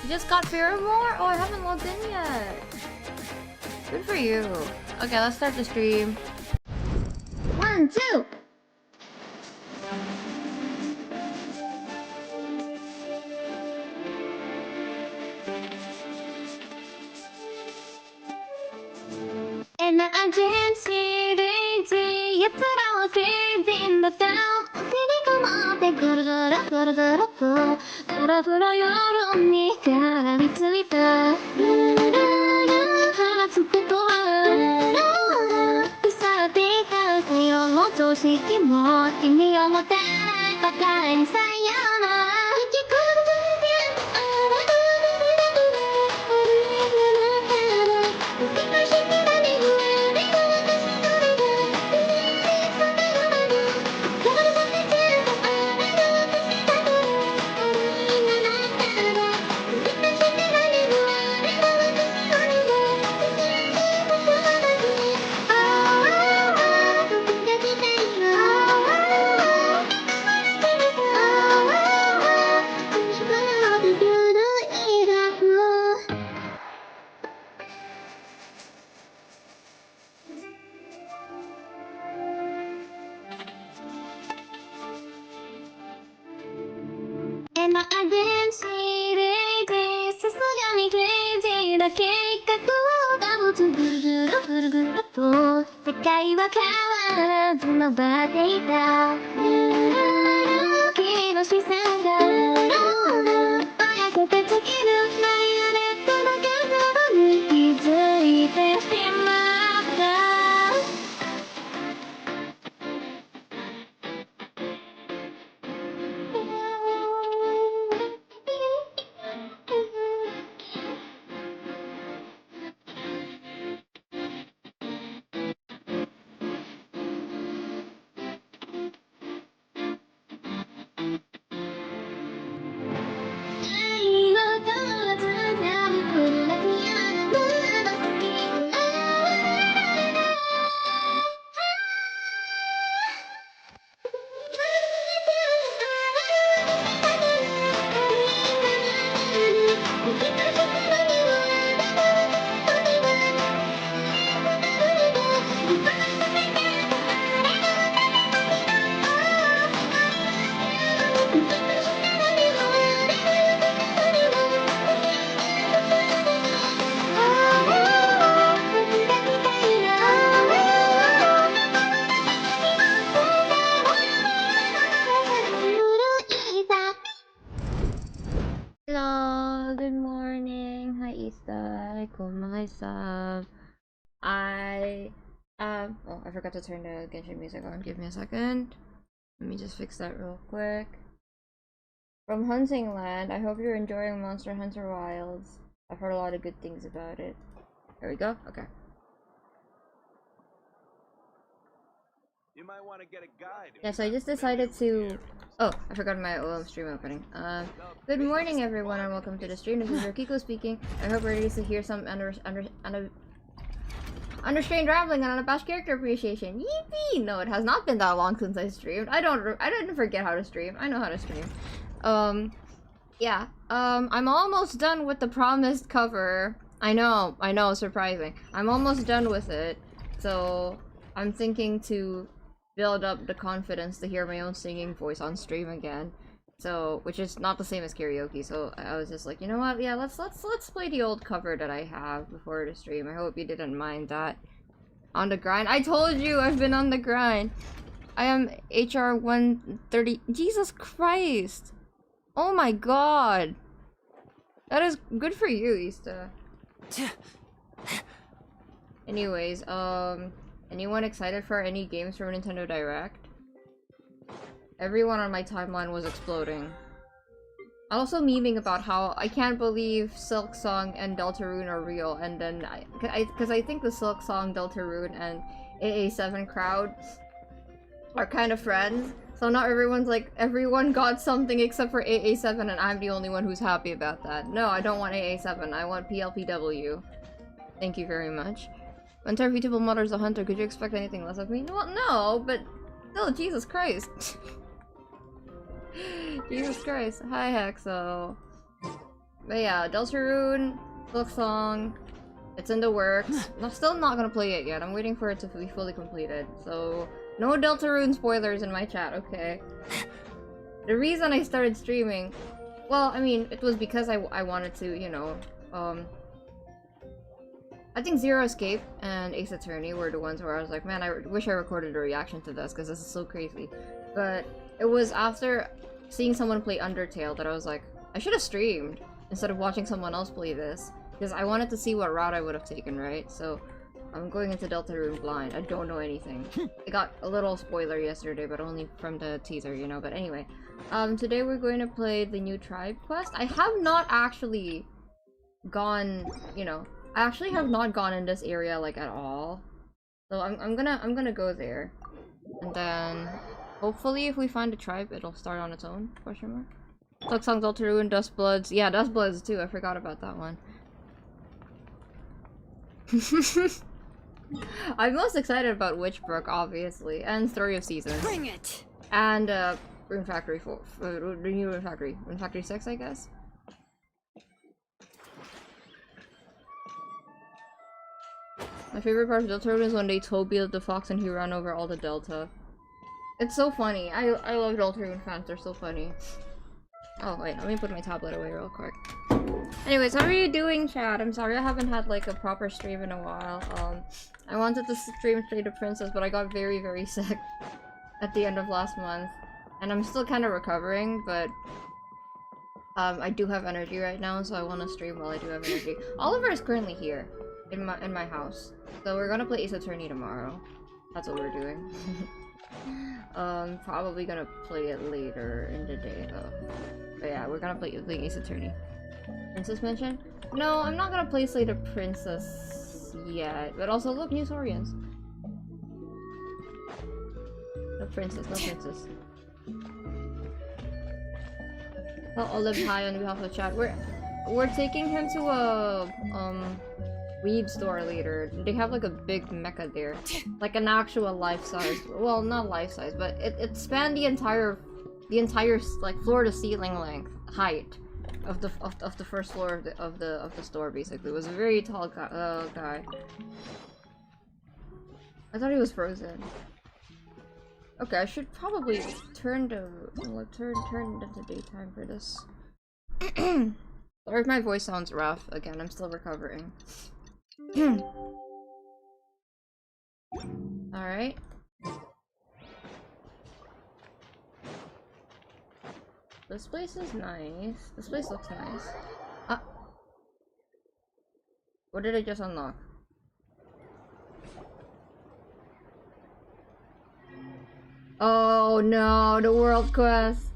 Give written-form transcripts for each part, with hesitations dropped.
You just got Paramore? Oh, I haven't logged in yet. Good for you. Okay, let's start the stream. 1, 2! And I didn't see it easy. You put all faith in the down. Come on, they go to the 불어불어 여름이 가라비 트위터 하나씩 또 비싸비가 이런 조식이 뭐君をもたらばかりさよならAnd I didn't see it easy. さすがにクレイジーな計画がぶつぐるぐるぐるぐると世界は変わらず回っていた君の視線がぼやけて尽きるマイオネットだけなのに気づいてしまった Hello, good morning. Hi, Ista. Konnichiwa. Oh, I forgot to turn the Genshin music on. Give me a second. Let me just fix that real quick. From Hunting Land, I hope you're enjoying Monster Hunter Wilds. I've heard a lot of good things about it. There we go. Okay. You might want to get a guide. Yes, I just decided to... Oh, I forgot my OM stream opening. Good morning everyone and welcome to the stream. This is Rokiko speaking. I hope we're ready to hear some unrestrained rambling and unabashed character appreciation. Yippee! No, it has not been that long since I streamed. I didn't forget how to stream. I know how to stream. Yeah. I'm almost done with the promised cover. I know, surprising. I'm almost done with it. So, I'm thinking to build up the confidence to hear my own singing voice on stream again. So, which is not the same as karaoke. So I was just like, you know what? Yeah, let's play the old cover that I have before the stream. I hope you didn't mind that. On the grind. I told you I've been on the grind. I am HR 130. Jesus Christ. Oh my god. That is good for you, Ista. Anyways, anyone excited for any games from Nintendo Direct? Everyone on my timeline was exploding. I'm also memeing about how I can't believe Silk Song and Deltarune are real, and then because I think the Silk Song, Deltarune, and AA7 crowd are kind of friends. So not everyone's like, everyone got something except for AA7 and I'm the only one who's happy about that. No, I don't want AA7, I want PLPW. Thank you very much. When Terfitable mutters a hunter, could you expect anything less of me? Well, no, but still, Jesus Christ. Jesus Christ. Hi, Hexo. But yeah, Deltarune, Silksong, it's in the works. I'm still not gonna play it yet. I'm waiting for it to be fully completed. So, no Deltarune spoilers in my chat, okay? The reason I started streaming, well, I mean, it was because I wanted to, you know, I think Zero Escape and Ace Attorney were the ones where I was like, man, I wish I recorded a reaction to this because this is so crazy. But it was after seeing someone play Undertale that I was like, I should have streamed instead of watching someone else play this. Because I wanted to see what route I would have taken, right? So I'm going into Deltarune blind. I don't know anything. I got a little spoiler yesterday, but only from the teaser, you know? But anyway, today we're going to play the new tribe quest. I have not actually gone, you know, I actually have not gone in this area like at all. So I'm gonna go there. And then hopefully if we find a tribe it'll start on its own, question mark. Silksong, Deltarune, Dustbloods. Yeah, Dustbloods too, I forgot about that one. I'm most excited about Witchbrook, obviously, and Story of Seasons. Bring it! And Rune Factory 4, the new Rune Factory 6, I guess. My favorite part of Deltarune is when they Toby the fox and he ran over all the Delta. It's so funny. I love Deltarune fans, they're so funny. Oh wait, let me put my tablet away real quick. Anyways, how are you doing, chat? I'm sorry I haven't had like a proper stream in a while. I wanted to stream Trade of Princess, but I got very, very sick at the end of last month. And I'm still kind of recovering, but I do have energy right now, so I want to stream while I do have energy. Oliver is currently here in my house, so we're gonna play Ace Attorney tomorrow. That's what we're doing. Probably gonna play it later in the day though. But yeah, we're gonna play Ace Attorney. Princess mention? No, I'm not gonna play Slate of Princess yet. But also, look, new Saurians. No princess, no princess. Well, Olive hi on behalf of the chat. We're taking him to a weed store later. They have like a big mecha there, like an actual life-size. Well, not life-size, but it spanned the entire like floor to ceiling length height of the first floor of the store. Basically, it was a very tall guy. I thought he was frozen. Okay, I should probably turn into daytime for this. Sorry if my voice sounds rough. Again, I'm still recovering. Alright. This place is nice. This place looks nice. Ah! What did I just unlock? Oh no, the world quest!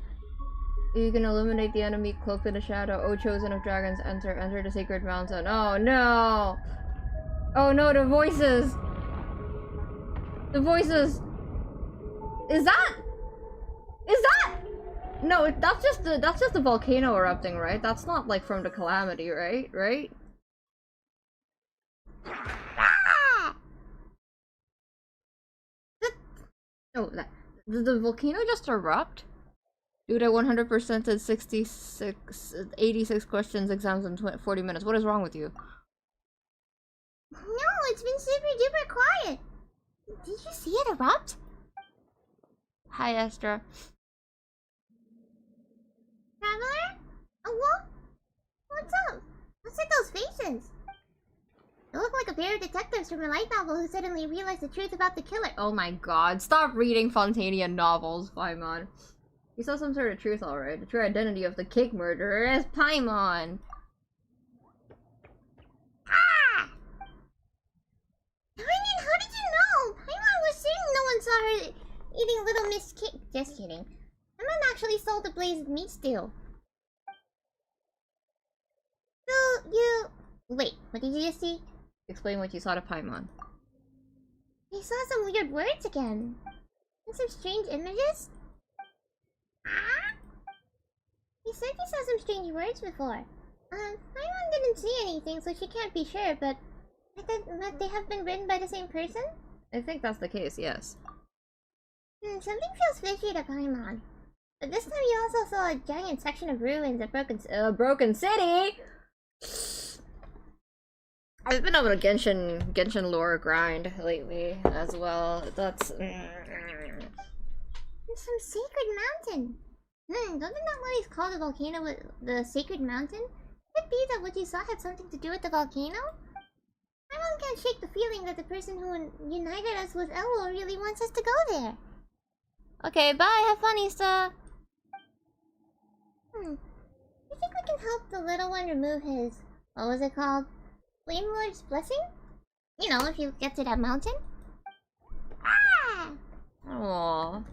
You can eliminate the enemy cloaked in the shadow. Oh, chosen of dragons, enter the sacred mountain. Oh no! Oh no, the voices! The voices! Is that? No, that's just the volcano erupting, right? That's not like from the calamity, right? Right? Ah! No, did the volcano just erupt? Dude, I 100% did 86 questions, exams in 40 minutes. What is wrong with you? No, it's been super duper quiet. Did you see it erupt? Hi, Astra. Traveler? Oh, what? What's up? What's with those faces? You look like a pair of detectives from a light novel who suddenly realized the truth about the killer. Oh my god, stop reading Fontanian novels, Paimon. You saw some sort of truth, alright. The true identity of the cake murderer is Paimon. Ah! Paimon, how did you know? Paimon was saying no one saw her eating Little Miss Cake. Just kidding. Paimon actually sold the blazed meat stew. So, you... Wait, what did you just see? Explain what you saw to Paimon. I saw some weird words again. And some strange images? Ah? He said he saw some strange words before. Paimon didn't see anything, so she can't be sure, but... I thought they have been written by the same person? I think that's the case, yes. Something feels fishy to Paimon. But this time you also saw a giant section of ruins at Broken City. I've been on a Genshin lore grind lately as well. That's There's some sacred mountain. Doesn't that what he's called the volcano with the sacred mountain? Could it be that what you saw had something to do with the volcano? My mom can't shake the feeling that the person who united us with Elmo really wants us to go there. Okay, bye. Have fun, Issa. You think we can help the little one remove his, what was it called? Flame Lord's blessing? You know, if you get to that mountain. Ah! aww.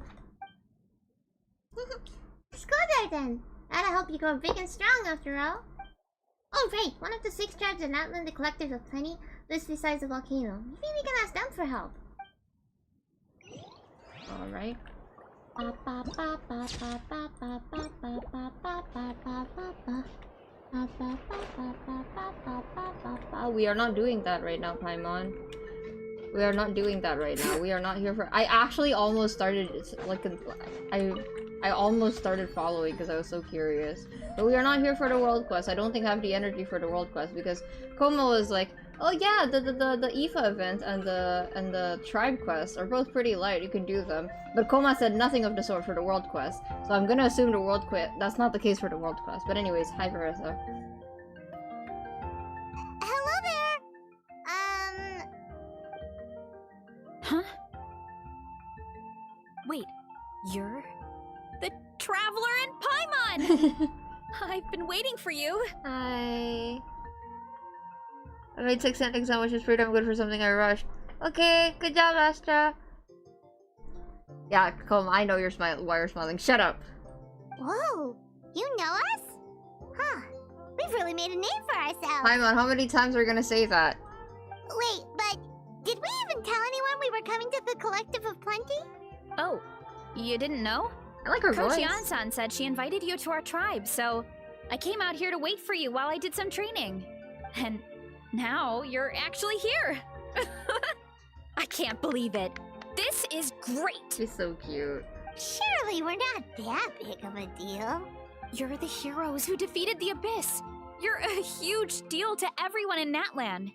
Let's go there then. That'll help you grow big and strong after all. Oh right, one of the 6 tribes in Outland, the Collective of Plenty, lives beside the volcano. Maybe we can ask them for help. Alright. We are not doing that right now, Paimon. We are not doing that right now. We are not here for— I actually almost started, like, I almost started following because I was so curious. But we are not here for the world quest. I don't think I have the energy for the world quest because Koma was like, oh yeah, the IFA event and the tribe quest are both pretty light. You can do them. But Koma said nothing of the sort for the world quest. So I'm gonna assume the world quest— that's not the case for the world quest. But anyways, hi Carissa. Hello there! Huh? Wait, you're the Traveler in Paimon! I've been waiting for you. Hi. I made 6 cent sandwiches for I'm good for something I rushed. Okay, good job, Astra. Yeah, Koma, I know you're smiling. Why you're smiling? Shut up. Whoa! You know us? Huh. We've really made a name for ourselves. Paimon, how many times are we gonna say that? Wait, but did we even tell anyone we were coming to the Collective of Plenty? Oh, you didn't know? I like her Coach voice. Yan-san said she invited you to our tribe, so I came out here to wait for you while I did some training. And now you're actually here. I can't believe it. This is great. She's so cute. Surely we're not that big of a deal. You're the heroes who defeated the Abyss. You're a huge deal to everyone in Natlan.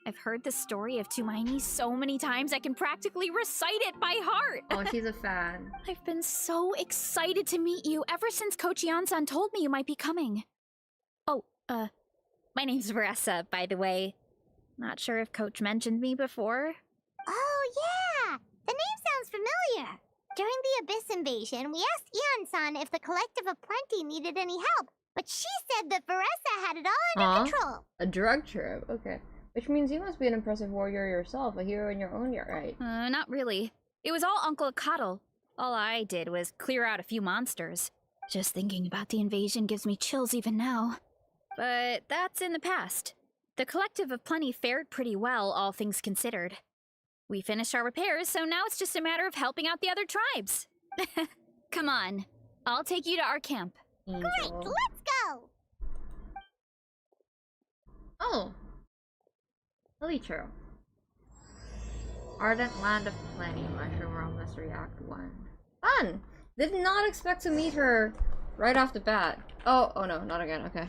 I've heard the story of Tumaini so many times I can practically recite it by heart. Oh, she's a fan. I've been so excited to meet you ever since Coach Yan-san told me you might be coming. Oh, my name's Veressa, by the way. Not sure if Coach mentioned me before. Oh, yeah! The name sounds familiar. During the Abyss invasion, we asked Ian-san if the Collective of Plenty needed any help, but she said that Veressa had it all under control. A drug trip, okay. Which means you must be an impressive warrior yourself, a hero in your own right. Not really. It was all Uncle Akatl. All I did was clear out a few monsters. Just thinking about the invasion gives me chills even now. But that's in the past. The Collective of Plenty fared pretty well, all things considered. We finished our repairs, so now it's just a matter of helping out the other tribes. Come on, I'll take you to our camp. Angel. Great, let's go! Oh. Really true. Ardent Land of Plenty, Mushroom Realm Mystery Act 1. Fun! Did not expect to meet her right off the bat. Oh no, not again, okay.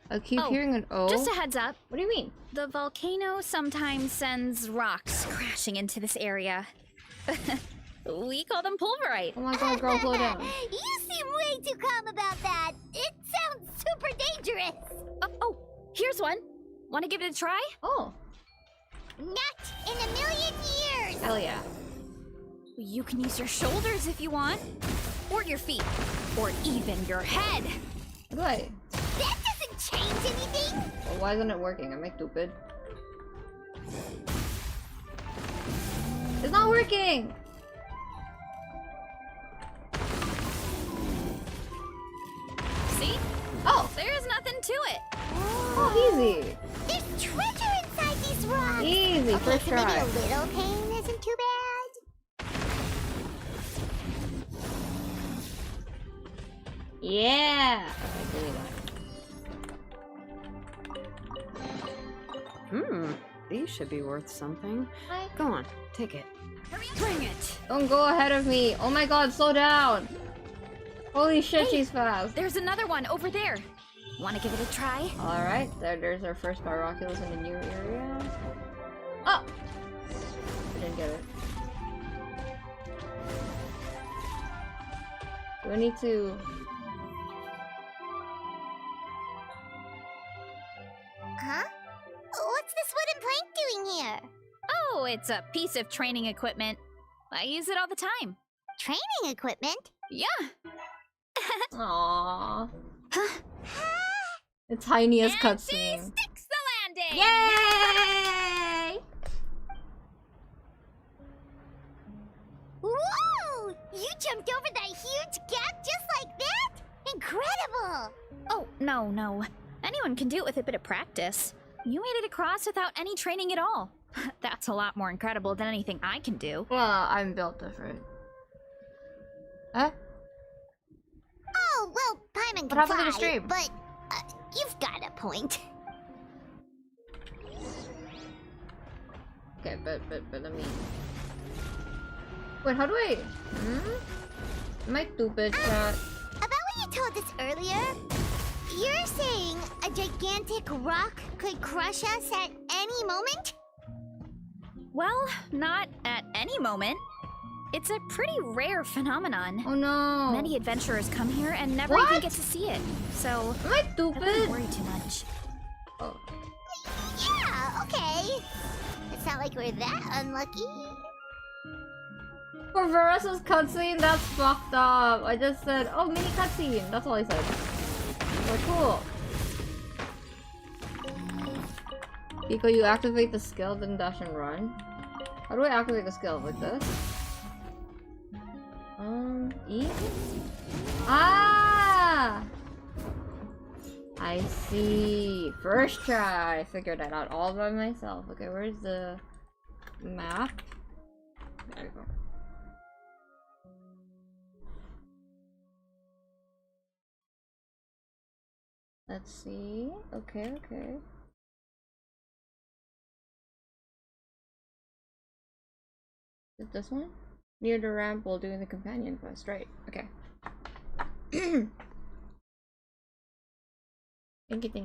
I keep hearing an O. Just a heads up. What do you mean? The volcano sometimes sends rocks crashing into this area. We call them pulverite. Oh my god, girl, slow down. You seem way too calm about that. It sounds super dangerous. Oh, here's one. Want to give it a try? Oh, Not in a million years. hell yeah. You can use your shoulders if you want. Or your feet. Or even your head. What do I? That doesn't change anything. Well, why isn't it working? Am I stupid? It's not working! See? Oh! There's nothing to it. Oh, easy! There's treasure inside these rocks. Easy, Okay, first so maybe try. a little pain isn't too bad. Yeah! Okay, give me that. These These should be worth something. Hi. Go on, take it. Bring it! Don't go ahead of me. Oh my god, slow down. Holy shit, Hey, she's fast. There's another one over there. Want to give it a try? Alright, there's our first Pyroculus in the new area. Oh! I didn't get it. Do I need to... Huh? What's this wooden plank doing here? Oh, it's a piece of training equipment. I use it all the time. Training equipment? Yeah. Aww. The tiniest And cutscene. she sticks the landing! Yay! Whoa! You jumped over that huge gap just like that? Incredible! Oh, no. Anyone can do it with a bit of practice. You made it across without any training at all. That's a lot more incredible than anything I can do. Well, I'm built different. Huh? Oh, well, Paimon What can happened to the fly, stream? but you've got a point. Okay, but let me... Wait, how do I... Am I stupid, chat? About what you told us earlier, you're saying a gigantic rock could crush us at any moment? Well, not at any moment. It's a pretty rare phenomenon. Oh no. Many adventurers come here and never What? even get to see it. So, Am I I stupid? wouldn't worry too much. Oh. Yeah, okay. It's not like we're that unlucky. For Verusa's cutscene, that's fucked up. I just said, oh, mini cutscene. That's all I said. Like, cool. Pico, you activate the skill, then dash and run. How do I activate the skill? Like this? E? Ah! I see. First try. I figured that out all by myself. Okay, where's the map? There we go. Let's see. Okay. Is it this one? Near the ramp while doing the companion quest, right? Okay. Thank you.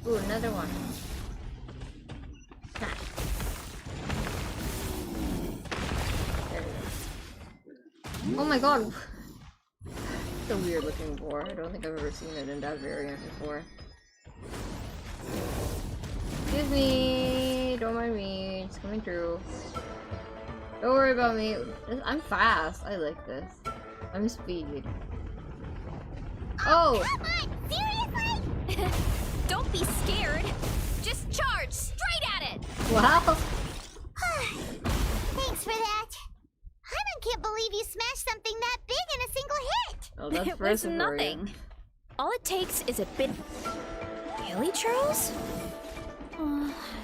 Ooh, another one. There we go. Oh my god! It's a weird looking boar. I don't think I've ever seen it in that variant before. Excuse me! Don't mind me. It's coming through. Don't worry about me. I'm fast. I like this. I'm speed. Oh! Come on, seriously? Don't be scared. Just charge straight at it. Wow! Thanks for that. Paimon can't believe you smashed something that big in a single hit. Oh, that's It was Versa for you. nothing. All it takes is a bit. Really, Charles?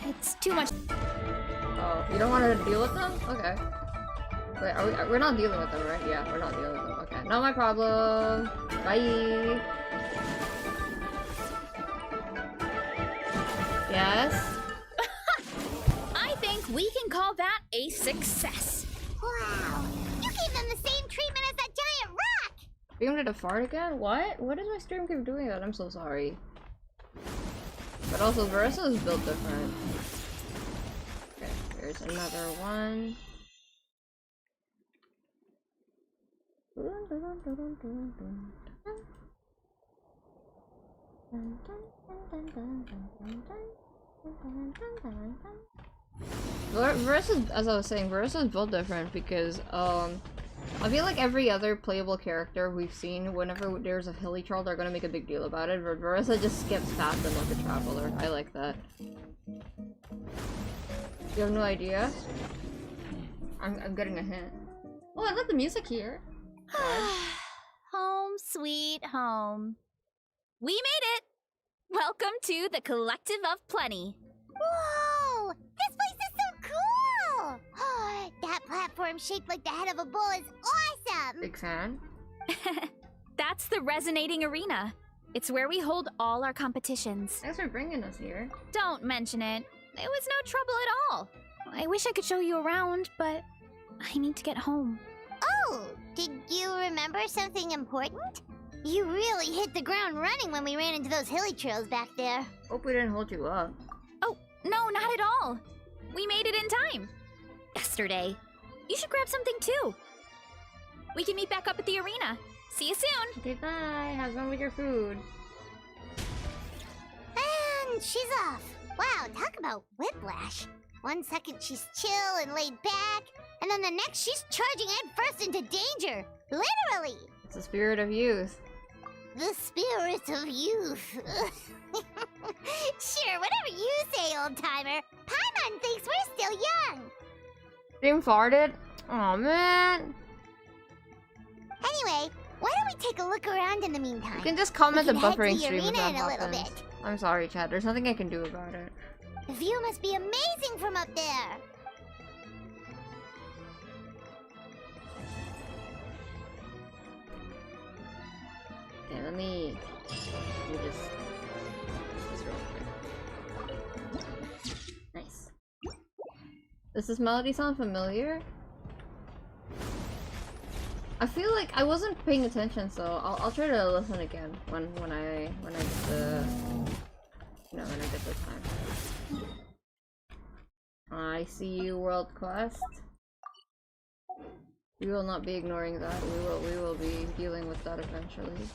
It's too much. Oh, you don't want to deal with them? Okay. Wait, we're not dealing with them, right? Yeah, we're not dealing with them. Okay, not my problem. Bye. Yes? I think we can call that a success. Wow, you gave them the same treatment as that giant rock. Stream did a fart again? What? What does my stream keep doing that? I'm so sorry. But also, Versa is built different. Okay, there's another one. Versus, as I was saying, Versus is built different because, I feel like every other playable character we've seen, whenever there's a hilly troll, they're gonna make a big deal about it, but Versa just skips past them like a traveler. I like that. You have no idea? I'm getting a hint. Oh, I like the music here. Home, sweet home. We made it! Welcome to the Collective of Plenty. Whoa, this place is so cool. That platform shaped like the head of a bull is awesome. Big fan. That's the Resonating Arena. It's where we hold all our competitions. Thanks for bringing us here. Don't mention it. It was no trouble at all. I wish I could show you around, but I need to get home. Oh, did you remember something important? You really hit the ground running when we ran into those hilly trails back there. Hope we didn't hold you up. Oh, no, not at all. We made it in time. Yesterday. You should grab something too. We can meet back up at the arena. See you soon. Okay, bye. Have fun with your food. And she's off. Wow, talk about whiplash. 1 second she's chill and laid back, and then the next she's charging headfirst into danger. Literally. It's the spirit of youth. The spirit of youth. Sure, whatever you say, old-timer. Paimon thinks we're still young. Dream farted? Aw, man. Anyway, why don't we take a look around in the meantime? You can just comment the We can head to buffering the stream if arena that in a little happens. bit. I'm sorry, Chad. There's nothing I can do about it. The view must be amazing from up there. Okay, let me do this real quick. Nice. Does this melody sound familiar? I feel like I wasn't paying attention, so I'll try to listen again when I get the when I get the time. I see you, World Quest. We will not be ignoring that. We will be dealing with that eventually.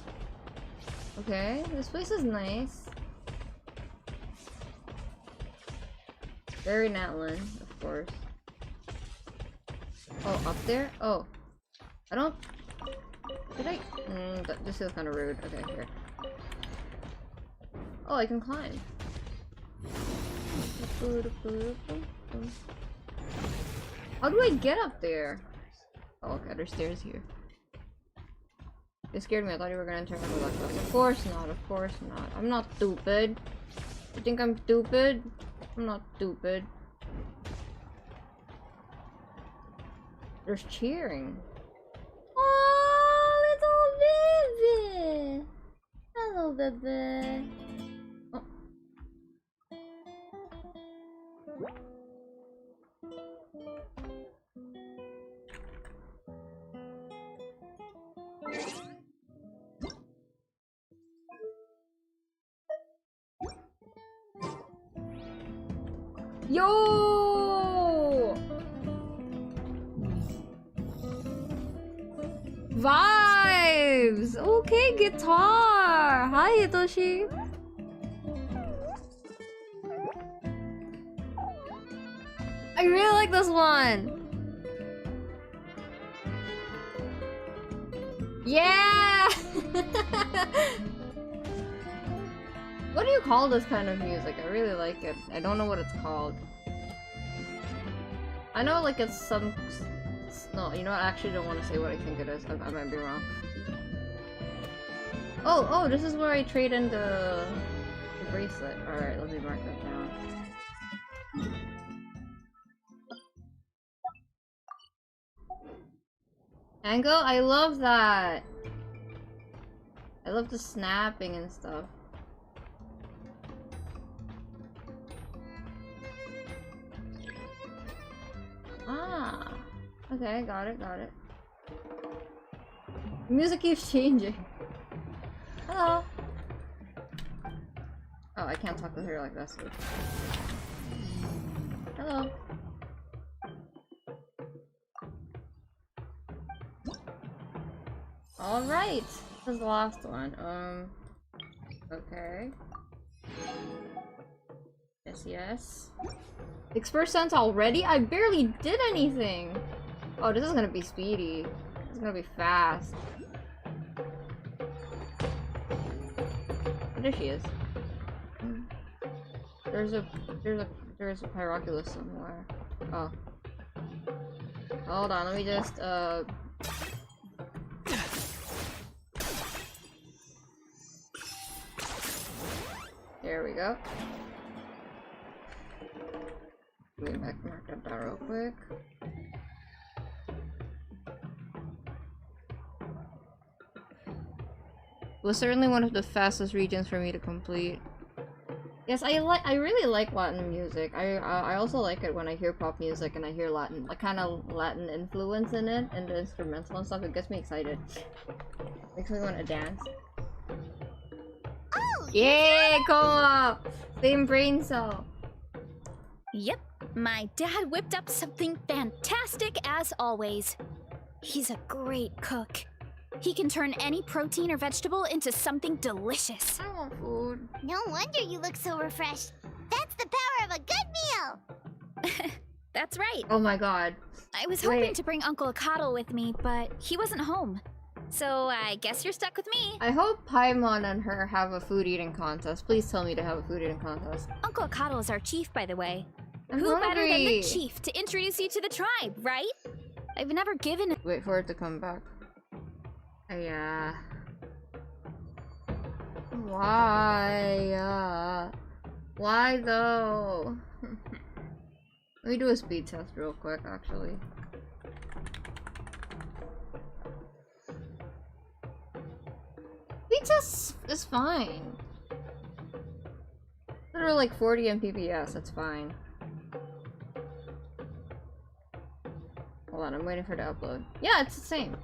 Okay, this place is nice. Very Natlan, of course. Oh, up there? Oh. I don't... Did I... this feels kind of rude. Okay, here. Oh, I can climb. How do I get up there? Oh, okay, there's stairs here. It scared me. I thought you were gonna turn into like that. Of course not. Of course not. I'm not stupid. You think I'm stupid? I'm not stupid. There's cheering. Oh, little baby! Hello, baby. Oh. Yo! Vibes! Okay, guitar! Hi, Hitoshi! I really like this one! Yeah! What do you call this kind of music? I really like it. I don't know what it's called. I know like it's some... No, you know what? I actually don't want to say what I think it is. I might be wrong. Oh, this is where I trade in the bracelet. Alright, let me mark that down. Angle? I love that! I love the snapping and stuff. Ah, okay, got it. Music keeps changing. Hello. Oh, I can't talk with her like this. Hello. Alright, this is the last one. Okay. Yes. 6% already? I barely did anything! Oh, this is gonna be speedy. This is gonna be fast. Oh, there she is. There's a Pyroculus somewhere. Oh. Hold on, let me just, There we go. Let me mark that down real quick. was certainly one of the fastest regions for me to complete. Yes, I really like Latin music. I also like it when I hear pop music and I hear Latin, like kind of Latin influence in it, and the instrumental and stuff. It gets me excited. Makes me want to dance. Oh, Yeah, co-op! Same brain cell. Yep, my dad whipped up something fantastic as always. He's a great cook. He can turn any protein or vegetable into something delicious. I want food. no wonder you look so refreshed. That's the power of a good meal. That's right. Oh my god. I was hoping Wait. to bring Uncle Akatl with me, but he wasn't home. So I guess you're stuck with me. I hope Paimon and her have a food eating contest. Please tell me to have a food eating contest. Uncle Akatl is our chief, by the way. I'm Who better than hungry. the chief to introduce you to the tribe, right? I've never given a Wait for it to come back. Yeah. Why? Why though? Let me do a speed test real quick, actually. Speed test is fine. Literally like 40 Mbps, that's fine. Hold on, I'm waiting for it to upload. Yeah, it's the same.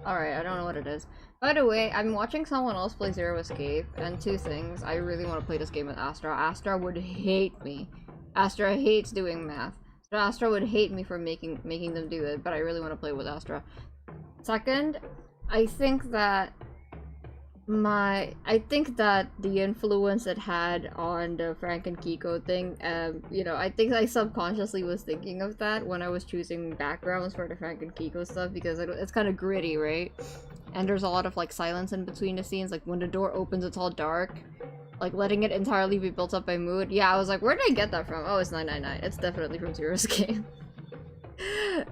Alright, I don't know what it is. By the way, I'm watching someone else play Zero Escape, and two things. I really want to play this game with Astra. Astra would hate me. Astra hates doing math. So Astra would hate me for making them do it, but I really want to play with Astra. Second, I think that the influence it had on the Frank and Kiko thing, you know, I think I subconsciously was thinking of that when I was choosing backgrounds for the Frank and Kiko stuff, because it's kind of gritty, right? And there's a lot of like silence in between the scenes, like when the door opens it's all dark, like letting it entirely be built up by mood. Yeah, I was like, where did I get that from? Oh, it's 999. It's definitely from Zero Escape.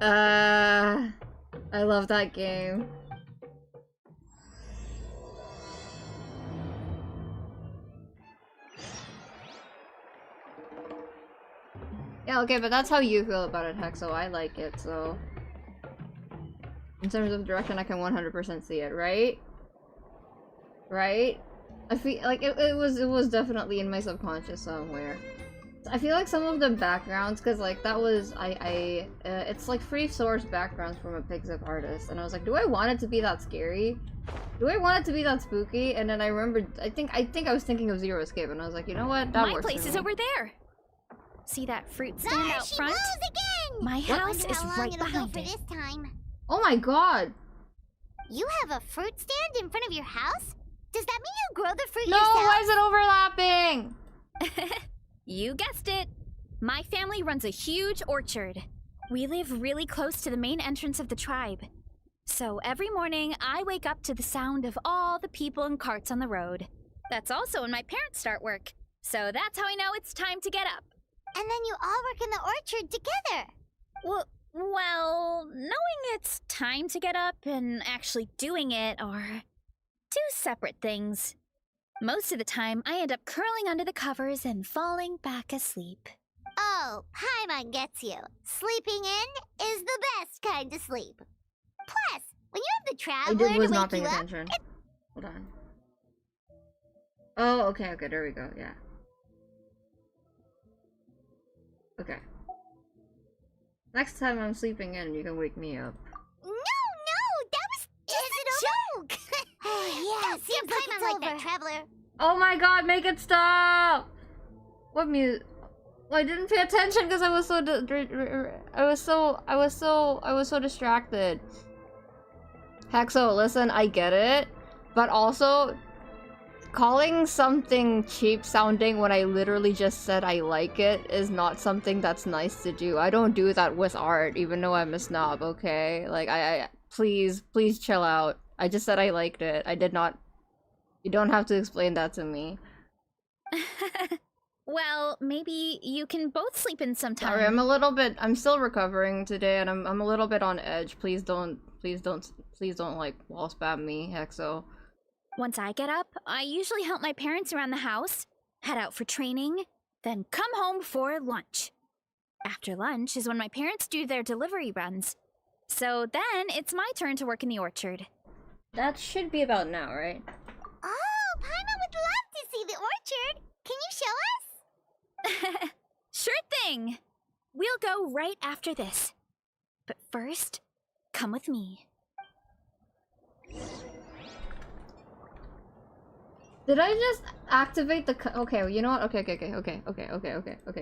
I love that game. Yeah, okay, but that's how you feel about it, Hexo. I like it, so... In terms of direction, I can 100% see it, right? Right? I feel like it was definitely in my subconscious somewhere. I feel like some of the backgrounds, because like that was, it's like free source backgrounds from a Pixip artist, and I was like, do I want it to be that scary? Do I want it to be that spooky? And then I remembered, I think I was thinking of Zero Escape, and I was like, you know what? That My works place for is me. over there. See that fruit stand There out she front? blows again! My Wonder house is how long right it'll go behind for it. this time. Oh my god! You have a fruit stand in front of your house? Does that mean you grow the fruit No, yourself? why is it overlapping? You guessed it. My family runs a huge orchard. We live really close to the main entrance of the tribe. So every morning, I wake up to the sound of all the people and carts on the road. That's also when my parents start work. So that's how I know it's time to get up. And then you all work in the orchard together. Well, knowing it's time to get up and actually doing it are two separate things. Most of the time, I end up curling under the covers and falling back asleep. Oh, Paimon gets you. Sleeping in is the best kind of sleep. Plus, when you have the I traveler was to not wake paying you up, attention. Hold on. Oh, okay, there we go, yeah. Okay. Next time I'm sleeping in, you can wake me up. No, that was just a joke. Oh, yeah, seems like Paimon like that traveler. Oh my god, make it stop! What music? Well, I didn't pay attention because I was so distracted. Hexo, listen, I get it, but also calling something cheap sounding when I literally just said I like it is not something that's nice to do. I don't do that with art, even though I'm a snob, okay? Like, please chill out. I just said I liked it. I did not... You don't have to explain that to me. Well, maybe you can both sleep in sometime. Sorry, I'm still recovering today, and I'm a little bit on edge. Please don't, like, wall spam me, Hexo. Once I get up, I usually help my parents around the house, head out for training, then come home for lunch. After lunch is when my parents do their delivery runs. So then it's my turn to work in the orchard. That should be about now, right? Oh, orchard. Can you show us? Sure thing! We'll go right after this. But first, come with me. Did I just activate the okay, you know what? Okay.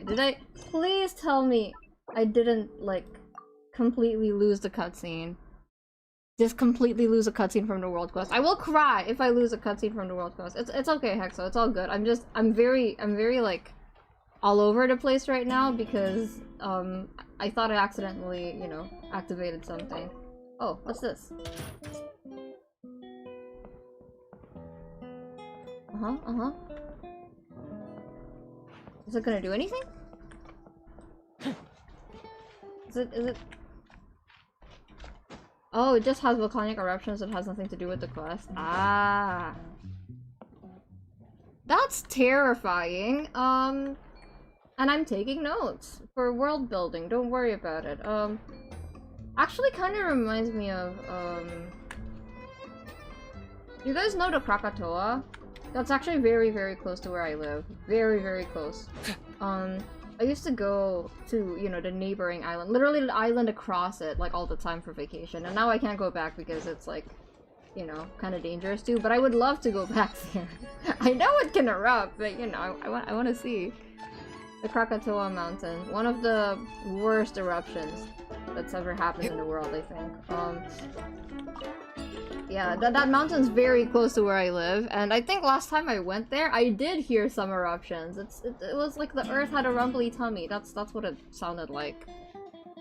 Did I please tell me I didn't like completely lose the cutscene? Just completely lose a cutscene from the world quest. I will cry if I lose a cutscene from the world quest. It's okay, Hexo. It's all good. I'm very like all over the place right now because I thought I accidentally, you know, activated something. Oh, what's this? Is it gonna do anything? Is it? Oh, it just has volcanic eruptions. It has nothing to do with the quest. Ah. That's terrifying. And I'm taking notes for world building. Don't worry about it. Actually kind of reminds me of, you guys know the Krakatoa? That's actually very, very close to where I live. Very, very close. I used to go to, you know, the neighboring island. Literally the island across it, like, all the time for vacation. And now I can't go back because it's, like, you know, kind of dangerous too. But I would love to go back there. I know it can erupt, but, you know, I want to see. The Krakatoa Mountain. One of the worst eruptions that's ever happened in the world, I think. Yeah, that mountain's very close to where I live, and I think last time I went there, I did hear some eruptions. It was like the earth had a rumbly tummy. That's what it sounded like.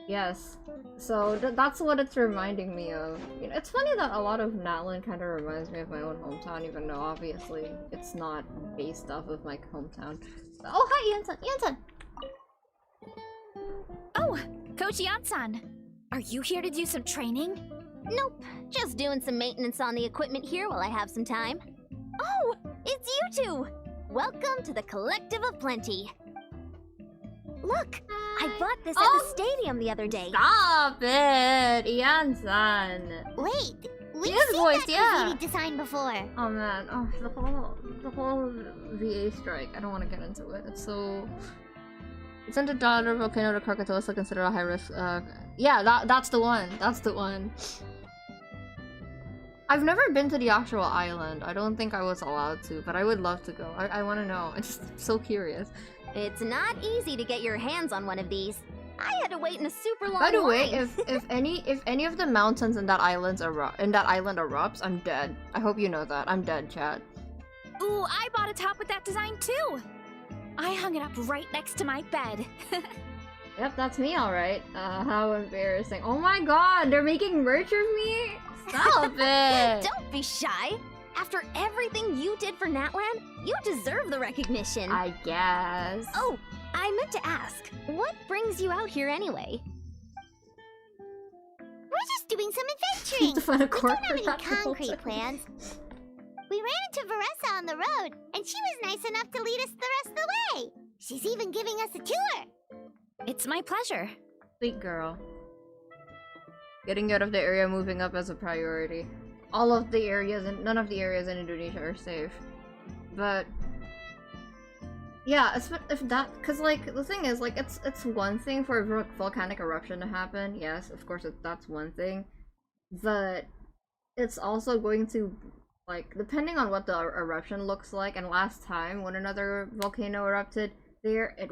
Yes. So that's what it's reminding me of. You know, it's funny that a lot of Natlan kind of reminds me of my own hometown, even though obviously it's not based off of my hometown. Oh, hi, Yansan! Yansan! Oh, Coach Yansan! Are you here to do some training? Nope. Just doing some maintenance on the equipment here while I have some time. Oh, it's you two! Welcome to the Collective of Plenty. Look, I bought this at the stadium the other day. Stop it! Yansan! Wait, we've Yes, seen voice, that yeah. graffiti design before. Oh man, oh the whole VA strike. I don't want to get into it. It's so. It's in the daughter volcano. The Krakatoa is still considered a high risk. Yeah, that's the one. That's the one. I've never been to the actual island. I don't think I was allowed to, but I would love to go. I want to know. I'm just so curious. It's not easy to get your hands on one of these. I had to wait in a super long By the way, line. if any of the mountains in that island erupts, I'm dead. I hope you know that. I'm dead, chat. Ooh, I bought a top with that design too! I hung it up right next to my bed. Yep, that's me, alright. How embarrassing. Oh my god, they're making merch of me? Stop it! Don't be shy. After everything you did for Natlan, you deserve the recognition. I guess. Oh, I meant to ask, what brings you out here anyway? We're just doing some adventuring. To find a We cork don't have for any that whole concrete time. plans. We ran into Varessa on the road, and she was nice enough to lead us the rest of the way. She's even giving us a tour. It's my pleasure. Sweet girl. Getting out of the area, moving up as a priority. All of the areas, and none of the areas in Indonesia are safe. But yeah, if that, cause like the thing is, like it's one thing for a volcanic eruption to happen. Yes, of course that's one thing, but it's also going to, like, depending on what the eruption looks like. And last time when another volcano erupted there, it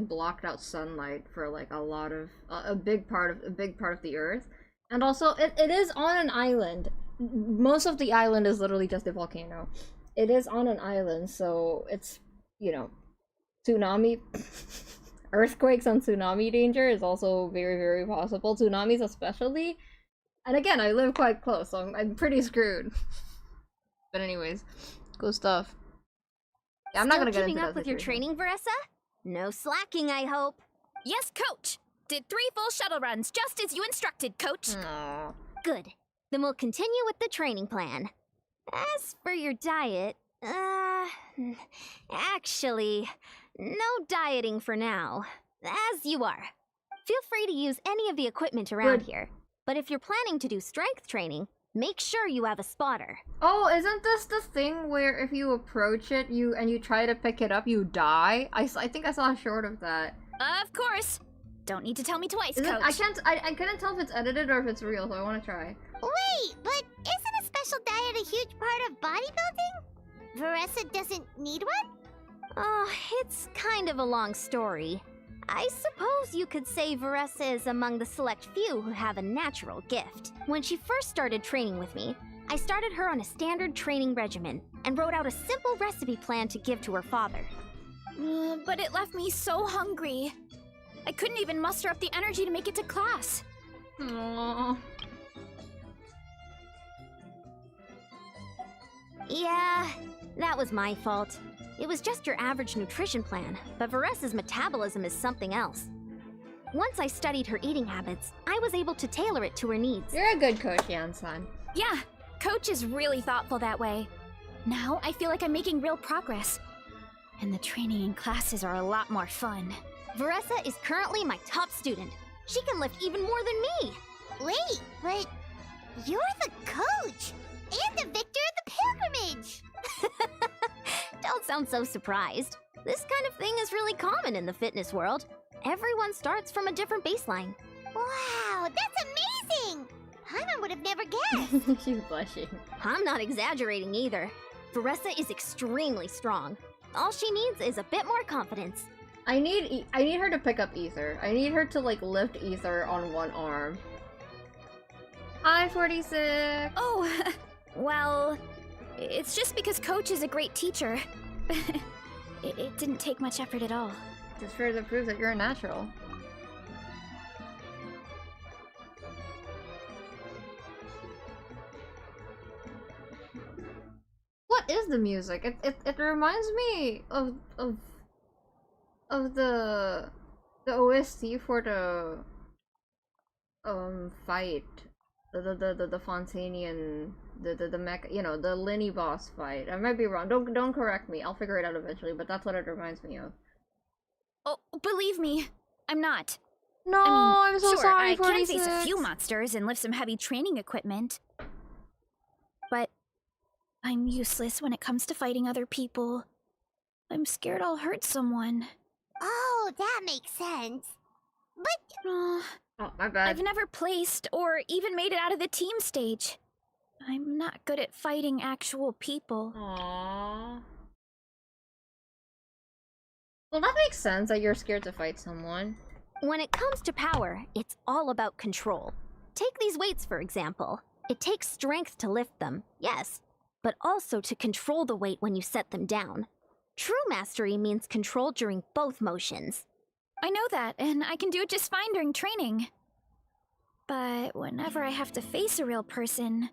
blocked out sunlight for like a big part of the earth. And also it is on an island. Most of the island is literally just a volcano. It is on an island, so it's, you know, tsunami, earthquakes and tsunami danger is also very, very possible. Tsunamis especially. And again, I live quite close, so I'm pretty screwed. But anyways, cool stuff. Yeah, I'm not gonna get into keeping that up with your situation. training, Varessa? No slacking, I hope. Yes, Coach! Did 3 full shuttle runs, just as you instructed, Coach. Aw. Good. Then we'll continue with the training plan. As for your diet, actually, no dieting for now. As you are. Feel free to use any of the equipment around Good. here. But if you're planning to do strength training, Make sure you have a spotter. Oh, isn't this the thing where if you approach it, you try to pick it up, you die? I think I saw a short of that. Of course. Don't need to tell me twice, Is it, Coach. I couldn't tell if it's edited or if it's real, so I want to try. Wait, but isn't a special diet a huge part of bodybuilding? Veressa doesn't need one? Oh, it's kind of a long story. I suppose you could say Veressa is among the select few who have a natural gift. When she first started training with me, I started her on a standard training regimen and wrote out a simple recipe plan to give to her father. But it left me so hungry. I couldn't even muster up the energy to make it to class. Aww. Yeah, that was my fault. It was just your average nutrition plan, but Veressa's metabolism is something else. Once I studied her eating habits, I was able to tailor it to her needs. You're a good coach, Yan-san. Yeah, Coach is really thoughtful that way. Now I feel like I'm making real progress. And the training and classes are a lot more fun. Veressa is currently my top student. She can lift even more than me. Wait, but you're the coach and the victor of the pilgrimage. Don't sound so surprised. This kind of thing is really common in the fitness world. Everyone starts from a different baseline. Wow, that's amazing! Paimon would have never guessed. She's blushing. I'm not exaggerating either. Veressa is extremely strong. All she needs is a bit more confidence. I need her to pick up Ether. I need her to like lift Ether on one arm. Hi, 46. Oh, well, it's just because Coach is a great teacher. It didn't take much effort at all. Just further proves that you're a natural. What is the music? It reminds me of the OST for the fight, the Fontanian, the mech, you know, the Linny boss fight. I might be wrong. Don't correct me. I'll figure it out eventually. But that's what it reminds me of. Oh, believe me, I'm not. No, I mean, I'm so sure, sorry. I can 46. face a few monsters and lift some heavy training equipment. But I'm useless when it comes to fighting other people. I'm scared I'll hurt someone. Oh, that makes sense. But Oh, my bad. I've never placed or even made it out of the team stage. I'm not good at fighting actual people. Aww. Well, that makes sense that you're scared to fight someone. When it comes to power, it's all about control. Take these weights, for example. It takes strength to lift them, yes, but also to control the weight when you set them down. True mastery means control during both motions. I know that, and I can do it just fine during training. But whenever I have to face a real person,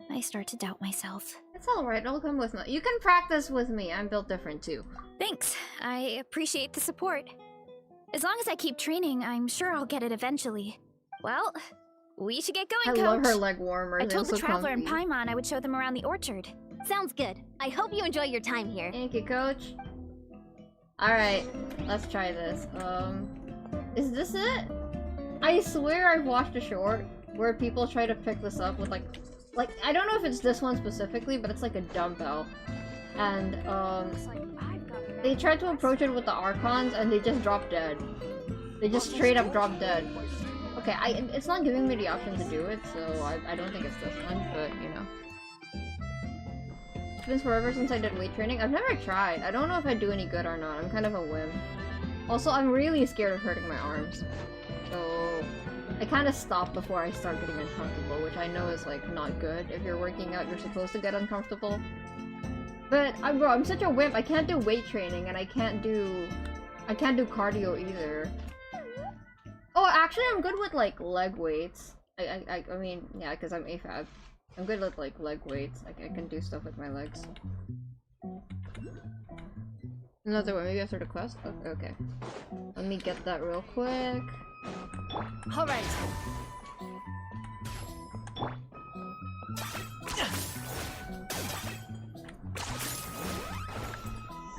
I start to doubt myself. It's alright, I'll come with me. You can practice with me. I'm built different too. Thanks, I appreciate the support. As long as I keep training, I'm sure I'll get it eventually. Well, we should get going, I Coach. love her leg warmers. I told They're the so Traveler and comfy. Paimon I would show them around the orchard. Sounds good. I hope you enjoy your time here. Thank you, coach. Alright, let's try this. Is this it? I swear I've watched a short where people try to pick this up with like, I don't know if it's this one specifically, but it's like a dumbbell. And, they tried to approach it with the Archons and they just drop dead. They just straight up drop dead. Okay, it's not giving me the option to do it, so I don't think it's this one, but you know. It's been forever since I did weight training. I've never tried. I don't know if I do any good or not. I'm kind of a whim. Also, I'm really scared of hurting my arms. So, I kind of stop before I start getting uncomfortable, which I know is like not good. If you're working out, you're supposed to get uncomfortable. But, bro, I'm such a wimp. I can't do weight training, and I can't do cardio either. Oh, actually, I'm good with like leg weights. I mean, yeah, because I'm AFAB. I'm good with like leg weights. Like I can do stuff with my legs. Another one, maybe after the quest? Okay. Let me get that real quick. Alright.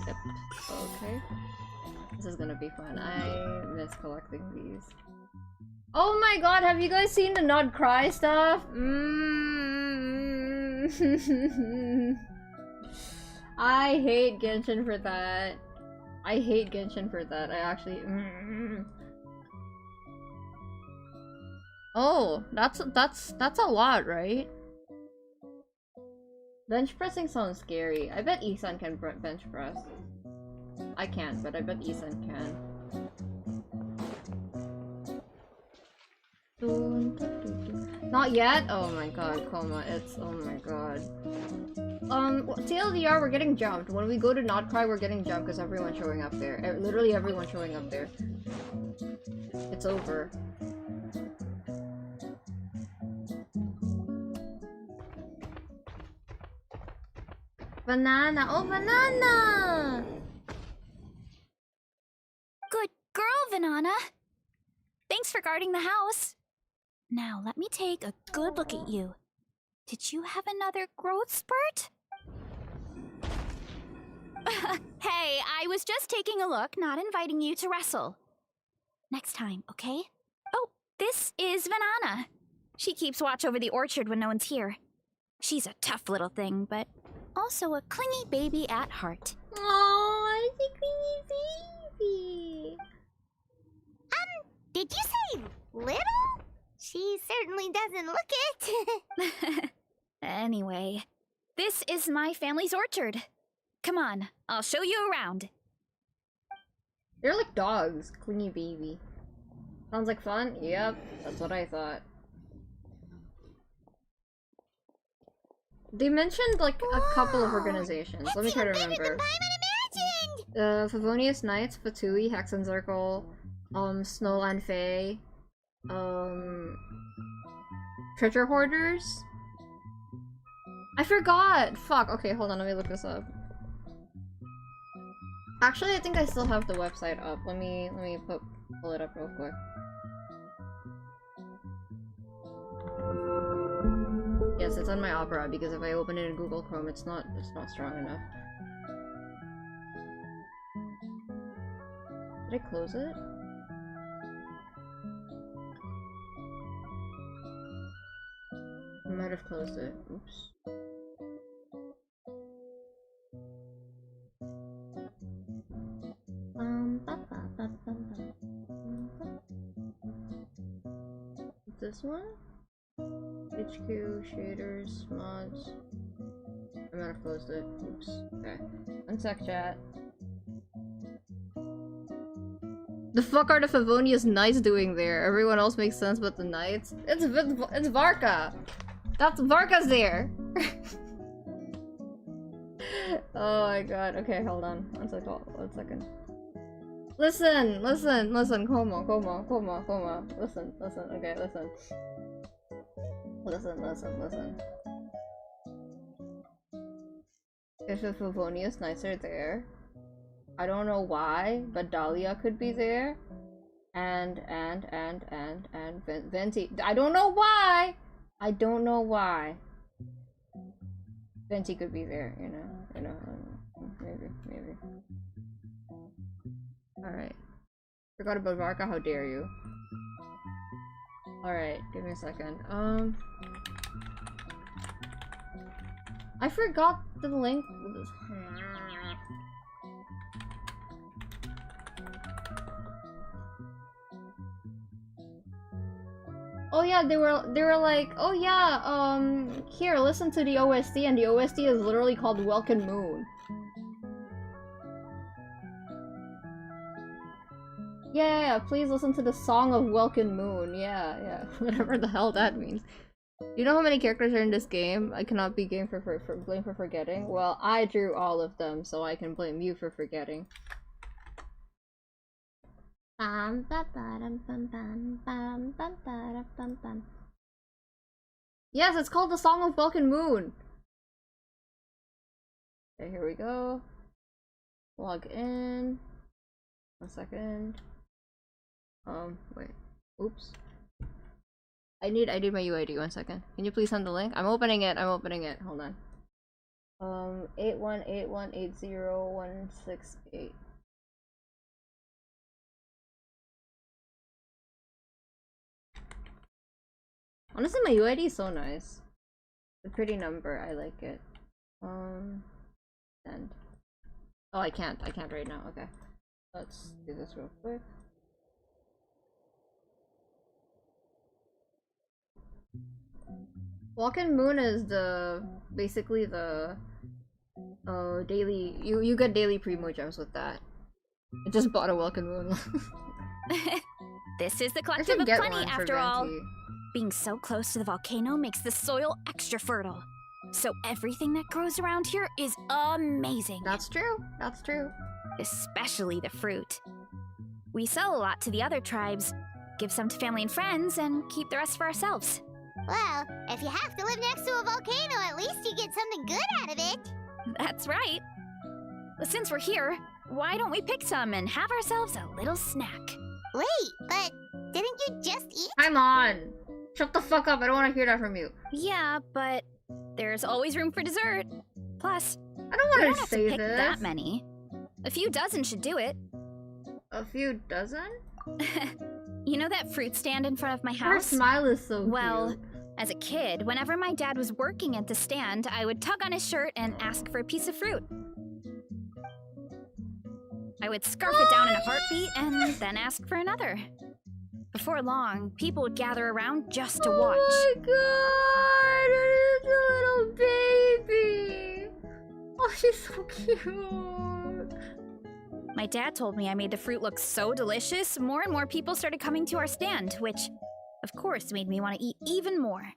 Yep. Okay. This is gonna be fun. I miss collecting these. Oh my god, have you guys seen the not cry stuff? I hate Genshin for that. I hate Genshin for that. I actually. Oh, that's a lot, right? Bench pressing sounds scary. I bet Isan can bench press. I can't, but I bet Isan can. Not yet? Oh my god, Coma, it's oh my god. TLDR, we're getting jumped. When we go to Not Cry, we're getting jumped because everyone's showing up there. Literally everyone's showing up there. It's over. Banana! Oh, banana! Good girl, Vanana. Thanks for guarding the house. Now, let me take a good look at you. Did you have another growth spurt? Hey, I was just taking a look, not inviting you to wrestle. Next time, okay? Oh, this is Vanana. She keeps watch over the orchard when no one's here. She's a tough little thing, but also a clingy baby at heart. Oh, it's a clingy baby. Did you say little? She certainly doesn't look it. Anyway, this is my family's orchard. Come on, I'll show you around. They're like dogs. Clingy baby. Sounds like fun? Yep, that's what I thought. They mentioned like a couple of organizations. Let me try to remember. Favonius Knights, Fatui, Hexen Circle, Snowland Fae, Treasure Hoarders. I forgot! Fuck, okay, hold on, let me look this up. Actually, I think I still have the website up. Let me pull it up real quick. Yes, it's on my Opera because if I open it in Google Chrome, it's not strong enough. Did I close it? I might have closed it. Oops. This one? HQ, shaders, mods. I might have closed it. Oops. Okay. One sec, chat. The fuck are the Favonius Knights doing there? Everyone else makes sense but the Knights? It's Varka! That's Varka's there! Oh my god. Okay, hold on. One second. Listen, Como. Listen, okay, listen. Listen. If the Favonius Knights are there, I don't know why, but Dahlia could be there. And Venti. I don't know why! Venti could be there, you know, maybe. Alright. Forgot about Varka, how dare you. Alright, give me a second. I forgot the link. Oh yeah, they were like, oh yeah, here, listen to the OST, and the OST is literally called Welkin Moon. Yeah, please listen to the Song of Welkin Moon. Yeah, whatever the hell that means. You know how many characters are in this game? I cannot be blamed for forgetting. Well, I drew all of them, so I can blame you for forgetting. Yes, it's called the Song of Welkin Moon. Okay, here we go. Log in. 1 second. Wait. Oops. I need my UID. 1 second. Can you please send the link? I'm opening it. Hold on. 8181800168. Honestly, my UID is so nice. A pretty number, I like it. Send. Oh, I can't right now, okay. Let's do this real quick. Walking Moon is basically the daily, you get daily primo gems with that. I just bought a Welcome Moon. This is the I collective should of get plenty one for after all. Venti. Being so close to the volcano makes the soil extra fertile. So everything that grows around here is amazing. That's true. That's true. Especially the fruit. We sell a lot to the other tribes, give some to family and friends, and keep the rest for ourselves. Well, if you have to live next to a volcano, at least you get something good out of it. That's right. Since we're here, why don't we pick some and have ourselves a little snack? Wait, but didn't you just eat? I'm on. Shut the fuck up. I don't want to hear that from you. Yeah, but there's always room for dessert. Plus, I don't we want don't to have say to pick this. that many. A few dozen should do it. A few dozen? You know that fruit stand in front of my Her house? smile is so Well, cute. as a kid, whenever my dad was working at the stand, I would tug on his shirt and ask for a piece of fruit. I would scarf it down in a heartbeat and then ask for another. Before long, people would gather around just to watch. Oh my god, it is a little baby. Oh, she's so cute. My dad told me I made the fruit look so delicious, more and more people started coming to our stand, which, of course, made me want to eat even more.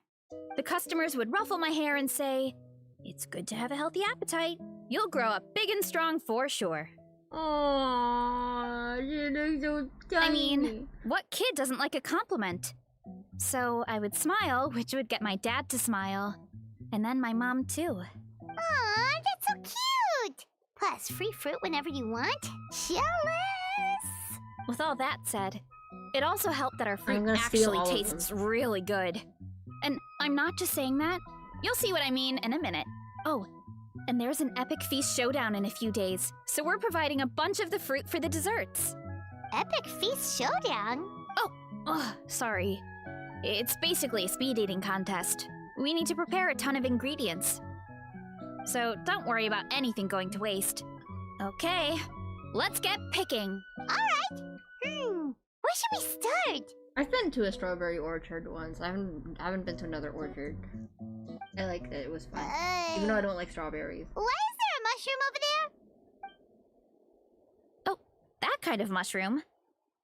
The customers would ruffle my hair and say, "It's good to have a healthy appetite. You'll grow up big and strong for sure." Aww, she looks so tiny. I mean, what kid doesn't like a compliment? So I would smile, which would get my dad to smile. And then my mom, too. Aw, that's so cute! Plus, free fruit whenever you want. Jealous! With all that said, it also helped that our fruit gonna steal actually all of them. tastes really good. And I'm not just saying that. You'll see what I mean in a minute. Oh, and there's an epic feast showdown in a few days, so we're providing a bunch of the fruit for the desserts. Epic Feast Showdown? Ugh, sorry. It's basically a speed eating contest. We need to prepare a ton of ingredients. So don't worry about anything going to waste. Okay, let's get picking. Alright. Where should we start? I've been to a strawberry orchard once. I haven't been to another orchard. I liked it. It was fun. Even though I don't like strawberries. Why is there a mushroom over there? Oh, that kind of mushroom.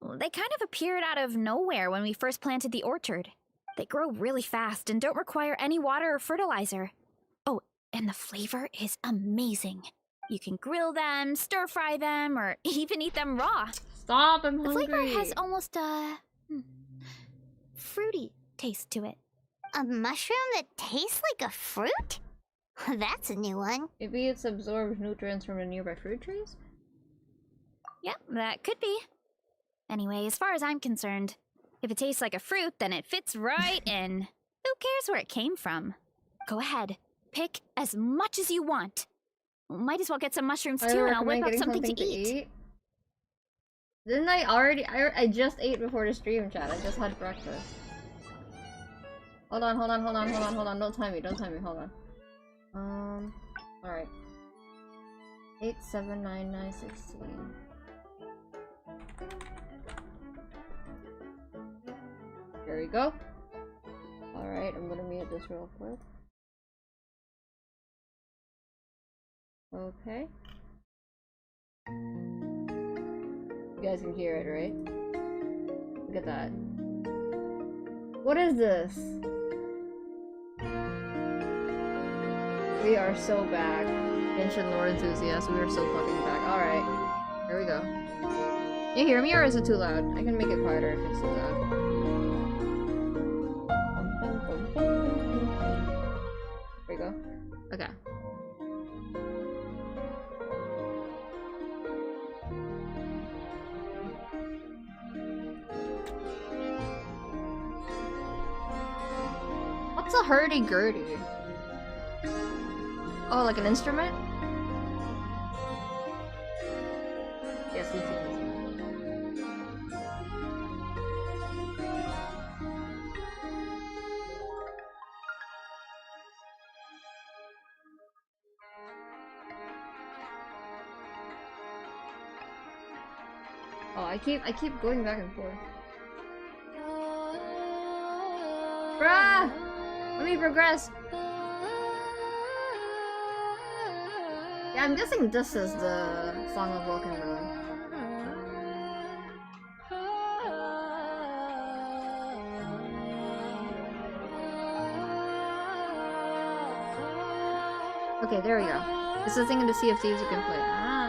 They kind of appeared out of nowhere when we first planted the orchard. They grow really fast and don't require any water or fertilizer. Oh, and the flavor is amazing. You can grill them, stir-fry them, or even eat them raw. Stop! I'm The hungry. flavor has almost a fruity taste to it. A mushroom that tastes like a fruit? That's a new one. Maybe it's absorbs nutrients from the nearby fruit trees? Yep, that could be. Anyway, as far as I'm concerned, if it tastes like a fruit, then it fits right in. Who cares where it came from? Go ahead, pick as much as you want. Might as well get some mushrooms I too, and I'll recommend whip up getting something to eat. Didn't I already? I just ate before the stream, chat. I just had breakfast. Hold on. Don't time me. Hold on. Alright. 8, 7, 9, 9, 16. There we go. Alright, I'm gonna mute this real quick. Okay. You guys can hear it, right? Look at that. What is this? We are so back. Ancient lore enthusiasts, we are so fucking back. Alright. Here we go. You hear me or is it too loud? I can make it quieter if it's too loud. There we go. Okay. What's a hurdy-gurdy? Oh, like an instrument? Yes, we can. I keep going back and forth. Bruh! Let me progress! Yeah, I'm guessing this is the Song of Vulcan Moon. Okay, there we go. This is the thing in the Sea of Thieves you can play. Ah.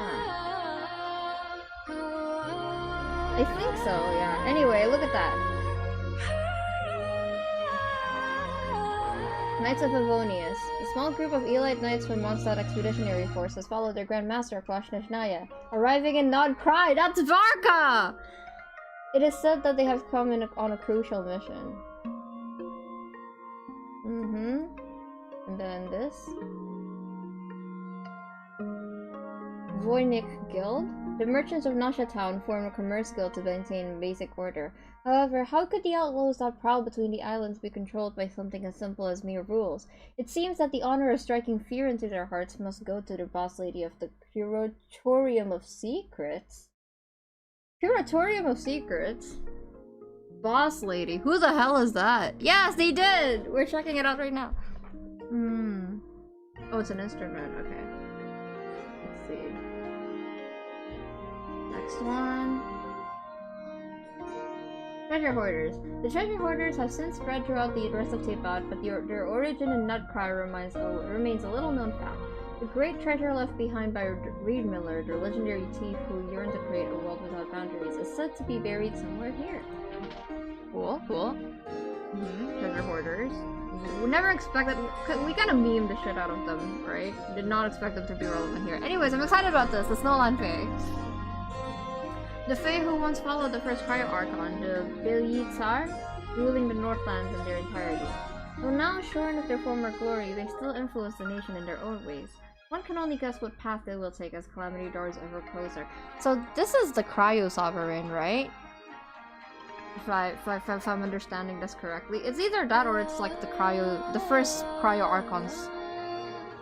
I think so, yeah. Anyway, look at that. Knights of Favonius. A small group of elite knights from Mondstadt Expeditionary Forces followed their Grand Master, Kvashnaya, arriving in Nod Cry. That's Varka! It is said that they have come in on a crucial mission. And then this. Voynich Guild. The merchants of Nasha Town form a commerce guild to maintain basic order. However, how could the outlaws that prowl between the islands be controlled by something as simple as mere rules? It seems that the honor of striking fear into their hearts must go to the boss lady of the Curatorium of Secrets. Curatorium of Secrets? Boss lady? Who the hell is that? Yes, they did! We're checking it out right now. Oh, it's an instrument. Okay. Let's see. Next one. Treasure Hoarders. The Treasure Hoarders have since spread throughout the rest of Tepat, but their origin in Nutcry remains a little known fact. The great treasure left behind by Reed Miller, the legendary thief who yearned to create a world without boundaries, is said to be buried somewhere here. Cool, cool. Treasure Hoarders. We never expected. We kind of memed the shit out of them, right? Did not expect them to be relevant here. Anyways, I'm excited about this. The Snowland Fae. The Fae who once followed the first Cryo Archon, the Belyitsar, ruling the Northlands in their entirety. Though now shorn of their former glory, they still influence the nation in their own ways. One can only guess what path they will take as Calamity draws ever closer. So this is the Cryo Sovereign, right? If I'm understanding this correctly. It's either that or it's like the first Cryo Archon's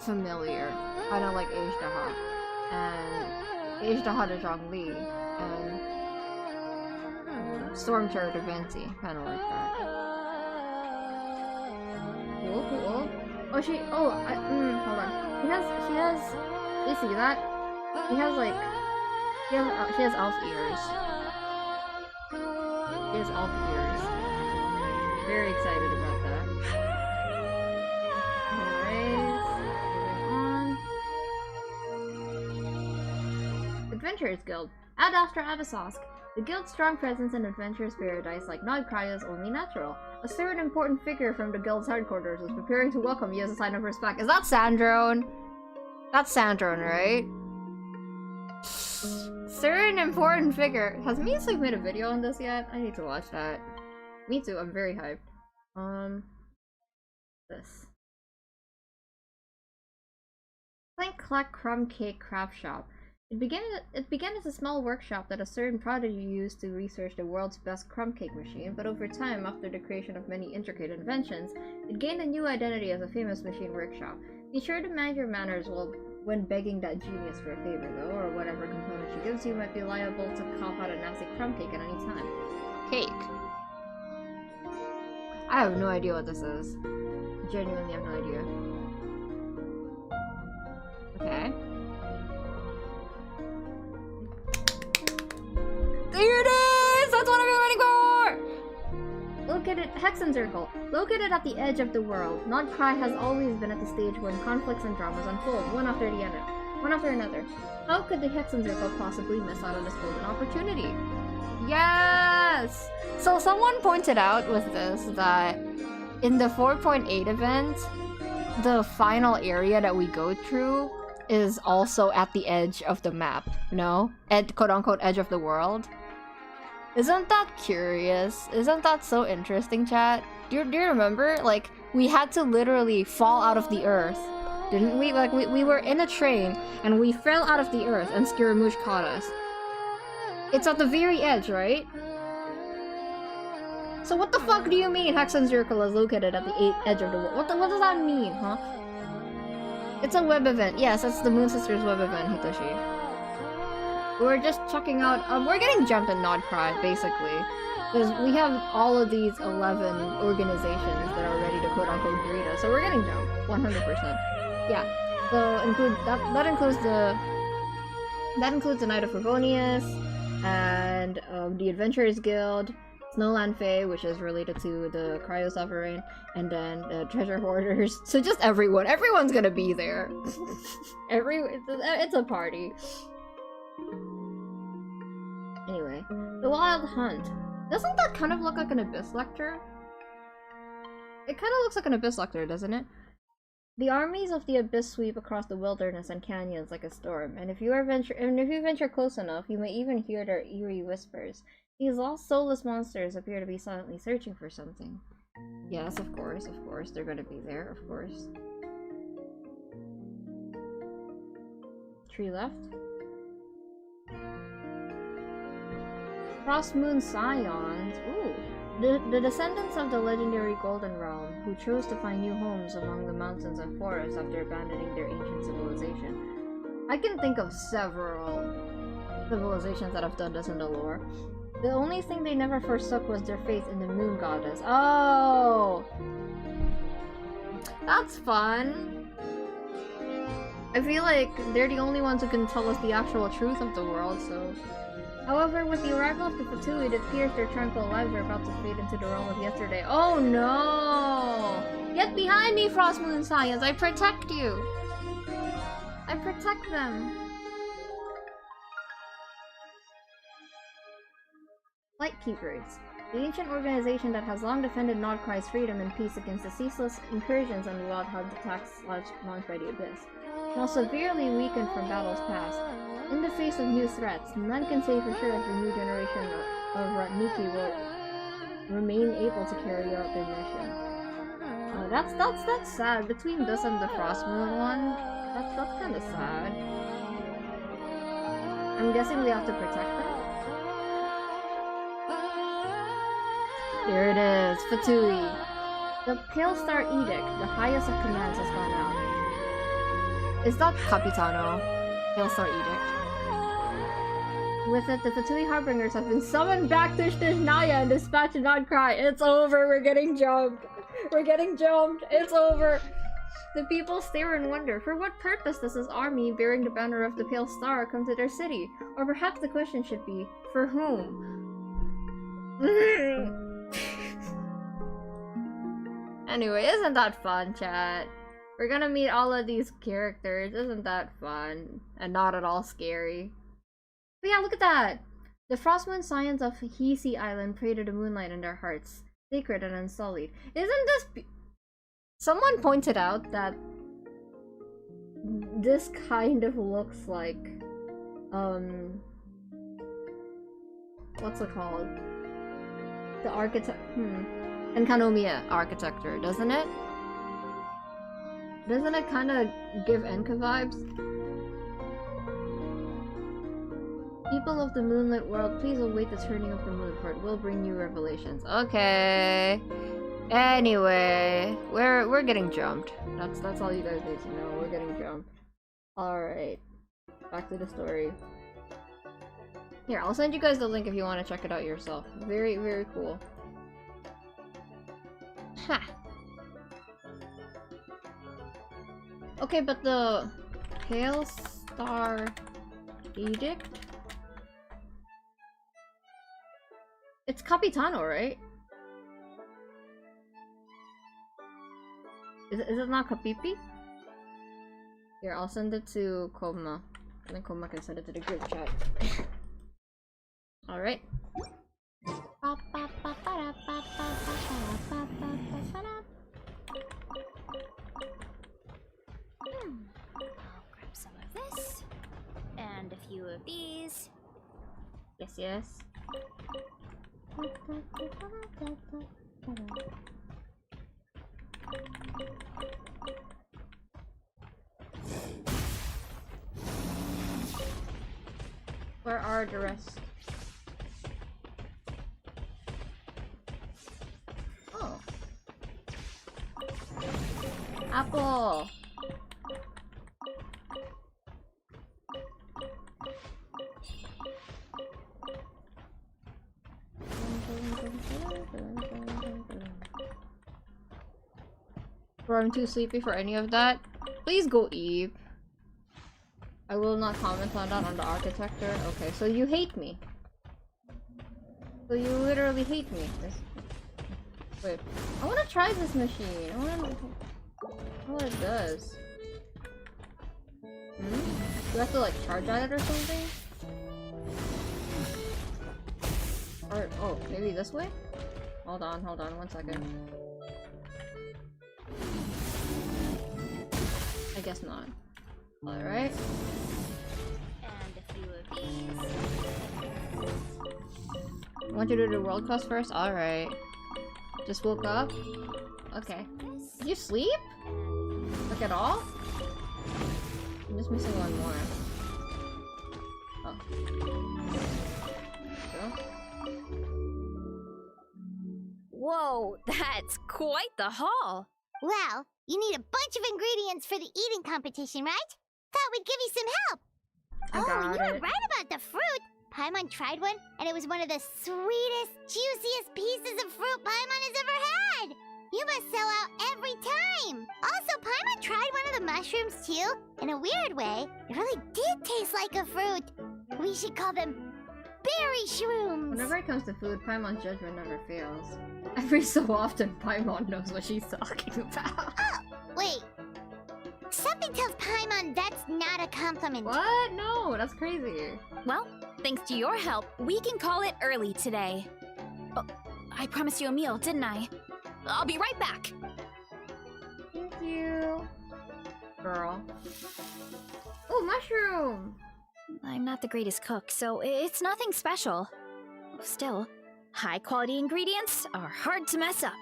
familiar. Kinda like Azhdaha. And Azhdaha to Zhongli. And Stormterror to Venti. Kinda like that. Cool, cool. Oh, hold on. She has, you see that? She has like, she has elf ears. She has elf ears. Very excited about that. Anyways, moving on. Adventurers Guild. Ad Astra Abyssosque. The guild's strong presence in Adventurers Paradise, like Nod Cry, is only natural. A certain important figure from the guild's headquarters was preparing to welcome you as a sign of respect. Is that Sandrone? That's Sandrone, right? Certain important figure. Has Misu made a video on this yet? I need to watch that. Me too, I'm very hyped. This. Clank Clack Crumb Cake Craft Shop. It began as a small workshop that a certain prodigy used to research the world's best crumb cake machine, but over time, after the creation of many intricate inventions, it gained a new identity as a famous machine workshop. Be sure to mind your manners when begging that genius for a favor, though, or whatever component she gives you might be liable to cough out a nasty crumb cake at any time. Cake. I have no idea what this is. Genuinely have no idea. Okay. There it is! That's what I've been waiting for! Located Hexen Circle. Located at the edge of the world, Nod Cry has always been at the stage when conflicts and dramas unfold, one after another. How could the Hexen Circle possibly miss out on this golden opportunity? Yes! So someone pointed out with this that in the 4.8 event, the final area that we go through is also at the edge of the map, no? Quote-unquote edge of the world. Isn't that curious? Isn't that so interesting, chat? Do you remember? Like, we had to literally fall out of the earth, didn't we? Like, we were in a train, and we fell out of the earth, and Scaramouche caught us. It's at the very edge, right? So what the fuck do you mean Hexen Circle is located at the edge of the world? What does that mean, huh? It's a web event. Yes, that's the Moon Sisters web event, Hitoshi. we're just checking out. We're getting jumped in Nodcry, basically. Because we have all of these 11 organizations that are ready to quote-unquote greet us, so we're getting jumped, 100%. Yeah, so that includes the Knight of Favonius, and the Adventurers Guild, Snowland Fae, which is related to the Cryo Sovereign, and then the Treasure Hoarders. So just everyone's gonna be there. It's a party. Anyway, the Wild Hunt. Doesn't that kind of look like an Abyss Lecter? It kind of looks like an Abyss Lecter, doesn't it? The armies of the Abyss sweep across the wilderness and canyons like a storm, and if you venture close enough, you may even hear their eerie whispers. These lost soulless monsters appear to be silently searching for something. Yes, of course, they're gonna be there, of course. Tree left. Frost Moon Scions. Ooh. The descendants of the legendary Golden Realm, who chose to find new homes among the mountains and forests after abandoning their ancient civilization. I can think of several civilizations that have done this in the lore. The only thing they never forsook was their faith in the Moon Goddess. Oh! That's fun! I feel like they're the only ones who can tell us the actual truth of the world, so... However, with the arrival of the Fatui, it appears their tranquil lives are about to fade into the realm of yesterday. Oh no! Get behind me, Frost Moon Scions! I protect you! I protect them! Lightkeepers. The ancient organization that has long defended Nodcry's freedom and peace against the ceaseless incursions on the Wild Hunt attacks launched by the Abyss. Now severely weakened from battles past, in the face of new threats, none can say for sure if the new generation of Ratniki will remain able to carry out their mission. That's sad. Between this and the Frostmoon one, that's kind of sad. I'm guessing we have to protect them. Here it is, Fatui. The Pale Star Edict, the highest of commands, has gone out. Is that Capitano? Pale Star Edict. With it, the Fatui Harbingers have been summoned back to Snezhnaya and dispatched to Nodcry. It's over, we're getting jumped. We're getting jumped, it's over. The people stare in wonder. For what purpose does this army bearing the banner of the Pale Star come to their city? Or perhaps the question should be, for whom? Anyway, isn't that fun, chat? We're gonna meet all of these characters. Isn't that fun? And not at all scary. But yeah, look at that! The Frostmoon Scions of Hisi Island pray to the moonlight in their hearts, sacred and unsullied. Isn't this someone pointed out that this kind of looks like, what's it called? The Enkanomiya architecture, doesn't it? Doesn't it kind of give Enka vibes? People of the moonlit world, please await the turning of the moon, for it will bring you revelations. Okay. Anyway, we're getting jumped. That's all you guys need to know. We're getting jumped. All right. Back to the story. Here, I'll send you guys the link if you want to check it out yourself. Very, very cool. Ha. Okay, but the Pale Star Edict? It's Capitano, right? Is it not Capipi? Here, I'll send it to Koma. And then Koma can send it to the group chat. Alright. I'll grab some of this. And a few of these. Yes, yes. Where are the rest? Oh. Apple! Bro, I'm too sleepy for any of that. Please go Eve. I will not comment on that on the architecture. Okay, so you hate me. So you literally hate me. Wait, I wanna try this machine. I wanna know what it does. Do you have to like charge at it or something? Or, oh, maybe this way? Hold on, 1 second. I guess not. Alright. And a few of these. I want you to do the world quest first? Alright. Just woke up? Okay. Did you sleep? Like at all? I'm just missing one more. Oh. Go. Whoa, that's quite the haul. Well, you need a bunch of ingredients for the eating competition, right? Thought we'd give you some help. I got you were it. right about the fruit. Paimon tried one, and it was one of the sweetest, juiciest pieces of fruit Paimon has ever had. You must sell out every time. Also, Paimon tried one of the mushrooms too. In a weird way, it really did taste like a fruit. We should call them berry shrooms. Whenever it comes to food, Paimon's judgment never fails. Every so often, Paimon knows what she's talking about. Wait. Something tells Paimon that's not a compliment. What? No, that's crazy. Well, thanks to your help, we can call it early today. Oh, I promised you a meal, didn't I? I'll be right back. Thank you. Girl. Oh, mushroom! I'm not the greatest cook, so it's nothing special. Still, high-quality ingredients are hard to mess up.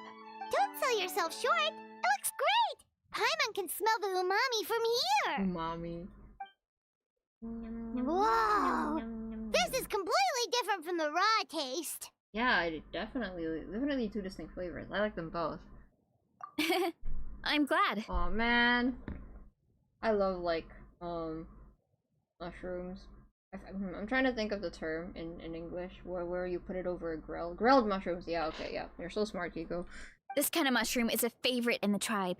Don't sell yourself short. It looks great. Paimon can smell the umami from here. Umami. Whoa! This is completely different from the raw taste. Yeah, definitely two distinct flavors. I like them both. I'm glad. Oh man, I love like mushrooms. I'm trying to think of the term in English where you put it over a grill. Grilled mushrooms. Yeah, okay, yeah. You're so smart, Kiko. This kind of mushroom is a favorite in the tribe,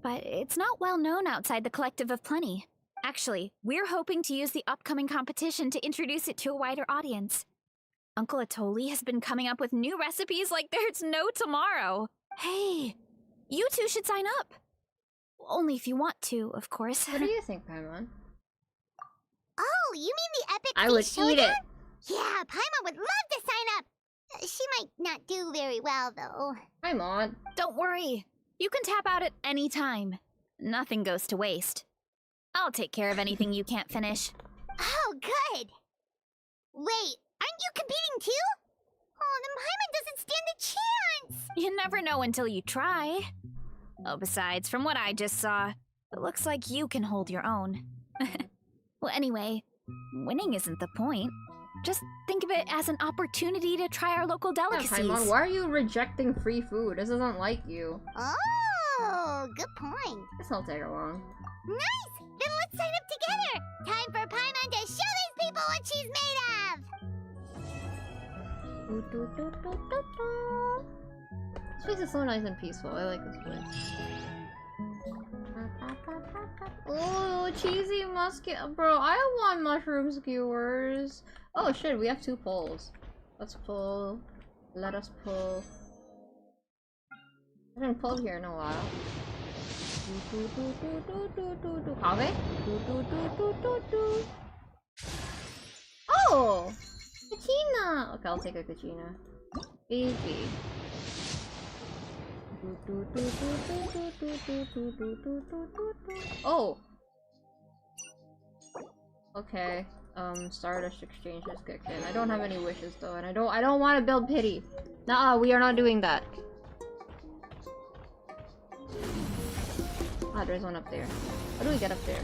but it's not well known outside the Collective of Plenty. Actually, we're hoping to use the upcoming competition to introduce it to a wider audience. Uncle Atoli has been coming up with new recipes like there's no tomorrow. Hey, you two should sign up. Only if you want to, of course. What do you think, Paimon? Oh, you mean the epic I would feast eat it. showdown? Yeah, Paimon would love to sign up. She might not do very well, though. Paimon. Don't worry. You can tap out at any time. Nothing goes to waste. I'll take care of anything you can't finish. Oh, good. Wait, aren't you competing too? Oh, then Paimon doesn't stand a chance. You never know until you try. Oh, besides, from what I just saw, it looks like you can hold your own. Well, anyway, winning isn't the point. Just think of it as an opportunity to try our local Yeah, delicacies. Paimon, why are you rejecting free food? This isn't like you. Oh, good point. This will take long. Nice! Then let's sign up together. Time for Paimon to show these people what she's made of. This place is so nice and peaceful. I like this place. Oh, cheesy musket. Bro, I want mushroom skewers. Oh shit, we have 2 polls. Let's pull. Let us pull. I haven't pulled here in a while. Kave? Oh! Kachina! Okay, I'll take a Kachina. Baby. Oh! Okay. Stardust Exchange has kicked in. I don't have any wishes though, and I don't want to build pity. Nuh-uh, we are not doing that. Ah, there's one up there. How do we get up there?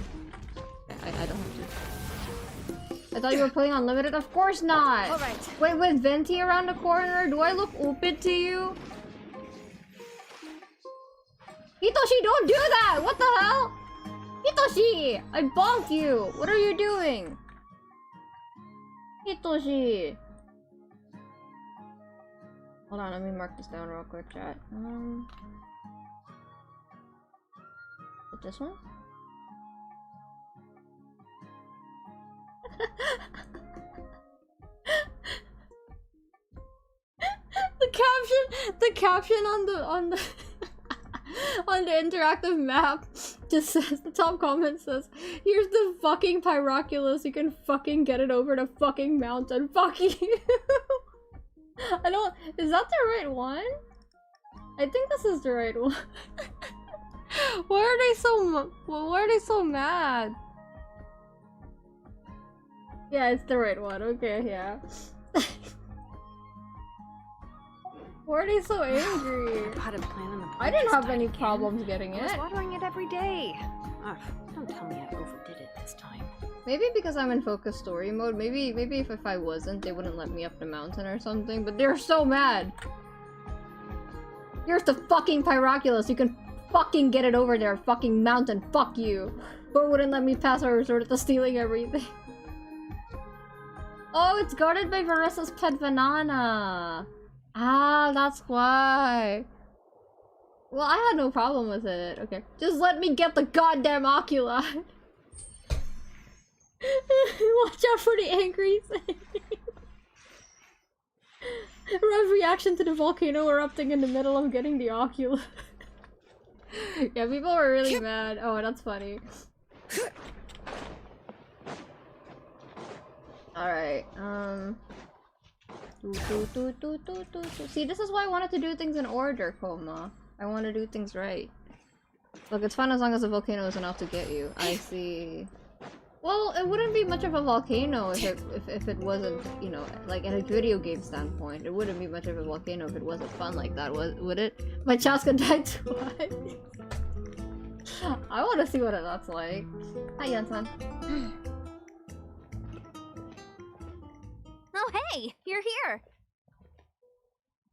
Okay, I don't have to. I thought you were playing Unlimited? Of course not! Alright. Wait, with Venti around the corner, do I look stupid to you? Hitoshi, don't do that! What the hell? Hitoshi! I bonk you! What are you doing? Hitoshi! Hold on, let me mark this down real quick, chat. Is it this one? the caption on the on the interactive map just says, the top comment says, here's the fucking Pyroculus, you can fucking get it over the fucking mountain, fuck you. I don't, is that the right one? I think this is the right one. Why are they so mad? Yeah, it's the right one, okay, yeah. Why are they so angry? Potted plant in the I didn't have any again. problems getting I was it. watering it every day. Ugh, don't tell me I overdid it this time. Maybe because I'm in focus story mode. Maybe if I wasn't, they wouldn't let me up the mountain or something. But they're so mad. Here's the fucking Pyroculus. You can fucking get it over there, fucking mountain. Fuck you. But wouldn't let me pass. I resorted to stealing everything. Oh, it's guarded by Varessa's pet Banana. Ah, that's why. Well, I had no problem with it. Okay. Just let me get the goddamn oculi. Watch out for the angry thing. Rev reaction to the volcano erupting in the middle of getting the oculi. Yeah, people were really mad. Oh, that's funny. Alright, See, this is why I wanted to do things in order, Koma. I want to do things right. Look, it's fun as long as the volcano isn't out to get you. I see. Well, it wouldn't be much of a volcano if it wasn't, you know, like in a video game standpoint. It wouldn't be much of a volcano if it wasn't fun like that, would it? My Chaska died twice. I want to see what that's like. Hi, Yansan. Oh, hey, you're here.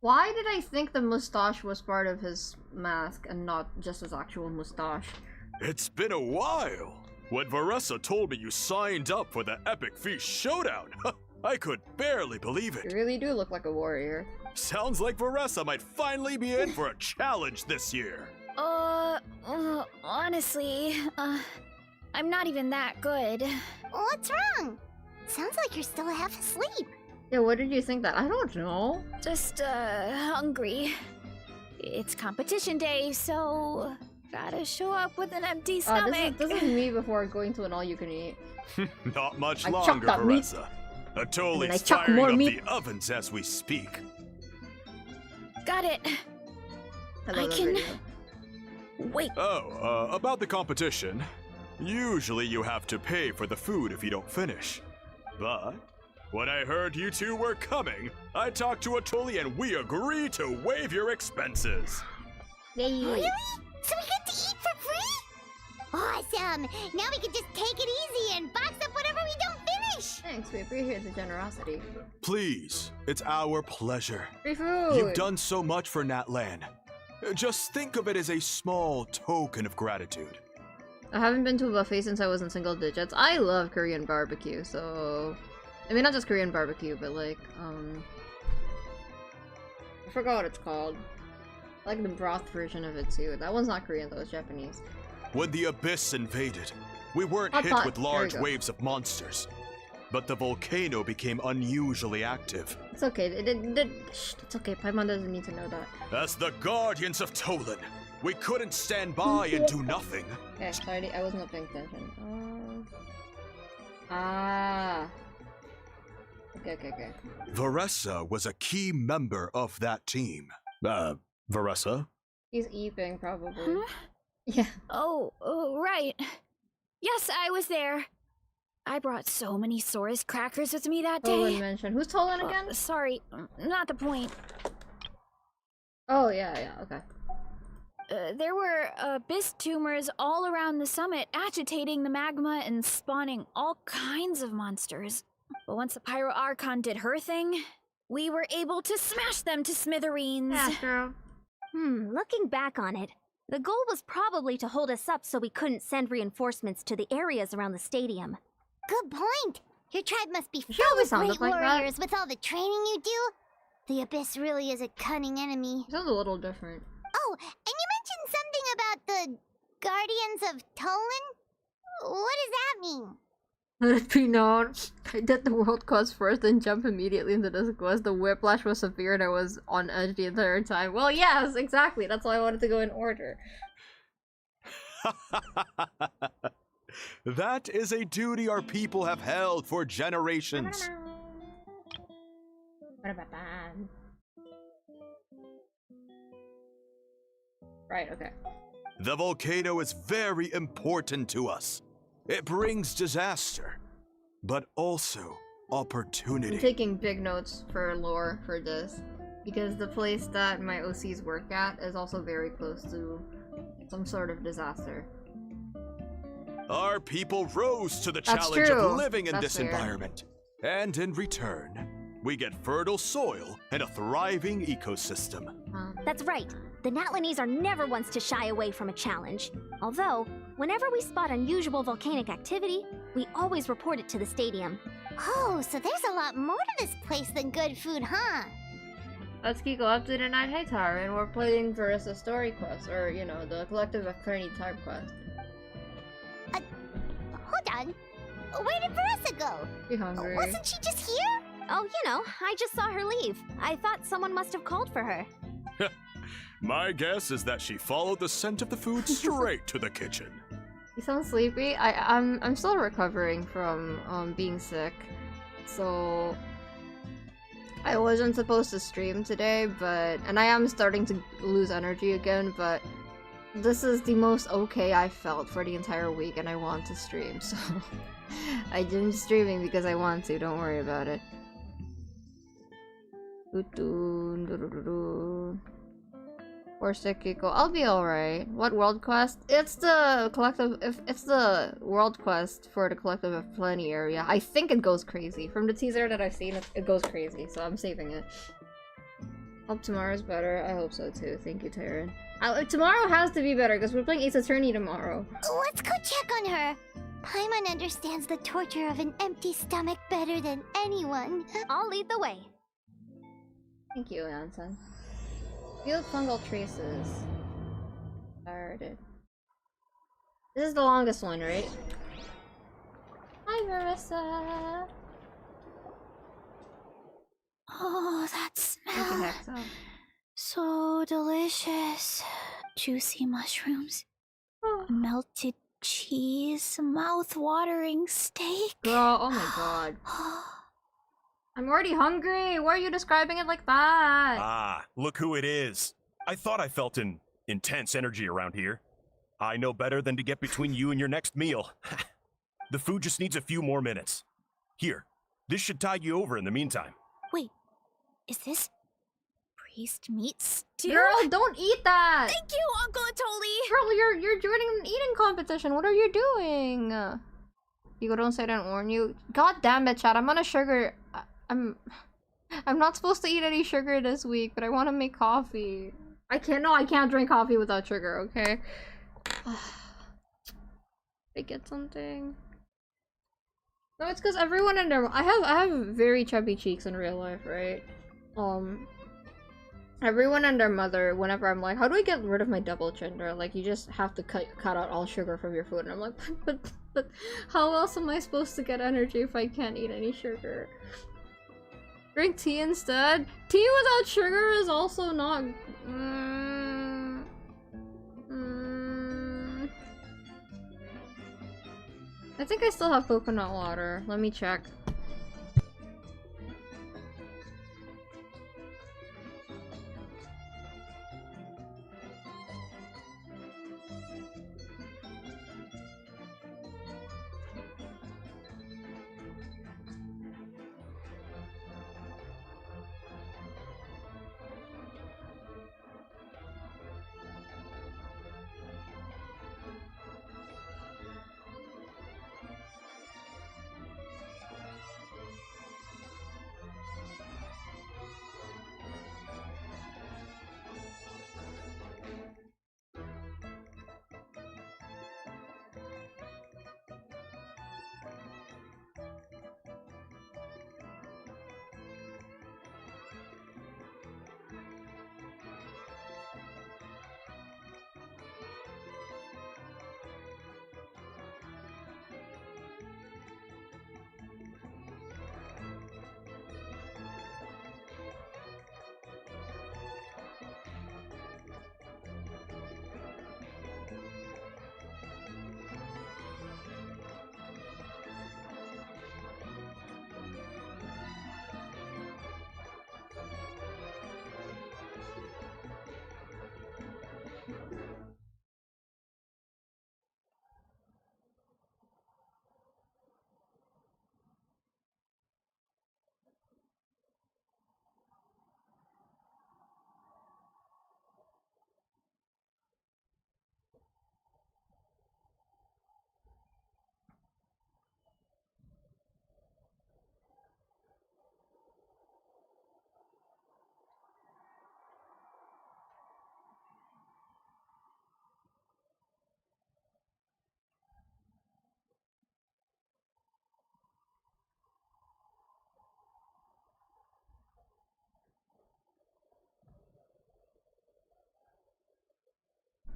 Why did I think the mustache was part of his mask and not just his actual mustache? It's been a while. When Varessa told me you signed up for the Epic Feast Showdown, I could barely believe You it. really do look like a warrior. Sounds like Varessa might finally be in for a challenge this year. Honestly, I'm not even that good. What's wrong? Sounds like you're still half asleep. Yeah, what did you think that? I don't know. Just, hungry. It's competition day, so gotta show up with an empty stomach. This is me before going to an all-you-can-eat. Not much I chucked longer, that meat. Varessa. And I Atoli's chuck firing more up meat. the ovens as we speak. Got it. I love I that can- video. Wait, Oh, about the competition. Usually you have to pay for the food if you don't finish. But when I heard you two were coming, I talked to Atoli and we agreed to waive your expenses. Yay. Really? So we get to eat for free? Awesome! Now we can just take it easy and box up whatever we don't finish! Thanks, we appreciate the generosity. Please, it's our pleasure. Free food! You've done so much for Natlan. Just think of it as a small token of gratitude. I haven't been to a buffet since I was in single digits. I love Korean barbecue, so... I mean, not just Korean barbecue, but like, I forgot what it's called. I like the broth version of it too. That one's not Korean though, it's Japanese. When the Abyss invaded, we weren't Hot hit pot. with There you large go. waves of monsters. But the volcano became unusually active. It's okay, shh, it's okay, Paimon doesn't need to know that. As the Guardians of Tolan, we couldn't stand by and do nothing. Okay, sorry, I was not paying attention. Okay. Varessa was a key member of that team. Varessa? He's eating, probably. Huh? Yeah. Oh, right. Yes, I was there. I brought so many Saurus crackers with me that Tolan day. mentioned. Who's Tolan again? Sorry, not the point. Oh, yeah, okay. There were abyss tumors all around the summit, agitating the magma and spawning all kinds of monsters. But once the Pyro Archon did her thing, we were able to smash them to smithereens. girl. Looking back on it, the goal was probably to hold us up so we couldn't send reinforcements to the areas around the stadium. Good point! Your tribe must be She filled always with sounded great like that. warriors with all the training you do. The Abyss really is a cunning enemy. Sounds a little different. Oh, and you mentioned something about the Guardians of Tolan? What does that mean? Let it be known, I did the world quest first, then jump immediately into this quest. The whiplash was severe and I was on edge the entire time. Well, yes, exactly. That's why I wanted to go in order. That is a duty our people have held for generations. Right, okay. The volcano is very important to us. It brings disaster, but also I'm opportunity. taking big notes for lore for this, because the place that my OCs work at is also very close to some sort of disaster. Our people rose to the That's challenge true. of living in That's this fair. environment. And in return, we get fertile soil and a thriving ecosystem. That's right. The Natlanese are never ones to shy away from a challenge. Although, whenever we spot unusual volcanic activity, we always report it to the stadium. Oh, so there's a lot more to this place than good food, huh? Let's keep up to the night. Hey, Tara, and we're playing Verissa story quest, or, you know, the Collective of Plenty type quest. Hold on. Where did Verissa go? You hungry? Wasn't she just here? Oh, you know, I just saw her leave. I thought someone must have called for her. My guess is that she followed the scent of the food straight to the kitchen. You sound sleepy. I'm still recovering from being sick, so I wasn't supposed to stream today, and I am starting to lose energy again, but this is the most okay I felt for the entire week, and I want to stream, so I'm streaming because I want to. Don't worry about it. Or Sekiko. I'll be alright. What world quest? It's the collective. If it's the world quest for the Collective of Plenty area, I think it goes crazy. From the teaser that I've seen, it goes crazy. So I'm saving it. Hope tomorrow's better. I hope so too. Thank you, Tyron. Tomorrow has to be better because we're playing Ace Attorney tomorrow. Let's go check on her. Paimon understands the torture of an empty stomach better than anyone. I'll lead the way. Thank you, Anson. Field fungal traces. Started. This is the longest one, right? Hi, Marissa. Oh, that Thank you, smell. Hexa. So delicious. Juicy mushrooms, Oh. melted cheese, mouth-watering steak. Girl, oh my god. I'm already hungry. Why are you describing it like that? Ah, look who it is. I thought I felt an intense energy around here. I know better than to get between you and your next meal. The food just needs a few more minutes. Here, this should tide you over in the meantime. Wait, is this priest meat stew? Girl, don't eat that. Thank you, Uncle Atoli. Girl, you're joining an eating competition. What are you doing? You don't say I didn't warn you. God damn it, Chad. I'm on a sugar. I'm not supposed to eat any sugar this week, but I want to make coffee. I can't drink coffee without sugar, okay? I get something. No, it's because everyone in their I have very chubby cheeks in real life, right? Everyone and their mother, whenever I'm like, how do I get rid of my double chin? They're like, you just have to cut out all sugar from your food. And I'm like, but how else am I supposed to get energy if I can't eat any sugar? Drink tea instead? Tea without sugar is also not... I think I still have coconut water. Let me check.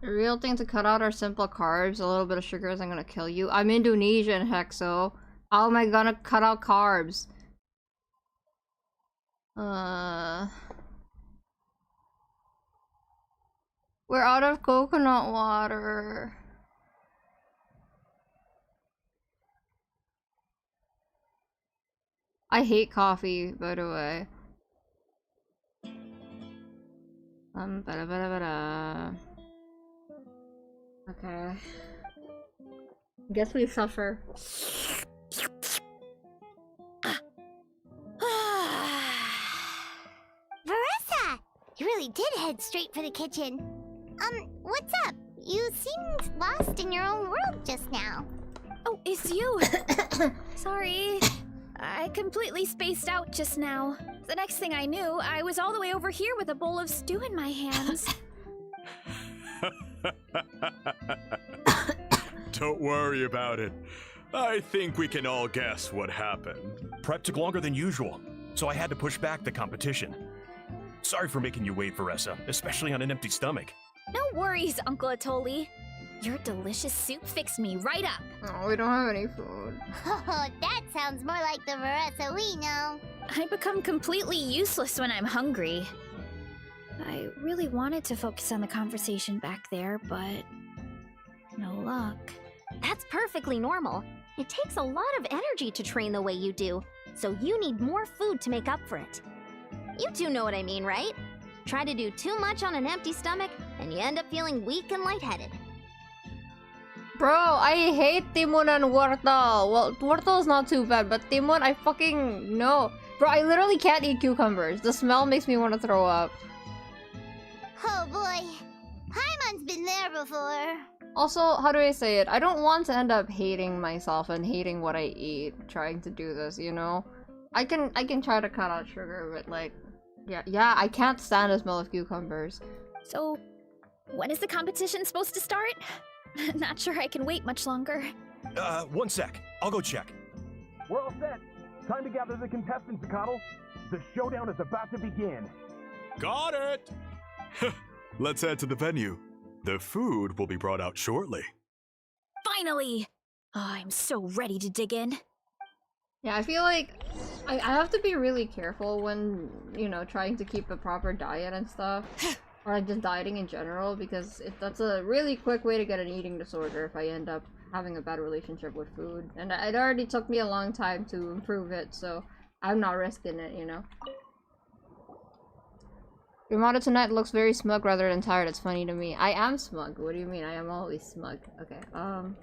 The real thing to cut out are simple carbs. A little bit of sugar isn't gonna kill you. I'm Indonesian, Hexo. How am I gonna cut out carbs? We're out of coconut water. I hate coffee, by the way. Bada. Okay. Guess we suffer. Veressa! You really did head straight for the kitchen. What's up? You seemed lost in your own world just now. Oh, it's you. Sorry. I completely spaced out just now. The next thing I knew, I was all the way over here with a bowl of stew in my hands. Don't worry about it. I think we can all guess what happened. Prep took longer than usual, so I had to push back the competition. Sorry for making you wait, Veressa, especially on an empty stomach. No worries, Uncle Atoli. Your delicious soup fixed me right up. Oh, we don't have any food. Oh, that sounds more like the Veressa we know. I become completely useless when I'm hungry. I really wanted to focus on the conversation back there, but no luck. That's perfectly normal. It takes a lot of energy to train the way you do, so you need more food to make up for it. You do know what I mean, right? Try to do too much on an empty stomach, and you end up feeling weak and lightheaded. Bro, I hate Timon and Wurtle. Well, Wurtle's not too bad, but Timon, I fucking no. Bro, I literally can't eat cucumbers. The smell makes me want to throw up. Oh boy. Paimon's been there before. Also, how do I say it? I don't want to end up hating myself and hating what I eat trying to do this, you know? I can try to cut out sugar, but like, yeah, I can't stand the smell of cucumbers. So, when is the competition supposed to start? Not sure I can wait much longer. 1 sec. I'll go check. We're all set. Time to gather the contestants, Zacatl. The showdown is about to begin. Got it! Let's head to the venue. The food will be brought out shortly. Finally! Oh, I'm so ready to dig in. Yeah, I feel like I have to be really careful when, you know, trying to keep a proper diet and stuff. Or like just dieting in general, because that's a really quick way to get an eating disorder if I end up having a bad relationship with food. And it already took me a long time to improve it, so I'm not risking it, you know? Your motto tonight looks very smug rather than tired. It's funny to me. I am smug. What do you mean? I am always smug. Okay, what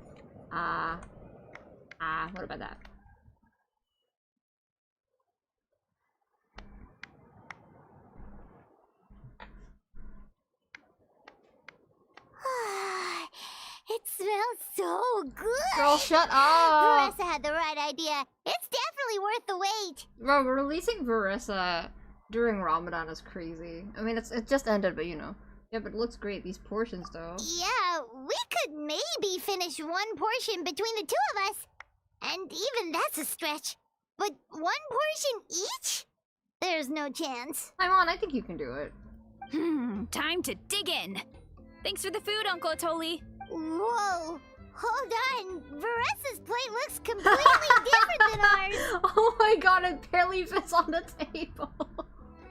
about that? It smells so good. Girl, shut up! Veressa had the right idea. It's definitely worth the wait. Bro, releasing Veressa during Ramadan is crazy. I mean, it just ended, but you know. Yeah, but it looks great. These portions, though. Yeah, we could maybe finish one portion between the two of us. And even that's a stretch. But one portion each? There's no chance. Paimon, I think you can do it. Time to dig in. Thanks for the food, Uncle Atoli. Whoa. Hold on. Veressa's plate looks completely different than ours. Oh my god, it barely fits on the table.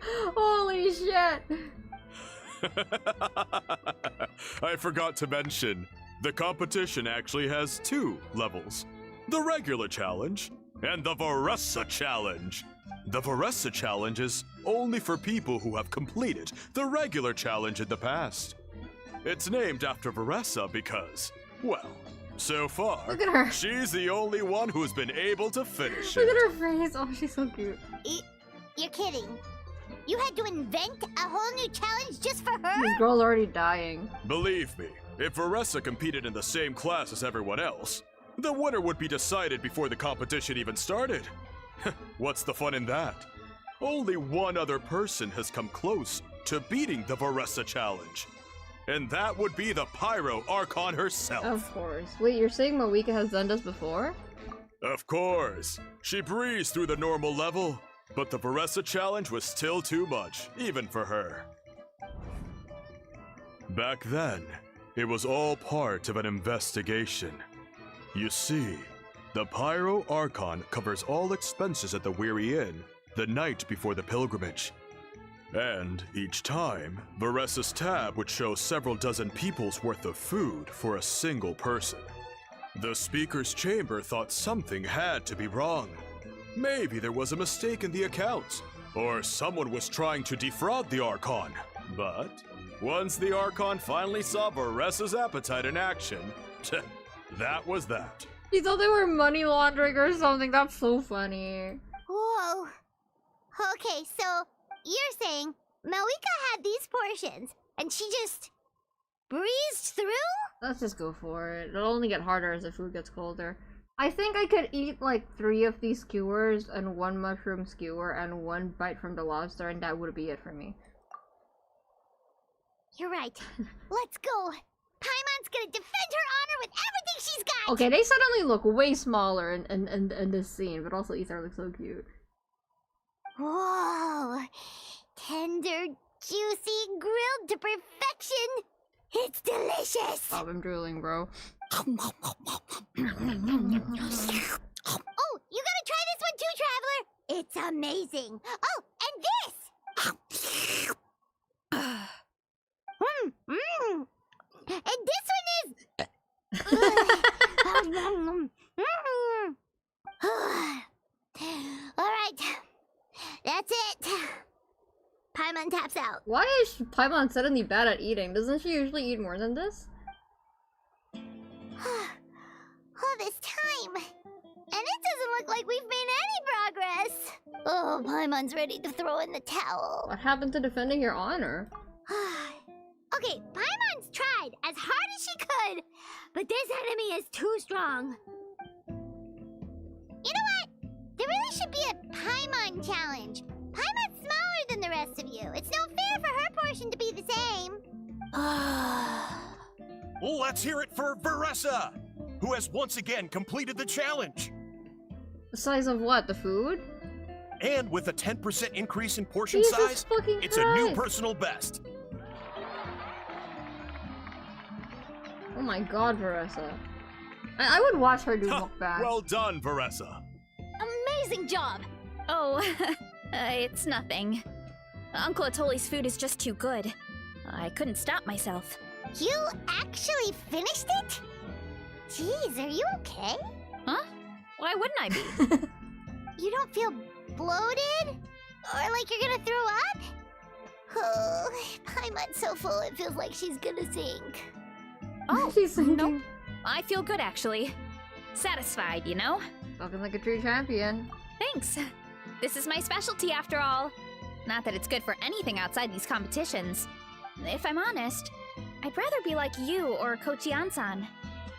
Holy shit. I forgot to mention, the competition actually has 2 levels. The regular challenge and the Veressa challenge. The Veressa challenge is only for people who have completed the regular challenge in the past. It's named after Veressa because, well, so far, Look at her. she's the only one who's been able to finish Look it. at her face. Oh, she's so cute. You're kidding. You had to invent a whole new challenge just for her? This girl's already dying. Believe me, if Veressa competed in the same class as everyone else, the winner would be decided before the competition even started. What's the fun in that? Only one other person has come close to beating the Veressa challenge. And that would be the Pyro Archon herself. Of course. Wait, you're saying Moeka has done this before? Of course. She breezed through the normal level, but the Veressa challenge was still too much, even for her. Back then, It was all part of an investigation. You see, the Pyro Archon covers all expenses at the Weary Inn the night before the pilgrimage. And each time, Varessa's tab would show several dozen people's worth of food for a single person. The Speaker's Chamber thought something had to be wrong. Maybe there was a mistake in the accounts, or someone was trying to defraud the Archon. But once the Archon finally saw Varessa's appetite in action, that was that. He thought they were money laundering or something. That's so funny. Whoa. Okay, so you're saying Malika had these portions and she just breezed through? Let's just go for it. It'll only get harder as the food gets colder. I think I could eat like 3 of these skewers and 1 mushroom skewer and 1 bite from the lobster, and that would be it for me. You're right. Let's go. Paimon's gonna defend her honor with everything she's got. Okay, they suddenly look way smaller in this scene, but also Ether looks so cute. Whoa. Tender, juicy, grilled to perfection. It's delicious. Stop, I'm drooling, bro. Oh, you gotta try this one too, Traveler. It's amazing. Oh, and this. And this one is. All right, that's it. Paimon taps out. Why is Paimon suddenly bad at eating? Doesn't she usually eat more than this? All this time, and it doesn't look like we've made any progress. Oh, Paimon's ready to throw in the towel. What happened to defending your honor? Okay, Paimon's tried as hard as she could, but this enemy is too strong. You know what? There really should be a Paimon challenge. Paimon's smaller than the rest of you. It's no fair for her portion to be the same. Let's hear it for Varessa, who has once again completed the challenge. The size of what? The food? And with a 10% increase in portion Jesus size, fucking it's a new Christ. personal best. Oh my god, Varessa. I would watch her do mukbang. Well done, Varessa. Amazing job! Oh, it's nothing. Uncle Atoli's food is just too good. I couldn't stop myself. You actually finished it? Jeez, are you okay? Huh? Why wouldn't I be? You don't feel bloated? Or like you're gonna throw up? Oh, Paimon's so full it feels like she's gonna sink. Oh, She's thinking. nope. I feel good, actually. Satisfied, you know? Talking like a true champion. Thanks. This is my specialty, after all. Not that it's good for anything outside these competitions. If I'm honest, I'd rather be like you or Kochi-an-san.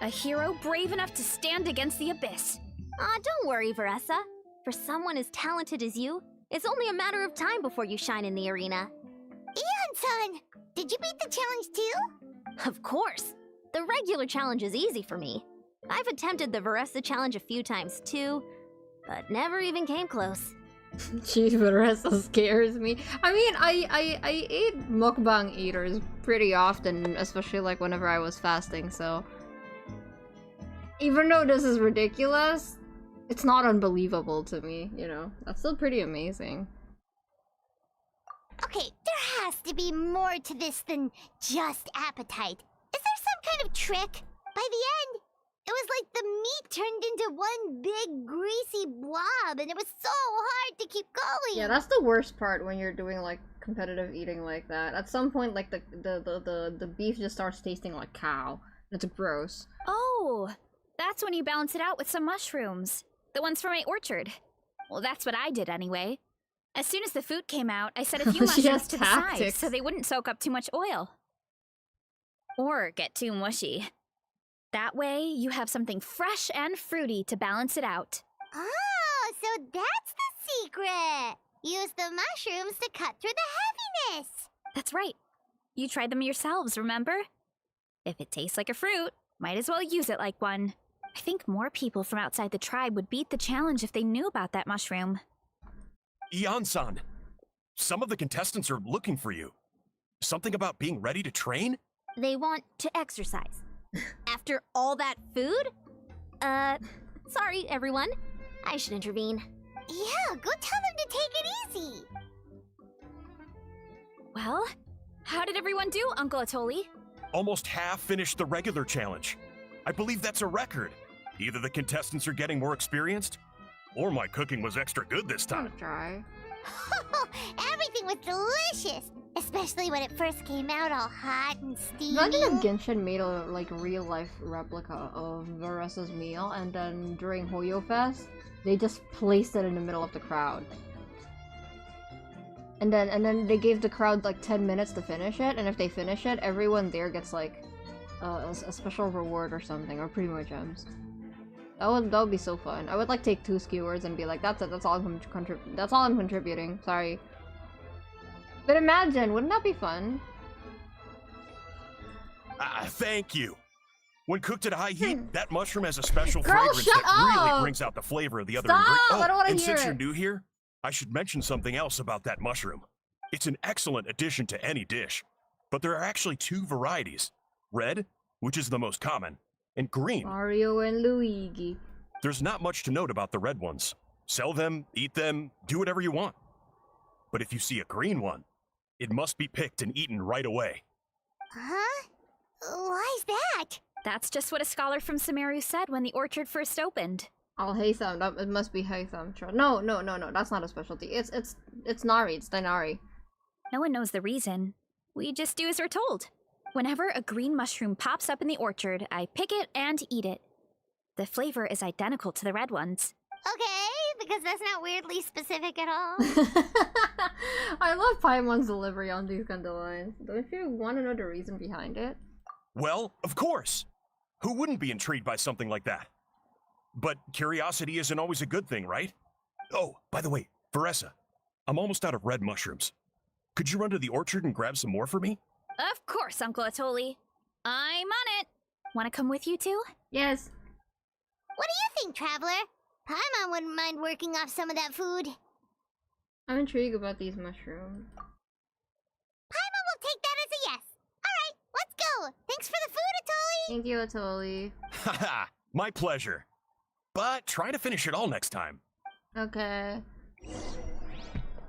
A hero brave enough to stand against the abyss. Aw, don't worry, Varessa. For someone as talented as you, it's only a matter of time before you shine in the arena. Ian-san, did you beat the challenge too? Of course. The regular challenge is easy for me. I've attempted the Varessa challenge a few times too, but never even came close. Jeez, Varessa scares me. I mean, I ate mukbang eaters pretty often, especially like whenever I was fasting, so... Even though this is ridiculous, it's not unbelievable to me, you know? That's still pretty amazing. Okay, there has to be more to this than just appetite. Is there some kind of trick? By the end, it was like the meat turned into one big greasy blob, and it was so hard to keep going. Yeah, that's the worst part when you're doing like competitive eating like that. At some point, like the beef just starts tasting like cow. It's gross. Oh, that's when you balance it out with some mushrooms. The ones from my orchard. Well, that's what I did anyway. As soon as the food came out, I set a few She has mushrooms to the side tactics. so they wouldn't soak up too much oil. Or get too mushy. That way, you have something fresh and fruity to balance it out. Oh, so that's the secret. Use the mushrooms to cut through the heaviness. That's right. You tried them yourselves, remember? If it tastes like a fruit, might as well use it like one. I think more people from outside the tribe would beat the challenge if they knew about that mushroom. Ian-san, some of the contestants are looking for you. Something about being ready to train? They want to exercise. After all that food? Sorry, everyone. I should intervene. Yeah, go tell them to take it easy. Well, how did everyone do, Uncle Atoli? Almost half finished the regular challenge. I believe that's a record. Either the contestants are getting more experienced, or my cooking was extra good this time. Don't try. Everything was delicious, especially when it first came out all hot and steamy. Imagine if Genshin made a like real life replica of Veresa's meal, and then during Hoyo Fest, they just placed it in the middle of the crowd. And then they gave the crowd like 10 minutes to finish it, and if they finish it, everyone there gets like a special reward or something, or Primo Gems. That would be so fun. I would like take 2 skewers and be like, that's it, that's all I'm contributing. Sorry. But imagine, wouldn't that be fun? Thank you. When cooked at high heat, that mushroom has a special Girl, fragrance shut that really up! brings out the flavor of the other Stop! ingredients. I don't wanna and hear since it. you're new here, I should mention something else about that mushroom. It's an excellent addition to any dish. But there are actually 2 varieties. Red, which is the most common, and green. Mario and Luigi. There's not much to note about the red ones. Sell them, eat them, do whatever you want. But if you see a green one, it must be picked and eaten right away. Huh? Why's that? That's just what a scholar from Sumeru said when the orchard first opened. Oh, Haytham. It must be Haytham. No, that's not a specialty. It's Nari. It's Dainari. No one knows the reason. We just do as we're told. Whenever a green mushroom pops up in the orchard, I pick it and eat it. The flavor is identical to the red ones. Okay, because that's not weirdly specific at all. I love Paimon's delivery on these kind of lines. Don't you want to know the reason behind it? Well, of course. Who wouldn't be intrigued by something like that? But curiosity isn't always a good thing, right? Oh, by the way, Veressa, I'm almost out of red mushrooms. Could you run to the orchard and grab some more for me? Of course, Uncle Atoli. I'm on it. Want to come with you too? Yes. What do you think, Traveler? Paimon wouldn't mind working off some of that food. I'm intrigued about these mushrooms. Paimon will take that as a yes. Alright, let's go. Thanks for the food, Atoli. Thank you, Atoli. Haha, my pleasure. But try to finish it all next time. Okay.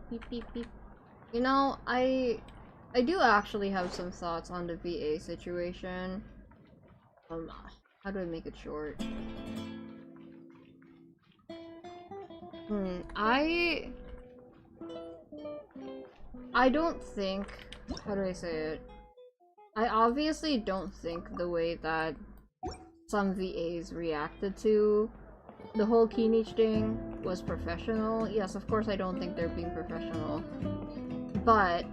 Beep beep beep. You know, I do actually have some thoughts on the VA situation. How do I make it short? I don't think, how do I say it? I obviously don't think the way that some VAs reacted to the whole Kinich thing was professional. Yes, of course I don't think they're being professional. But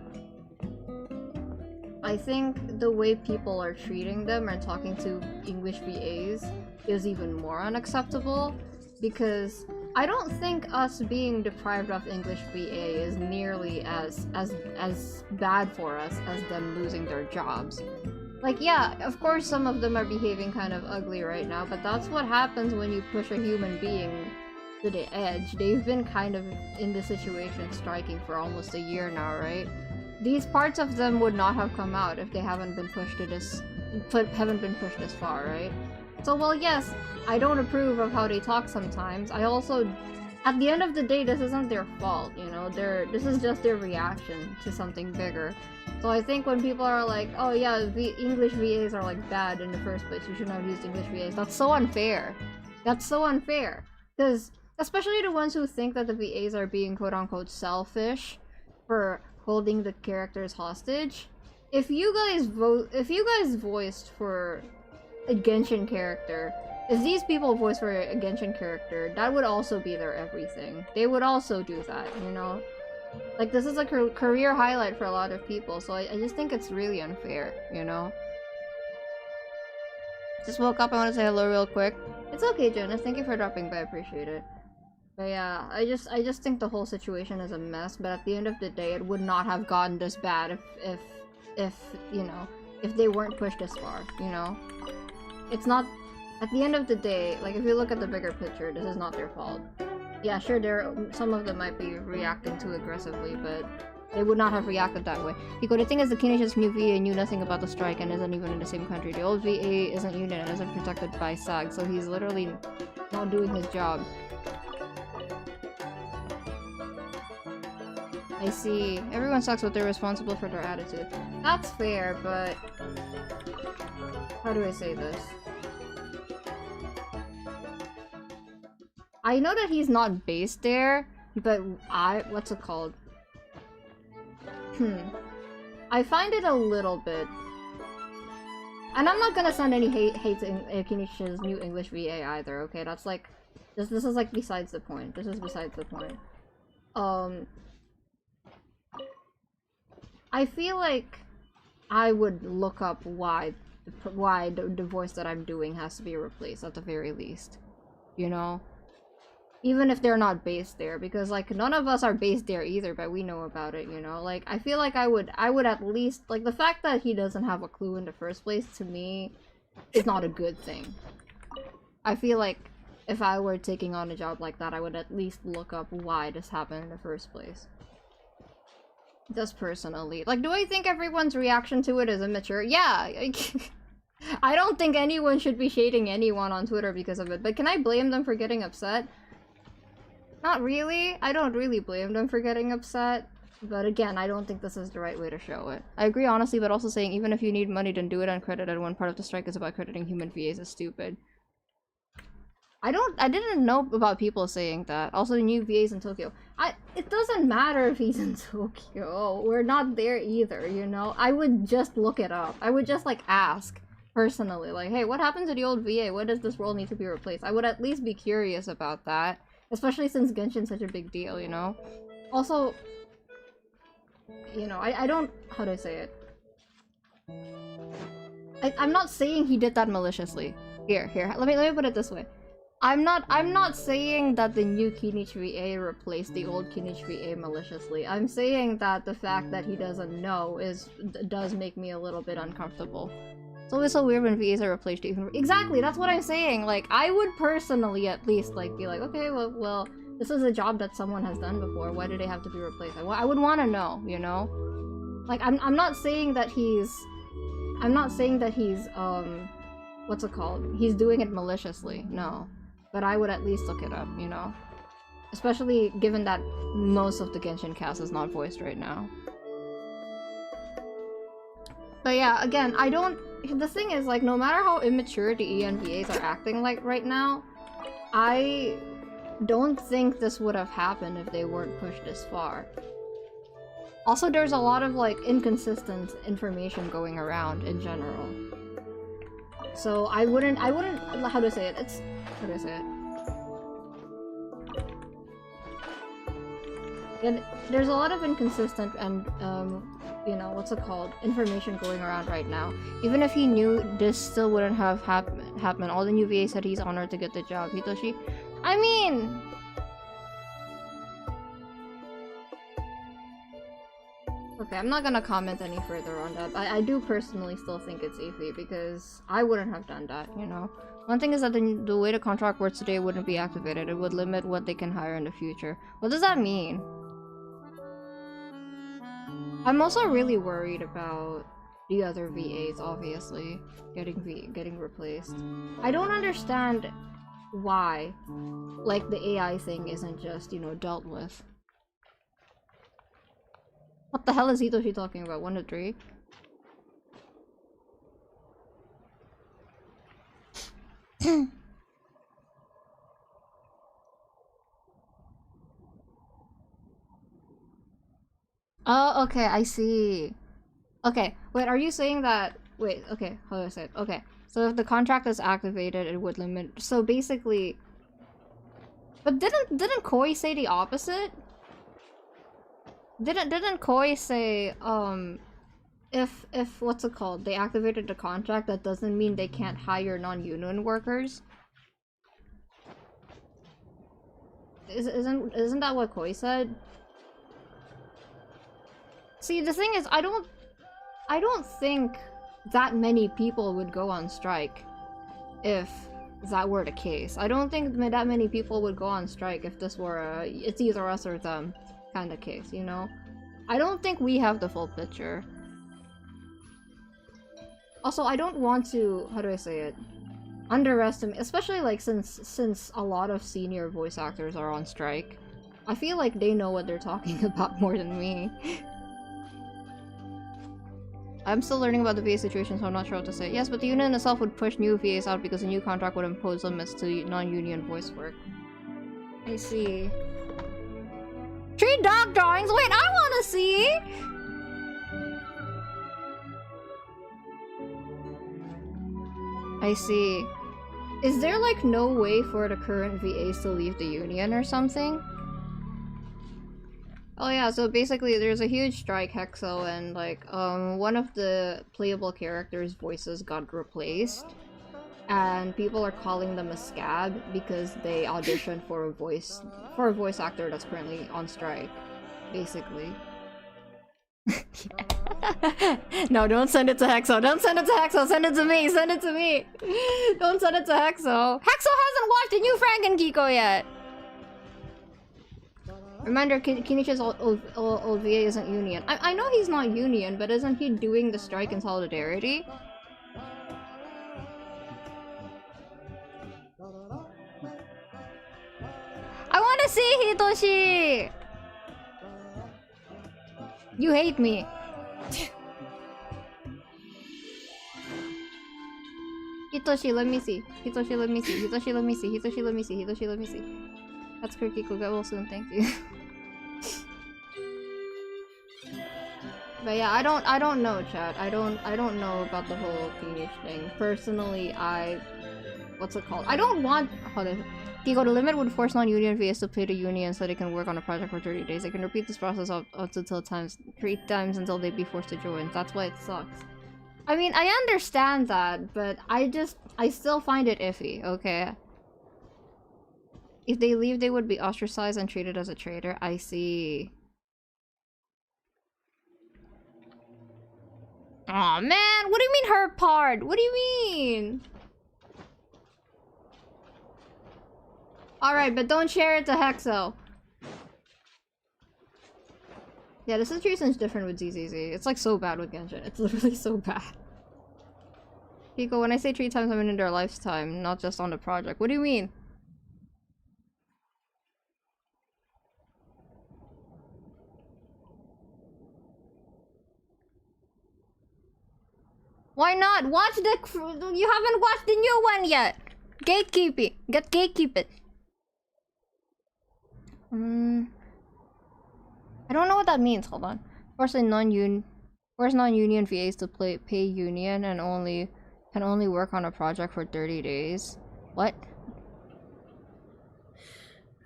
I think the way people are treating them and talking to English VAs is even more unacceptable, because I don't think us being deprived of English VA is nearly as bad for us as them losing their jobs. Like, yeah, of course some of them are behaving kind of ugly right now, but that's what happens when you push a human being to the edge. They've been kind of in this situation striking for almost a year now, right? These parts of them would not have come out if they haven't been pushed to this far, right? So, well, yes, I don't approve of how they talk sometimes. I also, at the end of the day, this isn't their fault, you know? This is just their reaction to something bigger. So I think when people are like, oh yeah, the English VAs are like bad in the first place, you shouldn't have used English VAs, that's so unfair. That's so unfair. Because, especially the ones who think that the VAs are being quote-unquote selfish for holding the characters hostage. If you guys voiced for a Genshin character, if these people voiced for a Genshin character, that would also be their everything. They would also do that, you know? Like, this is a career highlight for a lot of people, so I just think it's really unfair, you know? Just woke up, I want to say hello real quick. It's okay, Jonas, thank you for dropping by, I appreciate it. But yeah, I just think the whole situation is a mess, but at the end of the day, it would not have gotten this bad if you know, if they weren't pushed this far, you know? It's not, at the end of the day, like, if you look at the bigger picture, this is not their fault. Yeah, sure, some of them might be reacting too aggressively, but They would not have reacted that way. Because the thing is, the Kinish's new VA knew nothing about the strike and isn't even in the same country. The old VA isn't union and isn't protected by SAG, so he's literally not doing his job. I see. Everyone sucks, but they're responsible for their attitude. That's fair, but... how do I say this? I know that he's not based there, but what's it called? I find it a little bit... and I'm not gonna send any hate to Kinish's new English VA either, okay? That's like... This is like besides the point. This is besides the point. I feel like I would look up why the voice that I'm doing has to be replaced at the very least. You know? Even if they're not based there, because like none of us are based there either, but we know about it, you know? Like I feel like I would at least, like, the fact that he doesn't have a clue in the first place to me is not a good thing. I feel like if I were taking on a job like that, I would at least look up why this happened in the first place. Just personally. Like, do I think everyone's reaction to it is immature? Yeah! I don't think anyone should be shading anyone on Twitter because of it, but can I blame them for getting upset? Not really. I don't really blame them for getting upset. But again, I don't think this is the right way to show it. I agree honestly, but also saying even if you need money, then do it uncredited when part of the strike is about crediting human VAs is stupid. I didn't know about people saying that. Also, new VAs in Tokyo. It doesn't matter if he's in Tokyo. We're not there either, you know? I would just look it up. I would just, like, ask personally. Like, hey, what happened to the old VA? What does this role need to be replaced? I would at least be curious about that. Especially since Genshin's such a big deal, you know? Also, you know, I don't... how do I say it? I'm not saying he did that maliciously. Here, let me put it this way. I'm not saying that the new Kinich VA replaced the old Kinich VA maliciously. I'm saying that the fact that he doesn't know does make me a little bit uncomfortable. It's always so weird when VAs are replaced even— exactly, that's what I'm saying! Like, I would personally at least, like, be like, okay, well, this is a job that someone has done before, why do they have to be replaced? I would want to know, you know? Like, I'm not saying that he's... what's it called? He's doing it maliciously, no. But I would at least look it up, you know? Especially given that most of the Genshin cast is not voiced right now. But yeah, again, I don't... the thing is, like, no matter how immature the ENVAs are acting like right now, I don't think this would have happened if they weren't pushed this far. Also, there's a lot of, like, inconsistent information going around in general. So I wouldn't, how do I say it? How do I say it? And there's a lot of inconsistent and, you know, what's it called? Information going around right now. Even if he knew, this still wouldn't have happened. All the new VA said he's honored to get the job. Hitoshi? I mean... okay, I'm not gonna comment any further on that. I do personally still think it's iffy because I wouldn't have done that, you know? One thing is that the way the contract works today wouldn't be activated. It would limit what they can hire in the future. What does that mean? I'm also really worried about the other VAs, obviously, getting replaced. I don't understand why, like, the AI thing isn't just, you know, dealt with. What the hell is Hitoshi talking about? 1 to 3? Oh, okay, I see. Okay, wait, are you saying that— wait, okay, how do I say it? Okay, so if the contract is activated, it would limit— so basically— but didn't Koi say the opposite? Didn't Koi say, if what's it called, they activated the contract, that doesn't mean they can't hire non-union workers? Isn't that what Koi said? See, the thing is, I don't think that many people would go on strike if that were the case. I don't think that many people would go on strike if this were a it's either us or them kind of case, you know? I don't think we have the full picture. Also, I don't want to, how do I say it? Underestimate, especially like since a lot of senior voice actors are on strike. I feel like they know what they're talking about more than me. I'm still learning about the VA situation, so I'm not sure what to say. Yes, but the union itself would push new VAs out because a new contract would impose limits to non-union voice work. I see. 3 dog drawings? Wait, I wanna see! I see. Is there like no way for the current VAs to leave the union or something? Oh yeah, so basically there's a huge strike, Hexo, and like one of the playable characters' voices got replaced. And people are calling them a scab because they auditioned for a voice actor that's currently on strike. Basically. No, don't send it to Hexo. Don't send it to Hexo. Send it to me. Send it to me. Don't send it to Hexo. Hexo hasn't watched the new Franken Kiko yet. Reminder, Kinichi's old VA isn't union. I know he's not union, but isn't he doing the strike in solidarity? I wanna see Hitoshi! You hate me. Hitoshi, let me see. Hitoshi, let me see. Hitoshi, let me see. Hitoshi, let me see. Hitoshi, let me see. That's Kirkiko. Get well soon. Thank you. But yeah, I don't know, chat. I don't know about the whole Phoenix thing. Personally, what's it called? I don't want. Hold on. Kiko, the limit would force non-union VAs to pay the union so they can work on a project for 30 days. They can repeat this process up to 3 times until they be forced to join. That's why it sucks. I mean, I understand that, but I still find it iffy, okay? If they leave, they would be ostracized and treated as a traitor. I see. Aw, man! What do you mean her part? What do you mean? Alright, but don't share it to Hexo. Yeah, the situation's different with ZZZ. It's like so bad with Genshin. It's literally so bad. Kiko, when I say 3 times, I mean in their lifetime, not just on the project. What do you mean? Why not? Watch the... You haven't watched the new one yet! Gatekeeping. Get gatekeep it. I don't know what that means. Hold on. Force non-union VAs to pay union and can only work on a project for 30 days. What?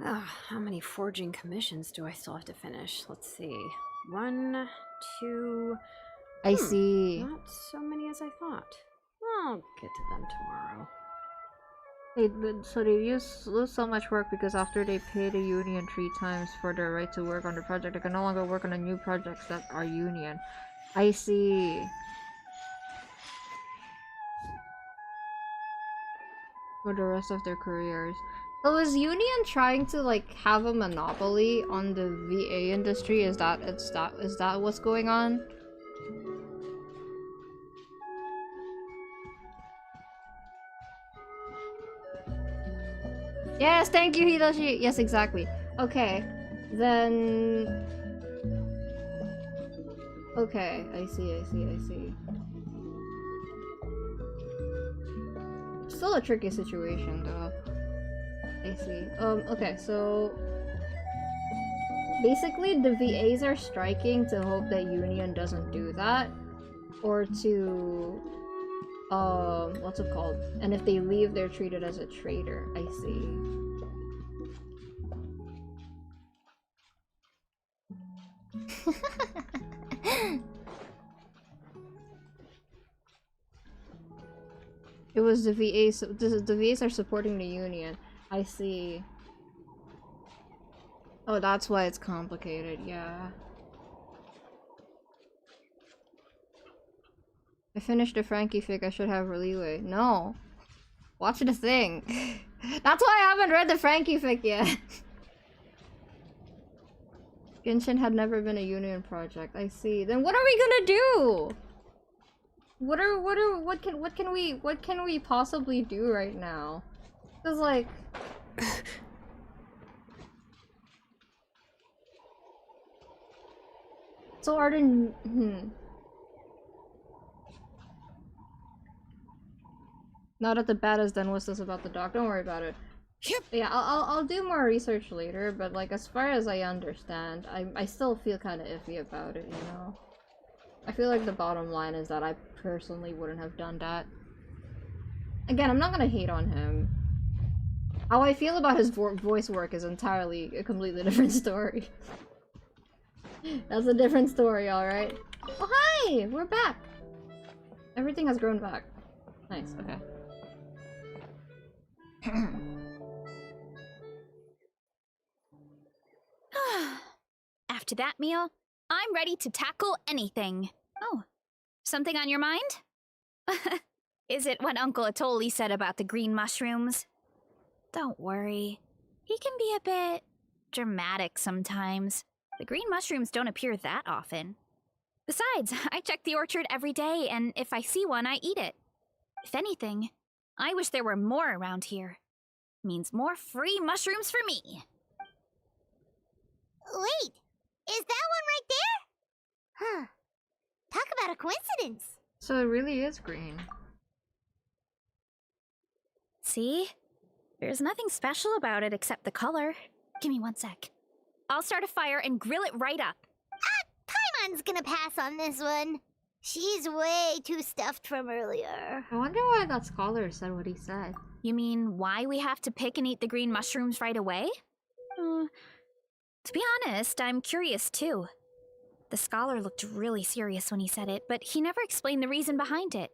How many forging commissions do I still have to finish? Let's see. 1, 2... I see. Not so many as I thought. I'll get to them tomorrow. So they lose so much work because after they pay the union 3 times for their right to work on the project, they can no longer work on the new projects that are union. I see. For the rest of their careers. So is union trying to like have a monopoly on the VA industry? Is that what's going on? Yes, thank you, Hidoshi. Yes, exactly. Okay, then... Okay, I see. Still a tricky situation, though. I see. Okay, so... Basically, the VAs are striking to hope that union doesn't do that. Or to... what's it called? And if they leave, they're treated as a traitor. I see. It was the VAs. The VAs are supporting the union. I see. Oh, that's why it's complicated. Yeah. I finished the Frankie fic. I should have leeway. No. Watch the thing. That's why I haven't read the Frankie fic yet. Genshin had never been a union project. I see. Then what are we gonna do? What can we possibly do right now? Cause like so Arden Not at the baddest then what's this about the dog? Don't worry about it. Yep. Yeah, I'll do more research later, but like as far as I understand, I still feel kind of iffy about it, you know? I feel like the bottom line is that I personally wouldn't have done that. Again, I'm not gonna hate on him. How I feel about his voice work is entirely a completely different story. That's a different story, alright? Oh, hi! We're back! Everything has grown back. Nice, okay. After that meal, I'm ready to tackle anything. Oh, something on your mind? Is it what Uncle Atoli said about the green mushrooms? Don't worry. He can be a bit dramatic sometimes. The green mushrooms don't appear that often. Besides, I check the orchard every day, and if I see one, I eat it. If anything, I wish there were more around here. Means more free mushrooms for me. Wait, is that one right there? Huh. Talk about a coincidence. So it really is green. See? There's nothing special about it except the color. Give me 1 sec. I'll start a fire and grill it right up. Paimon's gonna pass on this one. She's way too stuffed from earlier. I wonder why that scholar said what he said. You mean why we have to pick and eat the green mushrooms right away? To be honest, I'm curious too. The scholar looked really serious when he said it, but he never explained the reason behind it.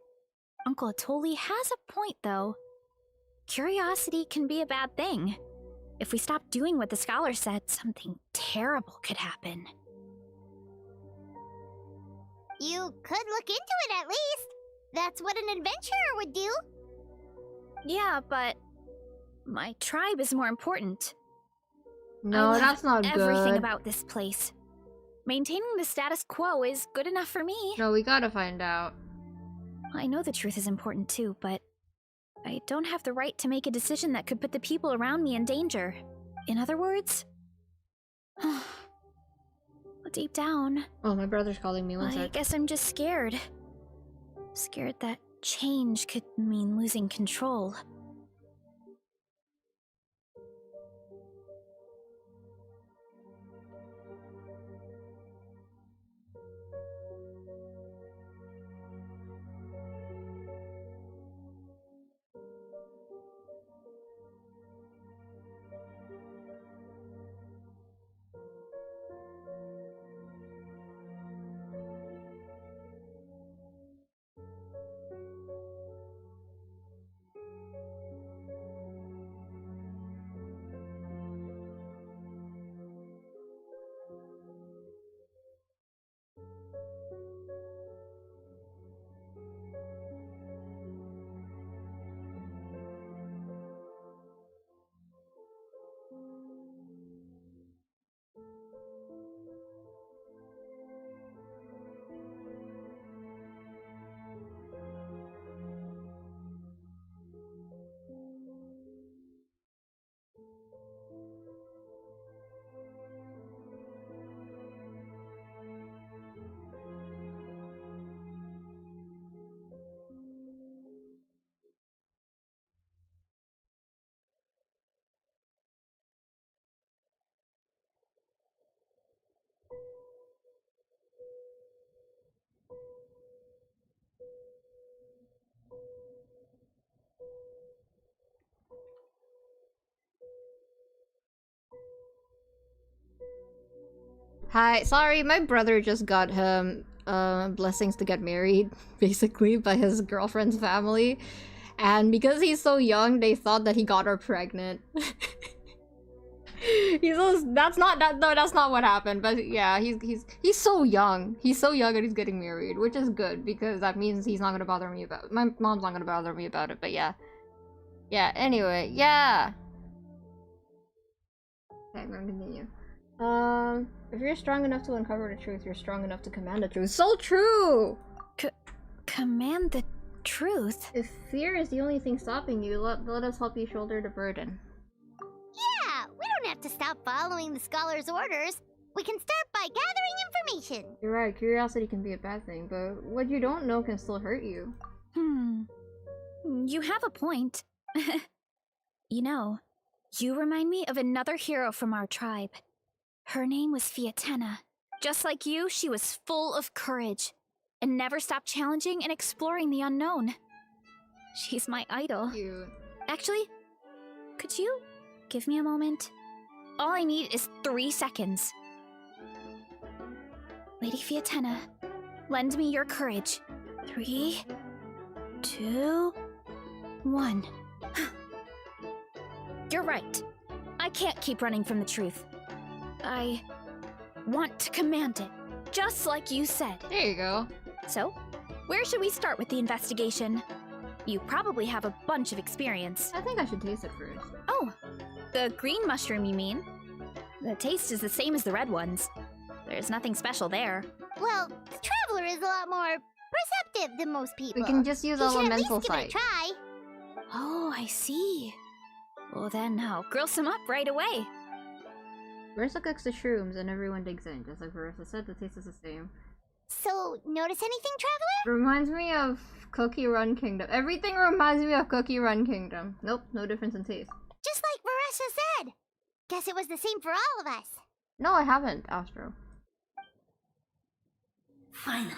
Uncle Atoli has a point, though. Curiosity can be a bad thing. If we stop doing what the scholar said, something terrible could happen. You could look into it at least. That's what an adventurer would do. Yeah, but my tribe is more important. No, I love that's not everything good. about this place. Maintaining the status quo is good enough for me. No, we gotta find out. I know the truth is important too, but I don't have the right to make a decision that could put the people around me in danger. In other words, deep down, Oh, my brother's calling me. One I sec. guess I'm just scared. Scared that change could mean losing control. Hi, sorry, my brother just got him blessings to get married, basically, by his girlfriend's family. And because he's so young, they thought that he got her pregnant. That's not what happened, but yeah, he's so young. He's so young and he's getting married, which is good because that means he's not gonna bother me about my mom's not gonna bother me about it, but yeah. Yeah, anyway, yeah. Okay, I'm gonna continue. If you're strong enough to uncover the truth, you're strong enough to command the truth. So true! Command the truth? If fear is the only thing stopping you, let us help you shoulder the burden. Yeah, we don't have to stop following the scholar's orders. We can start by gathering information. You're right, curiosity can be a bad thing, but what you don't know can still hurt you. You have a point. You know, you remind me of another hero from our tribe. Her name was Fiatena. Just like you, she was full of courage and never stopped challenging and exploring the unknown. She's my idol. Cute. Actually, could you give me a moment? All I need is 3 seconds. Lady Fiatena, lend me your courage. 3, 2, 1. You're right. I can't keep running from the truth. I want to command it, just like you said. There you go. So, where should we start with the investigation? You probably have a bunch of experience. I think I should taste it first. Oh, the green mushroom, you mean? The taste is the same as the red ones. There's nothing special there. Well, the Traveler is a lot more perceptive than most people. We can just use You should at elemental least give it a sight. try. Oh, I see. Well then, I'll grill some up right away. Marissa cooks the shrooms and everyone digs in. Just like Marissa said, the taste is the same. So, notice anything, Traveler? Reminds me of Cookie Run Kingdom. Everything reminds me of Cookie Run Kingdom. Nope, no difference in taste. Just like Varessa said. Guess it was the same for all of us. No, I haven't, Astro. Finally,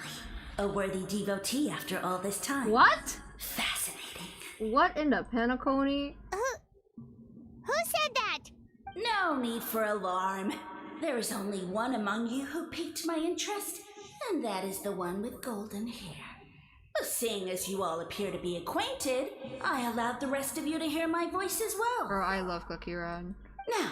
a worthy devotee after all this time. What? Fascinating. What in the Penacony? Who said that? No need for alarm. There is only one among you who piqued my interest, and that is the one with golden hair. Seeing as you all appear to be acquainted, I allowed the rest of you to hear my voice as well. Bro, I love Cookie Run. Now,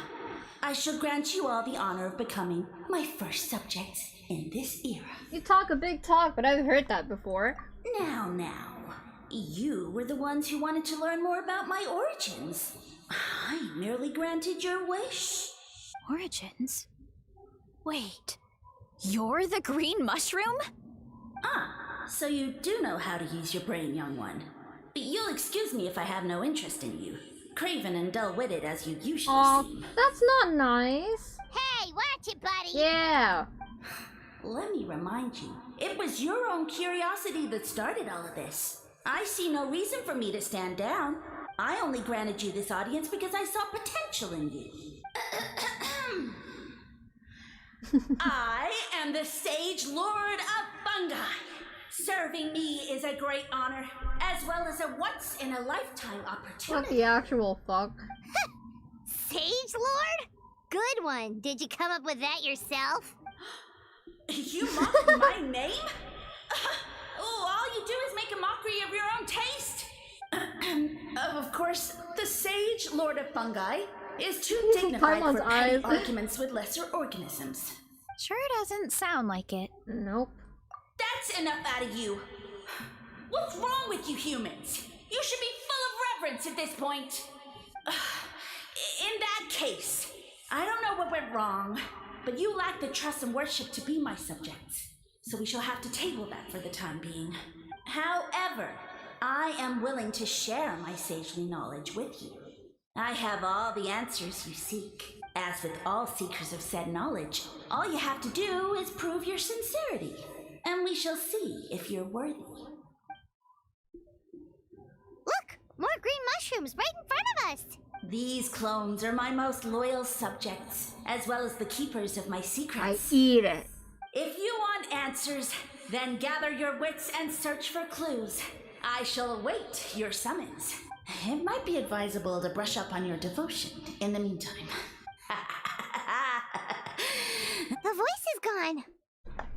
I shall grant you all the honor of becoming my first subjects in this era. You talk a big talk, but I've heard that before. Now, you were the ones who wanted to learn more about my origins. I merely granted your wish. Origins? Wait, you're the green mushroom? So you do know how to use your brain, young one. You'll excuse me if I have no interest in you, craven and dull-witted as you usually seem. That's not nice. Hey, watch it, buddy! Yeah. Let me remind you, it was your own curiosity that started all of this. I see no reason for me to stand down. I only granted you this audience because I saw potential in you. I am the Sage Lord of Fungi. Serving me is a great honor, as well as a once-in-a-lifetime What opportunity. the actual fuck? Sage Lord? Good one. Did you come up with that yourself? You mock my name? All you do is make a mockery of your own taste. Of course, the Sage Lord of Fungi is too dignified Paimon's for petty eyes. arguments with lesser organisms. Sure doesn't sound like it. Nope. That's enough out of you. What's wrong with you humans? You should be full of reverence at this point. In that case, I don't know what went wrong, but you lack the trust and worship to be my subjects. So we shall have to table that for the time being. However, I am willing to share my sagely knowledge with you. I have all the answers you seek. As with all seekers of said knowledge, all you have to do is prove your sincerity. And we shall see if you're worthy. Look! More green mushrooms right in front of us! These clones are my most loyal subjects, as well as the keepers of my I secrets. eat it. If you want answers, then gather your wits and search for clues. I shall await your summons. It might be advisable to brush up on your devotion in the meantime. The voice is gone.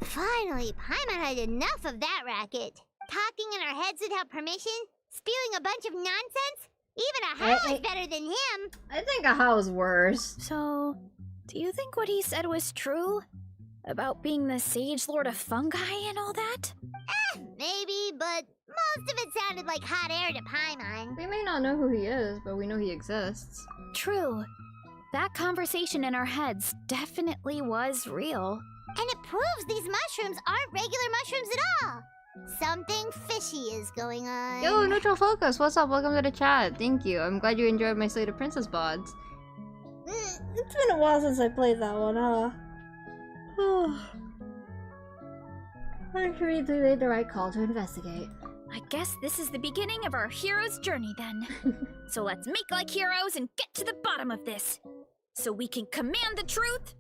Finally, Paimon had enough of that racket. Talking in our heads without permission, spewing a bunch of nonsense. Even a How is better than him. I think a how's worse. So, do you think what he said was true? About being the Sage Lord of Fungi and all that? Maybe, but most of it sounded like hot air to Paimon. We may not know who he is, but we know he exists. True. that conversation in our heads definitely was real. And it proves these mushrooms aren't regular mushrooms at all. Something fishy is going on. Yo, Neutral Focus, what's up? Welcome to the chat. Thank you. I'm glad you enjoyed my Slate of Princess bods. It's been a while since I played that one, huh? I'm sure you made the right call to investigate. I guess this is the beginning of our hero's journey then. So let's make like heroes and get to the bottom of this. So we can command the truth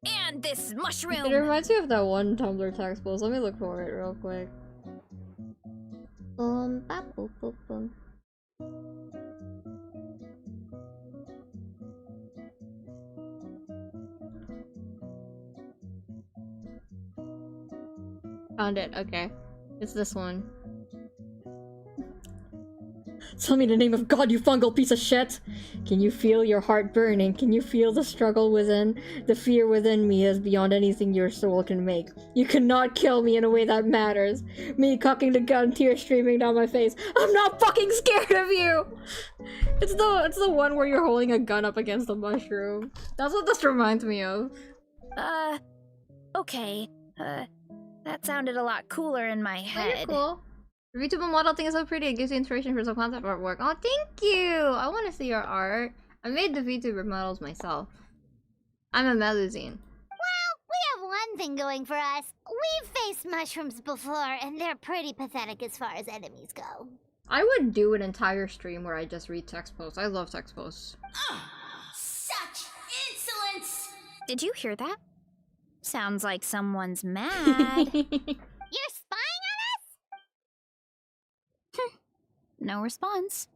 and this mushroom. It reminds me of that one Tumblr text post. Let me look for it real quick. Boom, ba, boom, boom, boom. Found it, okay. It's this one. Tell me in the name of God, you fungal piece of shit! Can you feel your heart burning? Can you feel the struggle within? The fear within me is beyond anything your soul can make. You cannot kill me in a way that matters. Me cocking the gun, tears streaming down my face. I'm not fucking scared of you! It's the one where you're holding a gun up against a mushroom. That's what this reminds me of. Okay. That sounded a lot cooler in my head. You're cool. The VTuber model thing is so pretty. It gives you inspiration for some concept artwork. Oh, thank you! I want to see your art. I made the VTuber models myself. I'm a Melusine. Well, we have one thing going for us. We've faced mushrooms before, and they're pretty pathetic as far as enemies go. I would do an entire stream where I just read text posts. I love text posts. Such insolence! Did you hear that? Sounds like someone's mad. You're spying on us? No response.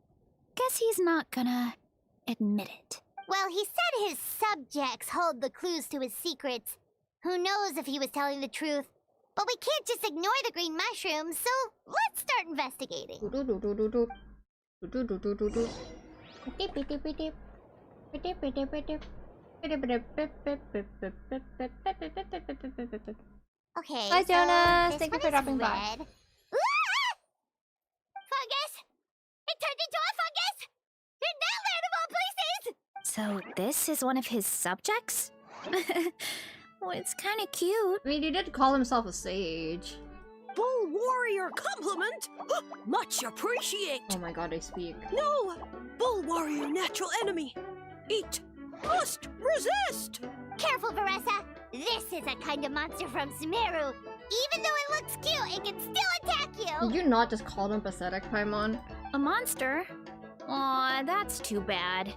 Guess he's not gonna admit it. Well, he said his subjects hold the clues to his secrets. Who knows if he was telling the truth? But we can't just ignore the green mushrooms, so let's start investigating. Okay, Hi, so Jonas. this Thank you one for is dropping by. red. Ah! Fungus! It turned into a fungus! In that land of all places! So this is one of his subjects? Well, it's kind of cute. I mean, he did call himself a sage. Bull warrior compliment! Much appreciate! Oh my god, I speak. No! Bull warrior natural enemy! Eat! Must resist! Careful, Veressa! This is a kind of monster from Sumeru. Even though it looks cute, it can still attack you! Did you not just call him pathetic, Paimon? A monster? Aw, that's too bad.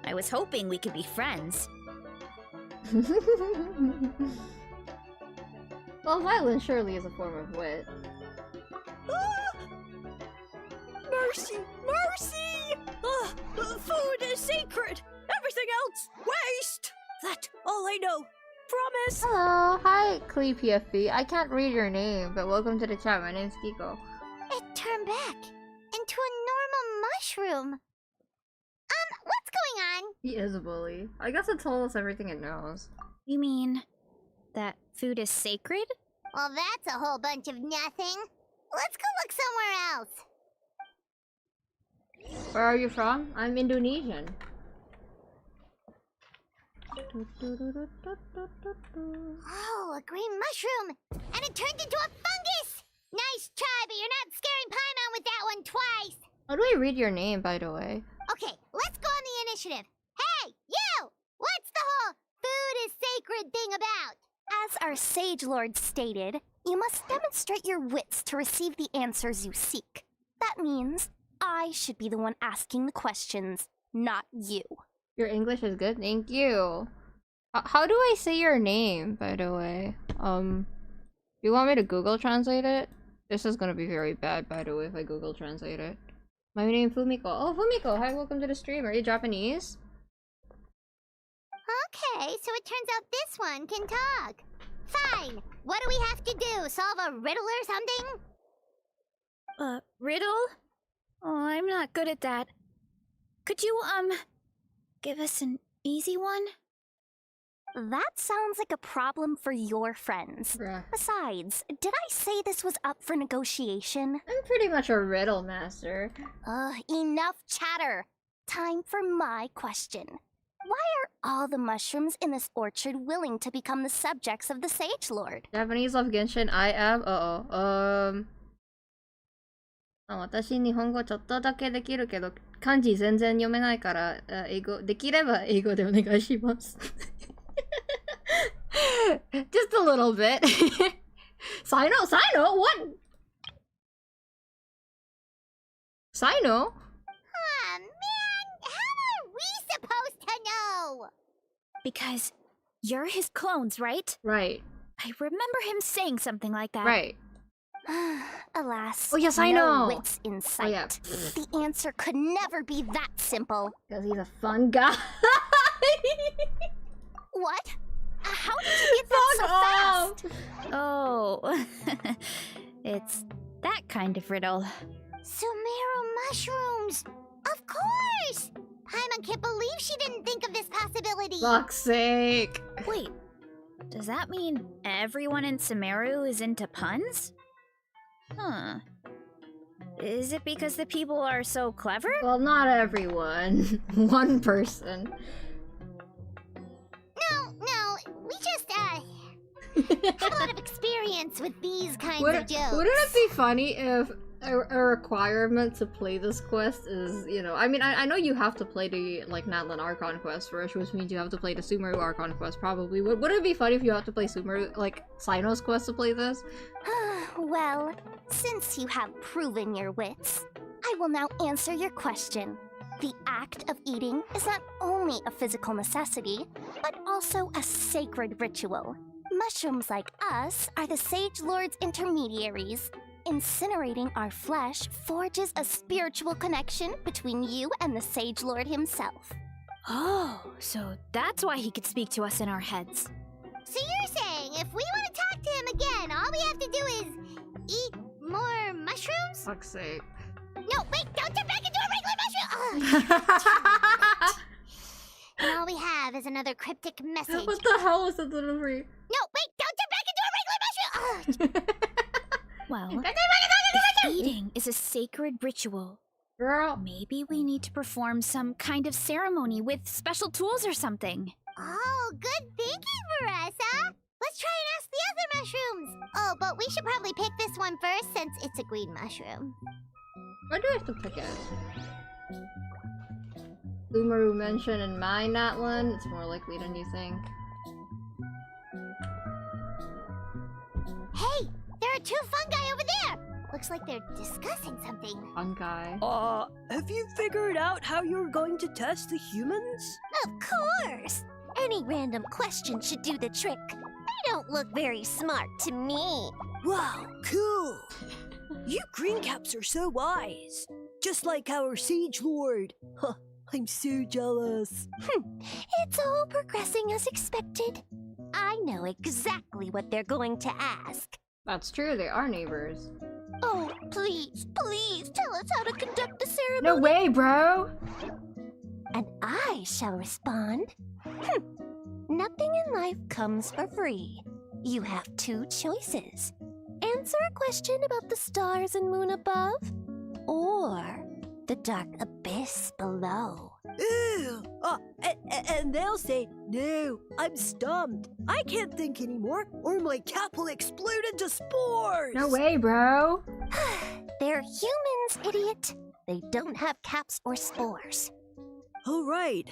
I was hoping we could be friends. Well, violence surely is a form of wit. Ah! Mercy! Mercy! Food is sacred! Everything else, waste! That all I know. Promise! Hello, hi, Klee PFB. I can't read your name, but welcome to the chat. My name's Kiko. It turned back into a normal mushroom. What's going on? He is a bully. I guess it told us everything it knows. You mean that food is sacred? Well, that's a whole bunch of nothing. Let's go look somewhere else. Where are you from? I'm Indonesian. Oh, a green mushroom! And it turned into a fungus! Nice try, but you're not scaring Paimon with that one twice! How do I read your name, by the way? Okay, let's go on the initiative. Hey, you! What's the whole food is sacred thing about? As our Sage Lord stated, you must demonstrate your wits to receive the answers you seek. That means I should be the one asking the questions, not you. Your English is good, thank you. How do I say your name, by the way? You want me to Google translate it? This is gonna be very bad, by the way, if I Google translate it. My name Fumiko. Oh, Fumiko, hi, welcome to the stream. Are you Japanese? Okay, so it turns out this one can talk. Fine. What do we have to do? Solve a riddle or something? Riddle? Oh, I'm not good at that. Could you, give us an easy one? That sounds like a problem for your friends. Bruh. Besides, did I say this was up for negotiation? I'm pretty much a riddle master. Enough chatter. Time for my question. Why are all the mushrooms in this orchard willing to become the subjects of the Sage Lord? Japanese of Genshin, I am. 私日本語ちょっとだけできるけど漢字全然読めないから英語できれば英語でお願いします。Just a little bit. Sino? What? Sino? Ah, man! How are we supposed to know? Because you're his clones, right? Right. I remember him saying something like that. Right. Alas, Oh, yes, I know. no wits in sight. Oh, yeah. The answer could never be that simple. Because he's a fun guy. What? How did you get that so fast? Oh, it's that kind of riddle. Sumeru mushrooms! Of course! Paimon can't believe she didn't think of this possibility. Fuck's sake. Wait, does that mean everyone in Sumeru is into puns? Huh. Is it because the people are so clever? Well, not everyone. One person. No, we just, had a lot of experience with these kinds of jokes. Wouldn't it be funny if a requirement to play this quest is, you know, I mean, I know you have to play the, like, Natlan Archon quest first, which means you have to play the Sumeru Archon quest, probably. Wouldn't it be funny if you have to play Sumeru, like, Sino's quest to play this? Well, since you have proven your wits, I will now answer your question. The act of eating is not only a physical necessity, but also a sacred ritual. Mushrooms like us are the Sage Lord's intermediaries. Incinerating our flesh forges a spiritual connection between you and the Sage Lord himself. Oh, so that's why he could speak to us in our heads. So you're saying if we want to talk to him again, all we have to do is eat more mushrooms? Fuck's sake. No, wait, don't turn back into a regular mushroom! And all we have is another cryptic message. What the hell was the delivery? No, wait, don't turn back into a regular mushroom! Well, if eating is a sacred ritual, Girl. maybe we need to perform some kind of ceremony with special tools or something. Oh, good thinking, Veressa! Let's try and ask the other mushrooms! Oh, but we should probably pick this one first since it's a green mushroom. Why do I have to pick it? Sumeru mentioned in my Natlan. It's more likely than you think. Hey! There are two fungi over there! Looks like they're discussing something. Fungi. Have you figured out how you're going to test the humans? Of course! Any random question should do the trick. They don't look very smart to me. Wow, cool! You greencaps are so wise. Just like our Sage Lord. Huh, I'm so jealous. It's all progressing as expected. I know exactly what they're going to ask. That's true, they are neighbors. Oh, please, please tell us how to conduct the ceremony. No way, bro! And I shall respond. Nothing in life comes for free. You have two choices. Answer a question about the stars and moon above, or the dark abyss below. Ew! And they'll say, no, I'm stumped. I can't think anymore, or my cap will explode into spores! No way, bro! They're humans, idiot. They don't have caps or spores. All right.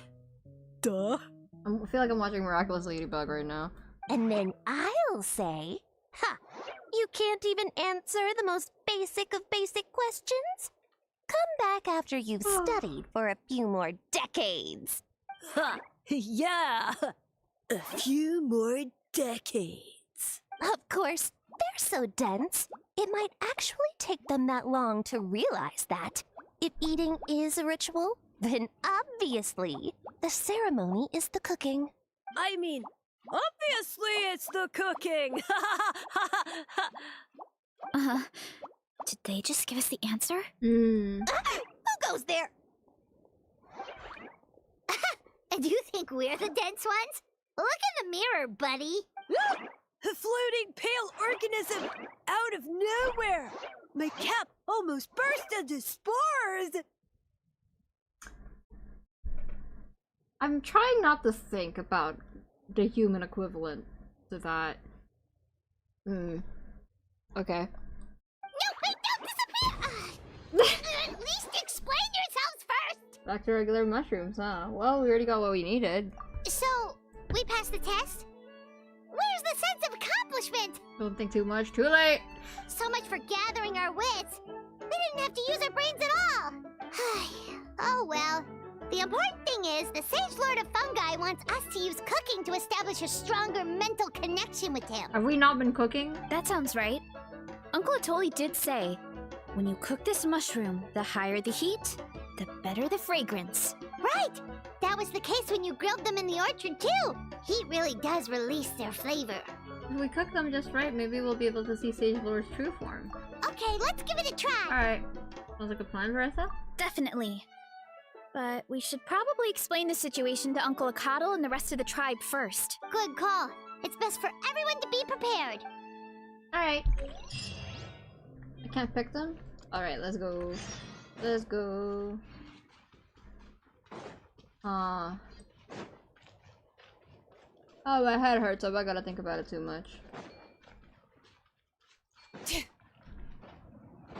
Duh. I feel like I'm watching Miraculous Ladybug right now. And then I'll say, ha! You can't even answer the most basic of basic questions? Come back after you've studied for a few more decades. Ha! Yeah! A few more decades. Of course, they're so dense, it might actually take them that long to realize that. If eating is a ritual, then obviously, the ceremony is the cooking. I mean, obviously it's the cooking! Did they just give us the answer? Who goes there? And you think we're the dense ones? Look in the mirror, buddy. A floating pale organism out of nowhere! My cap almost burst into spores! I'm trying not to think about the human equivalent to that. Okay. No, wait, don't disappear! At least explain yourselves first! Back to regular mushrooms, huh? Well, we already got what we needed. So, we passed the test? Where's the sense of accomplishment? Don't think too much. Too late! So much for gathering our wits. We didn't have to use our brains at all. Oh well. The important thing is, the Sage Lord of Fungi wants us to use cooking to establish a stronger mental connection with him. Have we not been cooking? That sounds right. Uncle Atoli did say, when you cook this mushroom, the higher the heat, the better the fragrance. Right! That was the case when you grilled them in the orchard too. Heat really does release their flavor. If we cook them just right, maybe we'll be able to see Sage Lord's true form. Okay, let's give it a try. Alright. Sounds like a plan, Veressa? Definitely. But we should probably explain the situation to Uncle Akatl and the rest of the tribe first. Good call. It's best for everyone to be prepared. Alright. I can't pick them? Alright, let's go. Let's go. Oh, my head hurts, so I gotta think about it too much.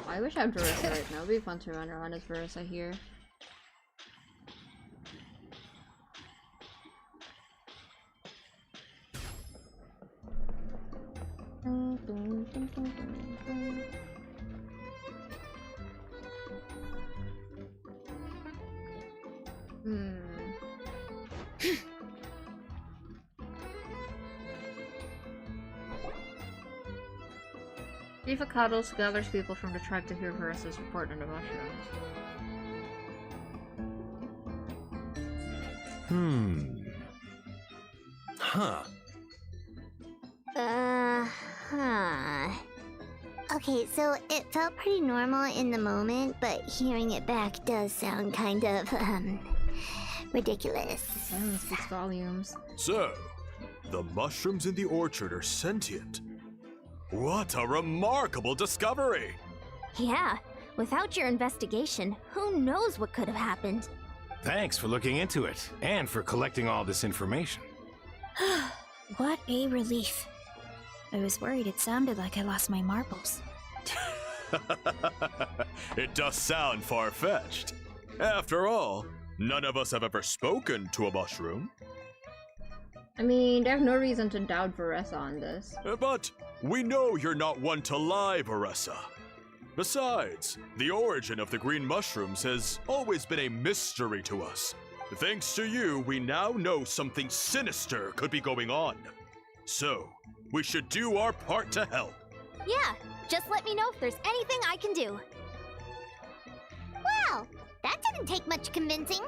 I wish I had Veressa right now. It'd be fun to run around as Veressa here. Chief Akatl gathers people from the tribe to hear Veressa's report on the mushrooms. Huh. Okay, so it felt pretty normal in the moment, but hearing it back does sound kind of, ridiculous. Silence speaks volumes. So, the mushrooms in the orchard are sentient. What a remarkable discovery! Yeah, without your investigation, who knows what could have happened? Thanks for looking into it, and for collecting all this information. What a relief. I was worried it sounded like I lost my marbles. It does sound far-fetched. After all, none of us have ever spoken to a mushroom. I mean, there's no reason to doubt Veressa on this. But we know you're not one to lie, Veressa. Besides, the origin of the green mushrooms has always been a mystery to us. Thanks to you, we now know something sinister could be going on. So, we should do our part to help. Yeah, just let me know if there's anything I can do. Wow, that didn't take much convincing.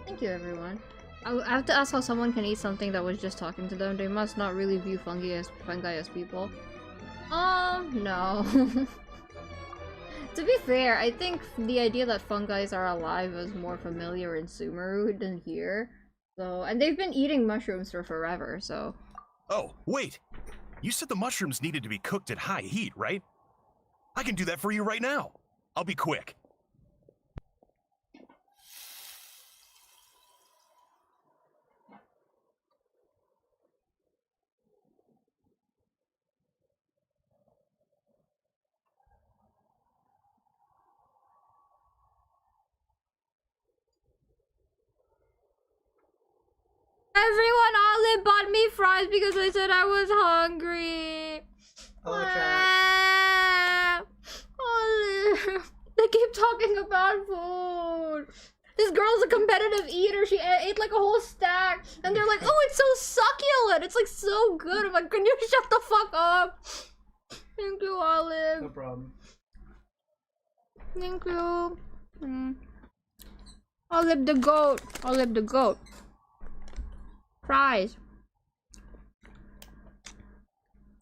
Thank you, everyone. I have to ask how someone can eat something that was just talking to them. They must not really view fungi as people. No. To be fair, I think the idea that fungi are alive is more familiar in Sumeru than here. So, and they've been eating mushrooms for forever, so... Oh, wait! You said the mushrooms needed to be cooked at high heat, right? I can do that for you right now. I'll be quick. Everyone, Olive bought me fries because I said I was hungry. Olive. They keep talking about food. This girl's a competitive eater. She ate like a whole stack. And they're like, oh, it's so succulent. It's like so good. I'm like, can you shut the fuck up? Thank you, Olive. No problem. Thank you. Olive the goat. Olive the goat. Fries.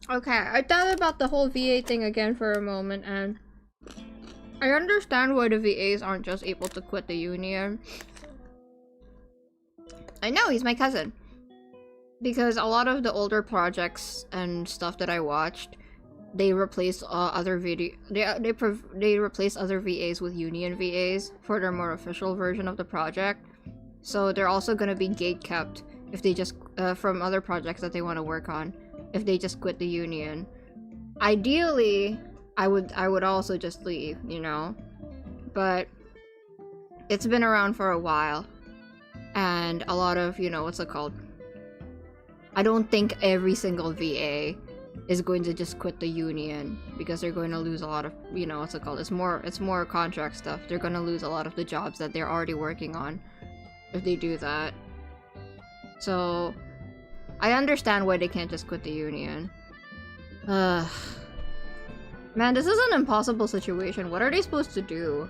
Okay, I thought about the whole VA thing again for a moment, and I understand why the VAs aren't just able to quit the union. I know, he's my cousin. Because a lot of the older projects and stuff that I watched, they replace other they replace other VAs with union VAs for their more official version of the project. So they're also gonna be gatekept if they just from other projects that they want to work on if they just quit the union. Ideally, I would also just leave, you know, but it's been around for a while, and a lot of, you know, what's it called? I don't think every single VA is going to just quit the union because they're going to lose a lot of, you know, what's it called? It's more contract stuff. They're going to lose a lot of the jobs that they're already working on if they do that. So I understand why they can't just quit the union. Man, this is an impossible situation. What are they supposed to do?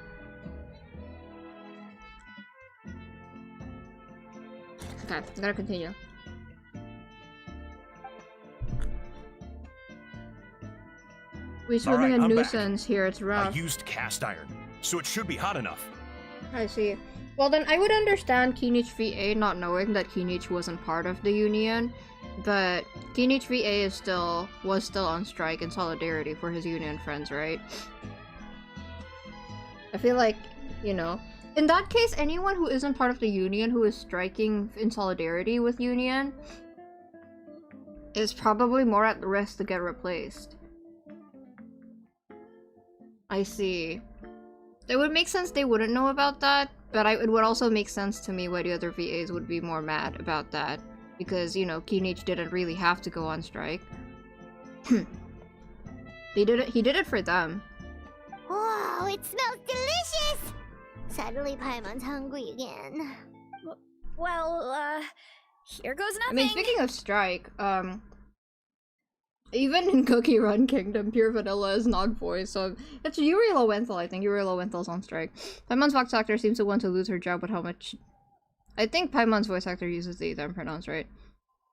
Okay, I gotta continue. We're swimming Alright, a I'm nuisance here, it's I rough. used cast iron, so it should be hot enough. I see. Well then, I would understand Kinich VA not knowing that Kinich wasn't part of the union, but Kinich VA was still on strike in solidarity for his union friends, right? I feel like, you know, in that case, anyone who isn't part of the union who is striking in solidarity with union is probably more at risk to get replaced. I see. It would make sense they wouldn't know about that, but it would also make sense to me why the other VAs would be more mad about that. Because, you know, Kinich didn't really have to go on strike. He did it for them. Wow, it smells delicious! Suddenly Paimon's hungry again. Well, here goes nothing. I mean, speaking of strike, even in Cookie Run Kingdom, Pure Vanilla is not voiced, so it's Yuri Lowenthal, I think. Yuri Lowenthal's on strike. Paimon's voice actor seems to want to lose her job, but how much... I think Paimon's voice actor uses these, I'm pronounced right.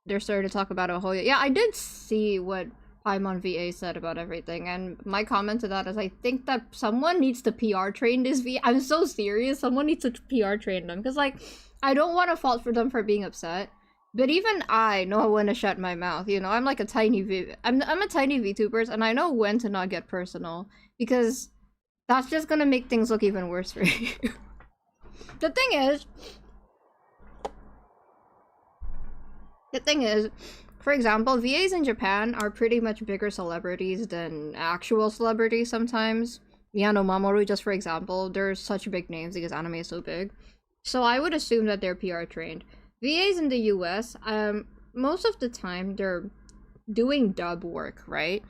They're starting to talk about Ohoya. Yeah, I did see what Paimon VA said about everything, and my comment to that is I think that someone needs to PR train this VA. I'm so serious, someone needs to PR train them, because, like, I don't want to fault for them for being upset. But even I know when to shut my mouth, you know, I'm like a tiny I'm a tiny VTuber, and I know when to not get personal, because that's just gonna make things look even worse for you. The thing is, for example, VAs in Japan are pretty much bigger celebrities than actual celebrities sometimes. Miyano Mamoru, just for example, they're such big names because anime is so big. So I would assume that they're PR trained. VAs in the US, most of the time they're doing dub work, right?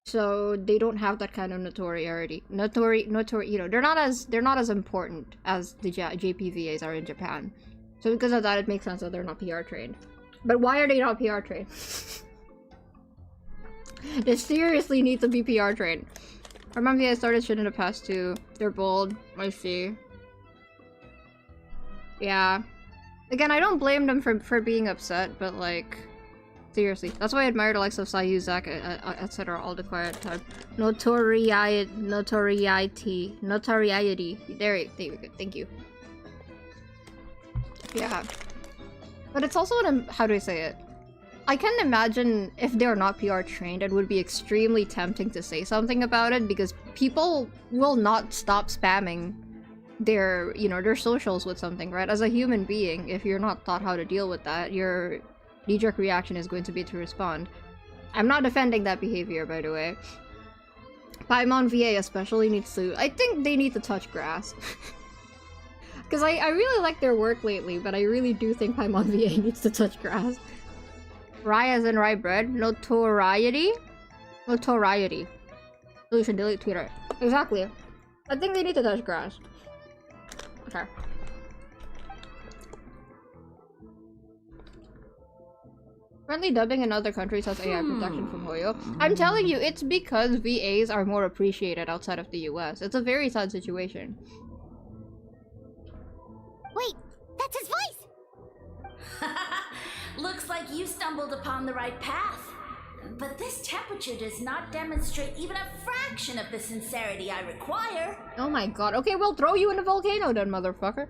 So they don't have that kind of notoriety. You know, they're not as important as the JPVAs are in Japan. So because of that, it makes sense that they're not PR trained. But why are they not PR trained? They seriously need to be PR trained. I remember I started shit in the past too. They're bold. I see. Yeah. Again, I don't blame them for being upset, but like, seriously. That's why I admire the likes of Sayu, Zack, etc. all the quiet time. Notoriety. There you go. Thank you. Yeah. But it's also how do I say it? I can imagine if they're not PR trained, it would be extremely tempting to say something about it because people will not stop spamming their, you know, their socials with something, right? As a human being, if you're not taught how to deal with that, your knee-jerk reaction is going to be to respond. I'm not defending that behavior, by the way. Paimon VA especially needs to... I think they need to touch grass. Because I really like their work lately, but I really do think Paimon VA needs to touch grass. Rye as in rye bread? Notoriety? Notoriety. So you should delete Twitter. Exactly. I think they need to touch grass. Okay. Currently dubbing in other countries has AI protection from Hoyo. I'm telling you, it's because VAs are more appreciated outside of the US. It's a very sad situation. Wait, that's his voice! Looks like you stumbled upon the right path. But this temperature does not demonstrate even a fraction of the sincerity I require. Oh my god. Okay, we'll throw you in a volcano then, motherfucker.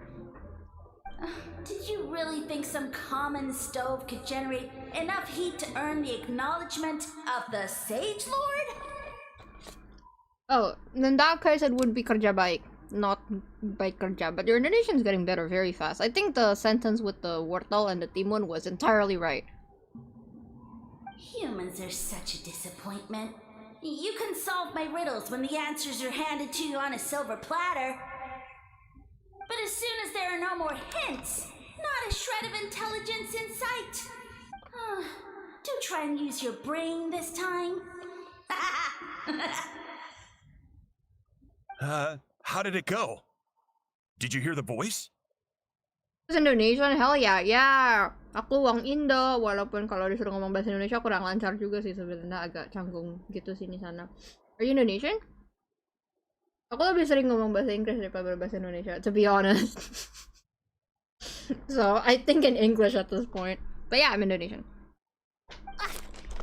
Did you really think some common stove could generate enough heat to earn the acknowledgement of the Sage Lord? Oh, in that case it would be kerja baik. not by kerja, but your Indonesian's getting better very fast. I think the sentence with the wortel and the timun was entirely right. Humans are such a disappointment. You can solve my riddles when the answers are handed to you on a silver platter. But as soon as there are no more hints, not a shred of intelligence in sight. Do try and use your brain this time. How did it go? Did you hear the voice? Indonesian? Hell yeah, yeah. Aku Wang Indo, walaupun kalau disuruh ngomong bahasa Indonesia kurang lancar juga sih sebenarnya, agak canggung gitu sini sana. Are you Indonesian? Aku lebih sering ngomong bahasa Inggris daripada bahasa Indonesia, to be honest. So, I think in English at this point. But yeah, I'm Indonesian.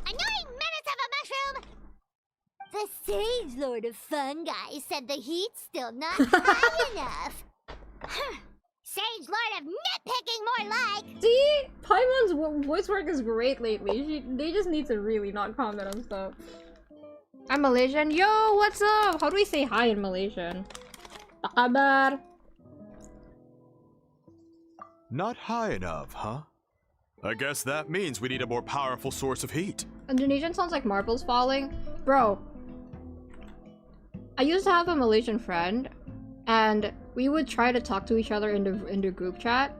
Annoying menace of a mushroom! The Sage Lord of Fungi said the heat's still not high enough. Sage Lord of Nitpicking, more like! See? Paimon's voice work is great lately. They just need to really not comment on stuff. I'm Malaysian. Yo, what's up? How do we say hi in Malaysian? Apa kabar? Not high enough, huh? I guess that means we need a more powerful source of heat. Indonesian sounds like marbles falling. Bro, I used to have a Malaysian friend, and we would try to talk to each other in the group chat.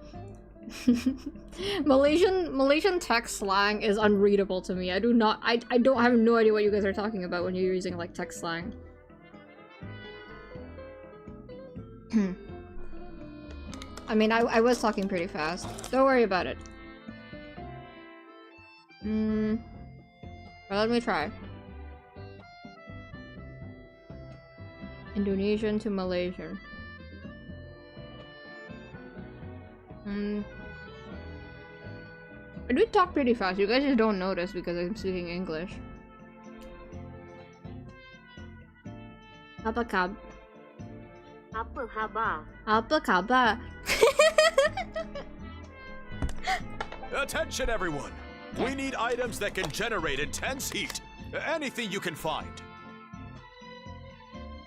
Malaysian text slang is unreadable to me. I have no idea what you guys are talking about when you're using like text slang. I mean, I was talking pretty fast. Don't worry about it. Well, let me try. Indonesian to Malaysian. I do talk pretty fast. You guys just don't notice because I'm speaking English. Apa kabar? Apa kabar? Apa kabar? Attention, everyone! We need items that can generate intense heat. Anything you can find.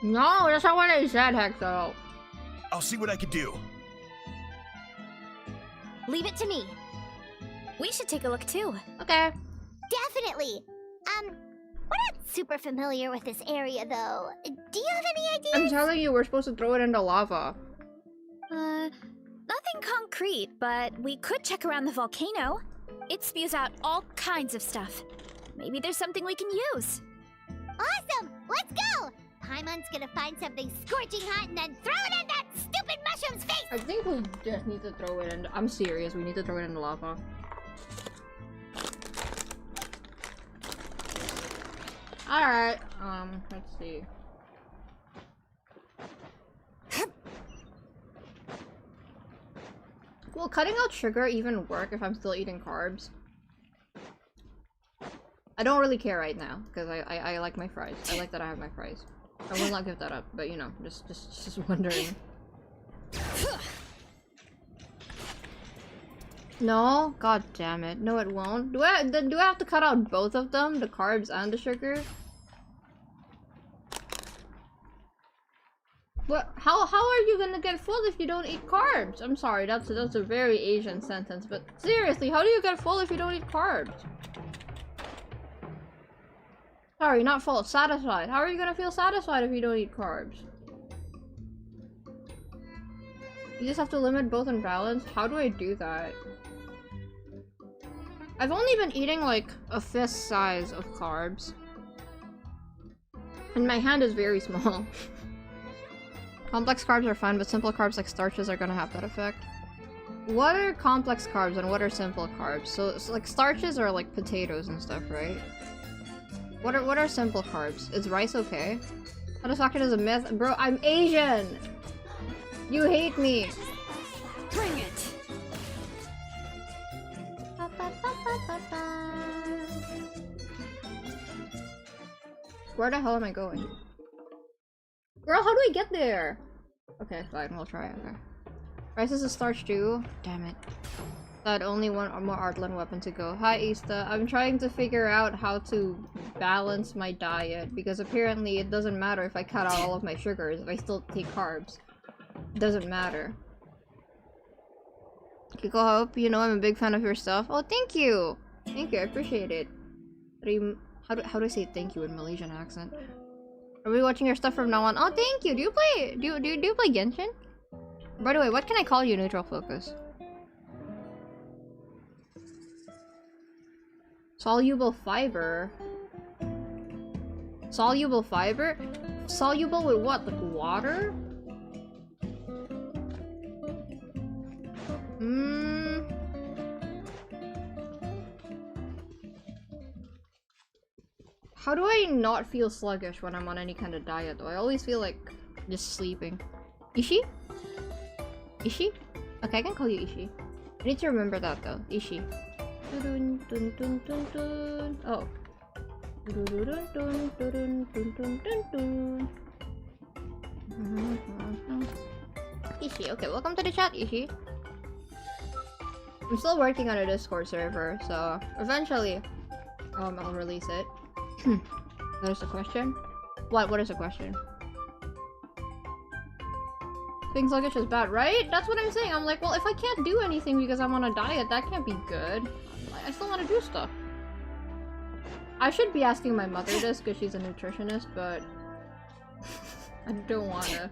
No, that's not what I said, Hector. I'll see what I can do. Leave it to me. We should take a look too. Okay. Definitely. We're not super familiar with this area though. Do you have any ideas? I'm telling you, we're supposed to throw it into lava. Nothing concrete, but we could check around the volcano. It spews out all kinds of stuff. Maybe there's something we can use. Awesome! Let's go! Paimon's gonna find something scorching hot and then throw it in that stupid mushroom's face! I think we just need to throw it in. I'm serious, we need to throw it in the lava. Alright, let's see. Will cutting out sugar even work if I'm still eating carbs? I don't really care right now, because I like my fries. I like that I have my fries. I will not give that up, but you know, just wondering. No? God damn it. No, it won't. Do I have to cut out both of them? The carbs and the sugar? What? How are you gonna get full if you don't eat carbs? I'm sorry, that's a very Asian sentence, but seriously, how do you get full if you don't eat carbs? Sorry, not full, satisfied. How are you gonna feel satisfied if you don't eat carbs? You just have to limit both and balance? How do I do that? I've only been eating like a fist size of carbs. And my hand is very small. Complex carbs are fine, but simple carbs like starches are gonna have that effect. What are complex carbs and what are simple carbs? So like starches are like potatoes and stuff, right? What are simple carbs? Is rice okay? Satisfaction is a myth. Bro, I'm Asian! You hate me! Bring it! Where the hell am I going? Girl, how do I get there? Okay, fine, we'll try. Okay. Rice is a starch too? Damn it. That only one more Artland weapon to go. Hi, Easta. I'm trying to figure out how to balance my diet, because apparently it doesn't matter if I cut out all of my sugars if I still take carbs. doesn't matter. Kiko, I hope you know I'm a big fan of your stuff. Oh, thank you! Thank you, I appreciate it. How do I say thank you in Malaysian accent? Are we watching your stuff from now on? Oh, thank you! Do you play Genshin? By the way, what can I call you, Neutral Focus? Soluble fiber? Soluble fiber? Soluble with what? Like water? How do I not feel sluggish when I'm on any kind of diet though? I always feel like just sleeping. Ishi? Ishi? Okay, I can call you Ishi. I need to remember that though. Ishi. Dun, dun, dun, dun, dun. Oh. Dun, dun, dun, dun, dun, dun, dun, dun. Ishi, okay, welcome to the chat, Ishi. I'm still working on a Discord server, so eventually I'll release it. That is the question? What is the question? Being sluggish is bad, right? That's what I'm saying. I'm like, well, if I can't do anything because I'm on a diet, that can't be good. I still want to do stuff. I should be asking my mother this because she's a nutritionist, but I don't want to.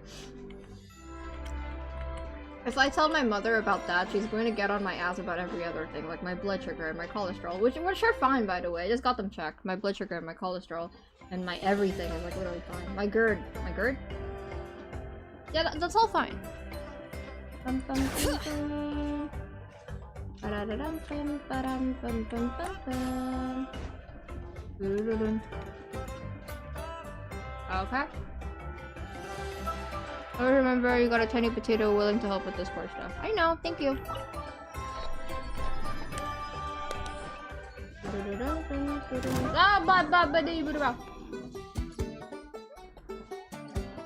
If I tell my mother about that, she's going to get on my ass about every other thing, like my blood sugar and my cholesterol, which are fine, by the way. I just got them checked. My blood sugar and my cholesterol and my everything is like literally fine. My GERD. Yeah, that's all fine. Okay. I remember you got a tiny potato willing to help with this core stuff. I know, thank you.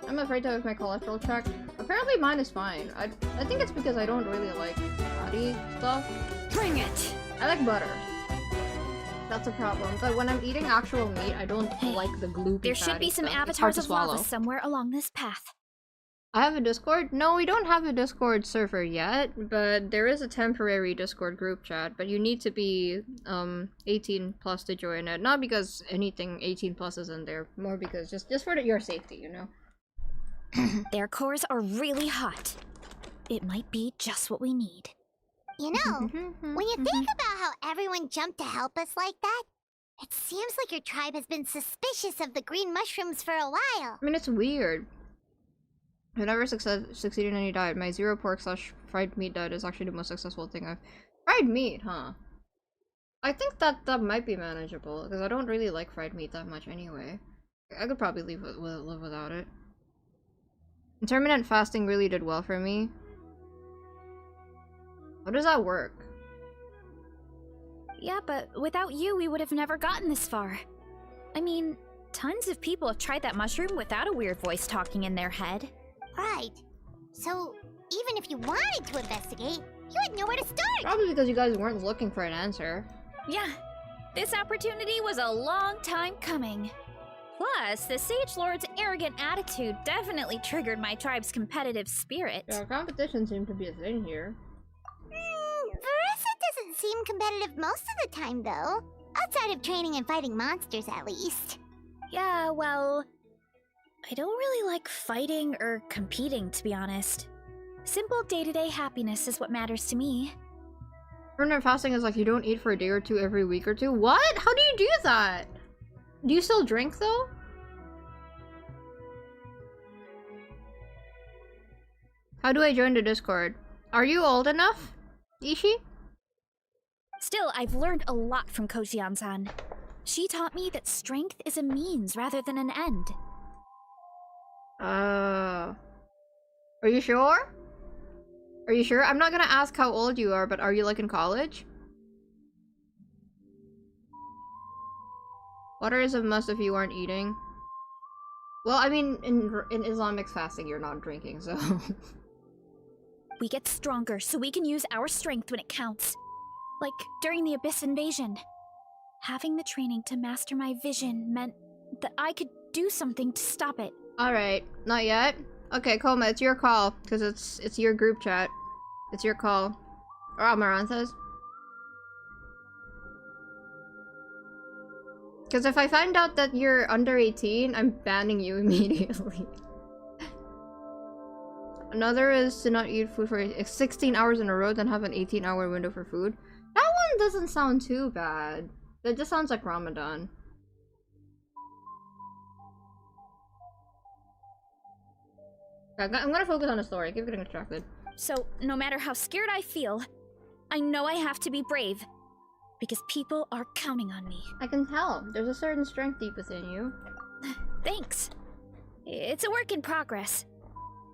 I'm afraid to have my cholesterol checked. Apparently mine is fine. I think it's because I don't really like fatty stuff. Bring it! I like butter. That's a problem. But when I'm eating actual meat, I don't like the gloopy There should be some stuff. avatars of lava somewhere along this path. I have a Discord? No, we don't have a Discord server yet, but there is a temporary Discord group chat, but you need to be 18 plus to join it. Not because anything 18 plus is in there, more because just for your safety, you know? Their cores are really hot. It might be just what we need. You know, when you think about how everyone jumped to help us like that, it seems like your tribe has been suspicious of the green mushrooms for a while. I mean, it's weird. I never succeeded in any diet. My zero pork / fried meat diet is actually the most successful thing I've... Fried meat, huh? I think that might be manageable, because I don't really like fried meat that much anyway. I could probably live without it. Intermittent fasting really did well for me. How does that work? Yeah, but without you, we would have never gotten this far. I mean, tons of people have tried that mushroom without a weird voice talking in their head. Right. So, even if you wanted to investigate, you had nowhere to start! Probably because you guys weren't looking for an answer. Yeah, this opportunity was a long time coming. Plus, the Sage Lord's arrogant attitude definitely triggered my tribe's competitive spirit. Yeah, competition seemed to be a thing here. Veressa doesn't seem competitive most of the time, though. Outside of training and fighting monsters, at least. Yeah, well... I don't really like fighting or competing, to be honest. Simple day-to-day happiness is what matters to me. Intermittent fasting is like you don't eat for a day or two every week or two? What? How do you do that? Do you still drink, though? How do I join the Discord? Are you old enough, Ishi? Still, I've learned a lot from Kojian-san. She taught me that strength is a means rather than an end. Are you sure? Are you sure? I'm not gonna ask how old you are, but are you like in college? Water is a must if you aren't eating. Well, I mean, in Islamic fasting, you're not drinking, so... We get stronger so we can use our strength when it counts. Like during the Abyss invasion. Having the training to master my vision meant that I could do something to stop it. Alright, not yet. Okay, Koma, it's your call, because it's your group chat. It's your call. Or Amaran says. Because if I find out that you're under 18, I'm banning you immediately. Another is to not eat food for 16 hours in a row, then have an 18-hour window for food. That one doesn't sound too bad. That just sounds like Ramadan. I'm gonna focus on the story. I keep getting distracted. So, no matter how scared I feel, I know I have to be brave. Because people are counting on me. I can tell. There's a certain strength deep within you. Thanks. It's a work in progress.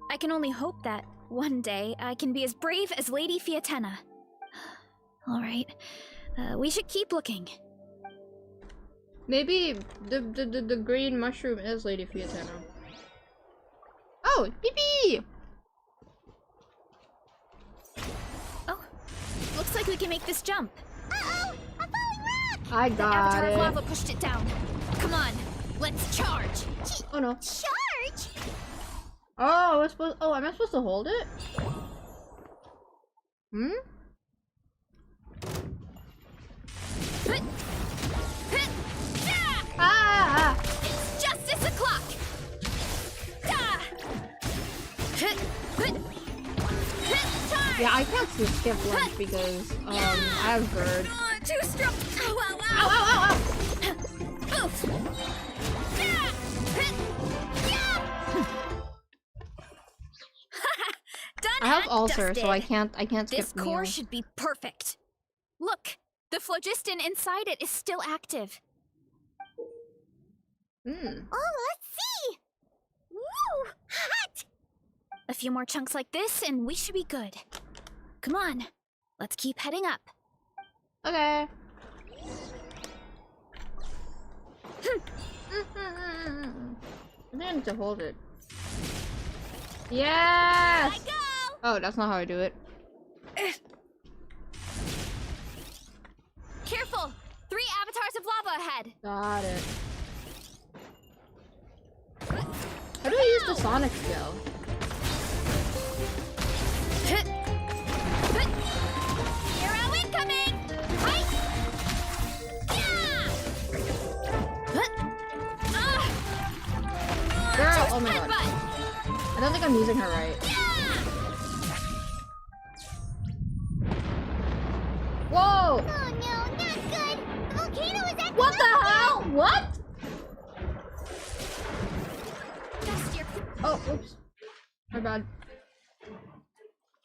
I can only hope that one day I can be as brave as Lady Fiatena. Alright. We should keep looking. Maybe the green mushroom is Lady Fiatena. Oh, Pee-Pee! Oh, looks like we can make this jump. Uh-oh! A falling rock! I The got Avatar it. of Lava pushed it down. Come on, let's charge! Oh no. Charge! Oh, am I supposed to hold it? Hmm? Ah! It's justice o'clock! Yeah, I can't skip lunch because I have GERD. Too strong! Ow, ow, ow! Ow, ow, ow, ow! Oof! Done I have and ulcer, so I dusted. can't skip This core meals. should be perfect. Look, the phlogiston inside it is still active. Hmm. Oh, let's see! Woo! Hot! A few more chunks like this, and we should be good. Come on, let's keep heading up. Okay. I think I need to hold it. Yes! Go! Oh, that's not how I do it. Careful! 3 avatars of lava ahead. Got it. How do I use the Sonic skill? Hero incoming! Hi! Girl, oh my god. I don't think I'm using her right. Whoa! Oh no, not good! The volcano is acting What the hell? What? Oh, oops. My bad.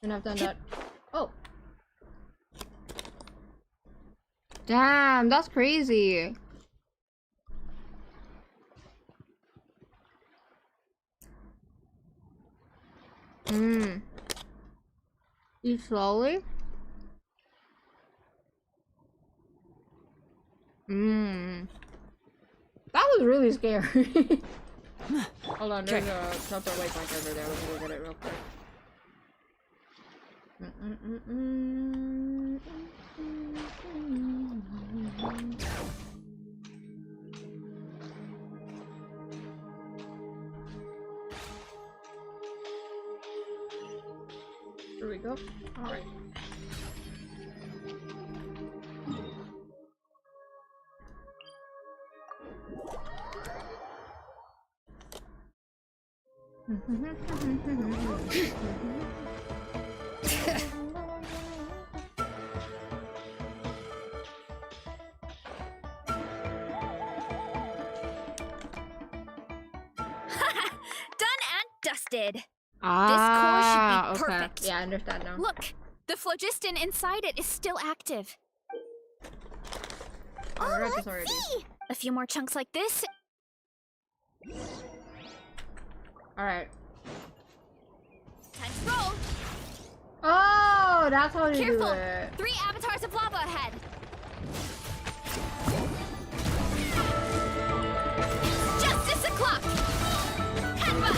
Shouldn't have done that. Oh. Damn, that's crazy. Eat slowly? That was really scary. Hold on, there's a proper waypoint over there. Let me look at it real quick. Here we go. Alright. Done and dusted. Ah, This core should be okay. perfect. Yeah, I understand now. Look, the phlogiston inside it is still active. Oh, I read this already. A few more chunks like this. Alright. Time to roll. Oh, that's how you Careful! do it. 3 avatars of lava ahead. It's justice o'clock. Headbutt.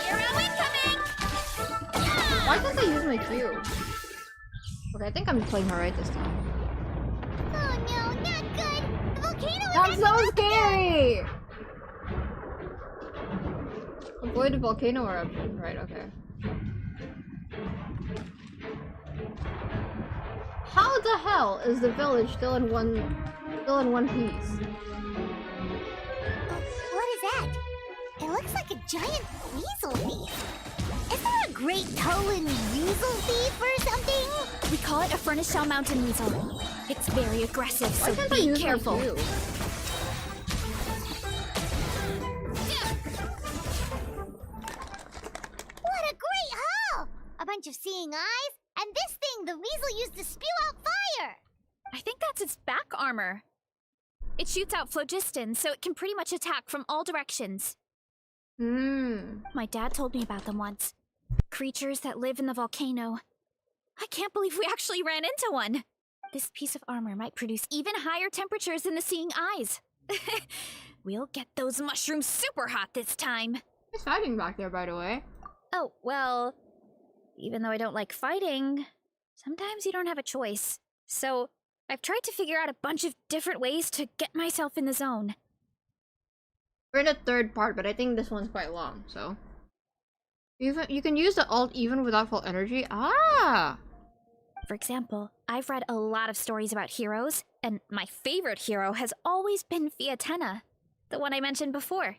Hero incoming. Why can't I use my Q? Okay, I think I'm playing her right this time. Oh no, not good! The volcano is That's so scary! Avoid a volcano eruption. Right, okay. How the hell is the village still in one piece? What is that? It looks like a giant weasel thief. Is that a great Tolan weasel thief or something? We call it a Furnace Shell Mountain Weasel. It's very aggressive, so Why can't I be use my careful. cue? What a great haul! A bunch of seeing eyes, and this thing the weasel used to spew out fire! I think that's its back armor. It shoots out phlogiston, so it can pretty much attack from all directions. My dad told me about them once. Creatures that live in the volcano. I can't believe we actually ran into one. This piece of armor might produce even higher temperatures than the seeing eyes. We'll get those mushrooms super hot this time. Who's fighting back there, by the way? Oh, well, even though I don't like fighting, sometimes you don't have a choice. So I've tried to figure out a bunch of different ways to get myself in the zone. We're in the third part, but I think this one's quite long, so. You can use the alt even without full energy. Ah! For example, I've read a lot of stories about heroes, and my favorite hero has always been Fiatenna, the one I mentioned before.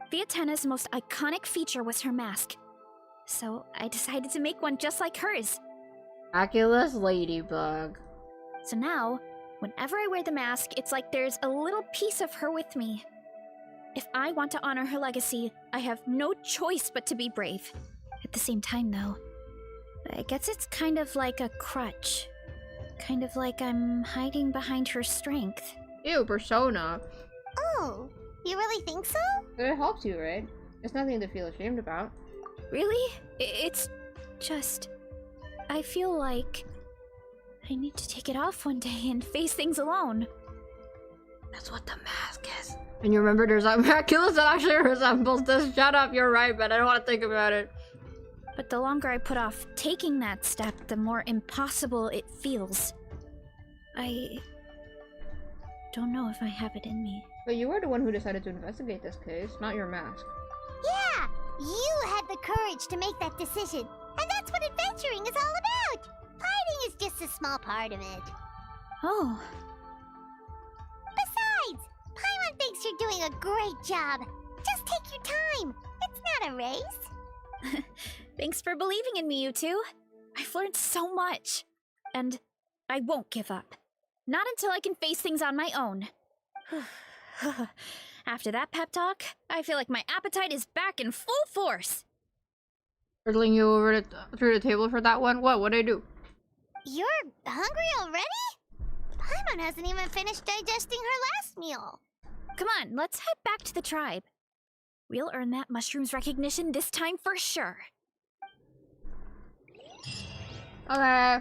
Fiatenna's most iconic feature was her mask, so I decided to make one just like hers. Oculus Ladybug. So now, whenever I wear the mask, it's like there's a little piece of her with me. If I want to honor her legacy, I have no choice but to be brave. At the same time, though, I guess it's kind of like a crutch. Kind of like I'm hiding behind her strength. Ew, Persona. Oh, you really think so? It helps you, right? It's nothing to feel ashamed about. Really? It's just... I feel like I need to take it off one day and face things alone. That's what the mask is. And you remember there's that Oculus that actually resembles this. Shut up, you're right, but I don't want to think about it. But the longer I put off taking that step, the more impossible it feels. I don't know if I have it in me. But you were the one who decided to investigate this case, not your mask. Yeah! You had the courage to make that decision. And that's what adventuring is all about! Fighting is just a small part of it. Oh. Besides, Paimon thinks you're doing a great job. Just take your time. It's not a race. Thanks for believing in me, you two. I've learned so much. And I won't give up. Not until I can face things on my own. After that pep talk, I feel like my appetite is back in full force. Hurdling you over through the table for that one? What'd I do? You're hungry already? Paimon hasn't even finished digesting her last meal. Come on, let's head back to the tribe. We'll earn that mushroom's recognition this time for sure. Okay.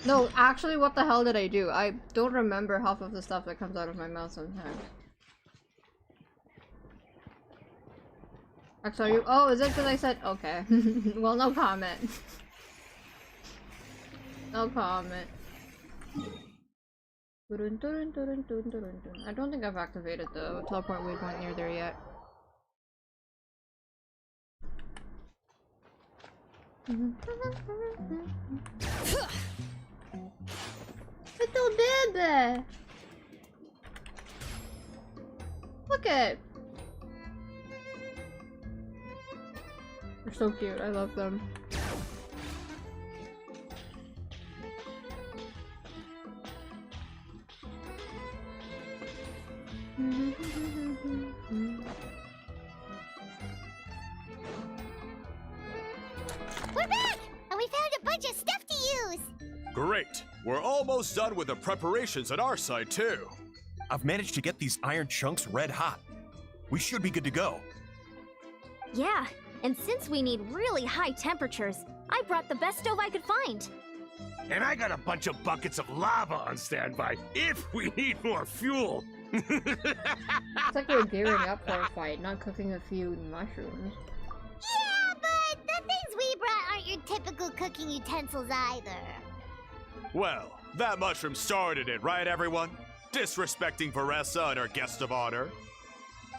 No, actually, what the hell did I do? I don't remember half of the stuff that comes out of my mouth sometimes. Actually, oh, is it because I said okay? Well, no comment. No comment. I don't think I've activated the teleport waypoint near there yet. Little baby! Look at! They're so cute, I love them. We're back! And we found a bunch of stuff to use! Great! We're almost done with the preparations on our side, too. I've managed to get these iron chunks red hot. We should be good to go. Yeah, and since we need really high temperatures, I brought the best stove I could find. And I got a bunch of buckets of lava on standby if we need more fuel. It's like we're gearing up for a fight, not cooking a few mushrooms. Yeah, but the things we brought aren't your typical cooking utensils either. Well, that mushroom started it, right, everyone? Disrespecting Veressa and her guest of honor.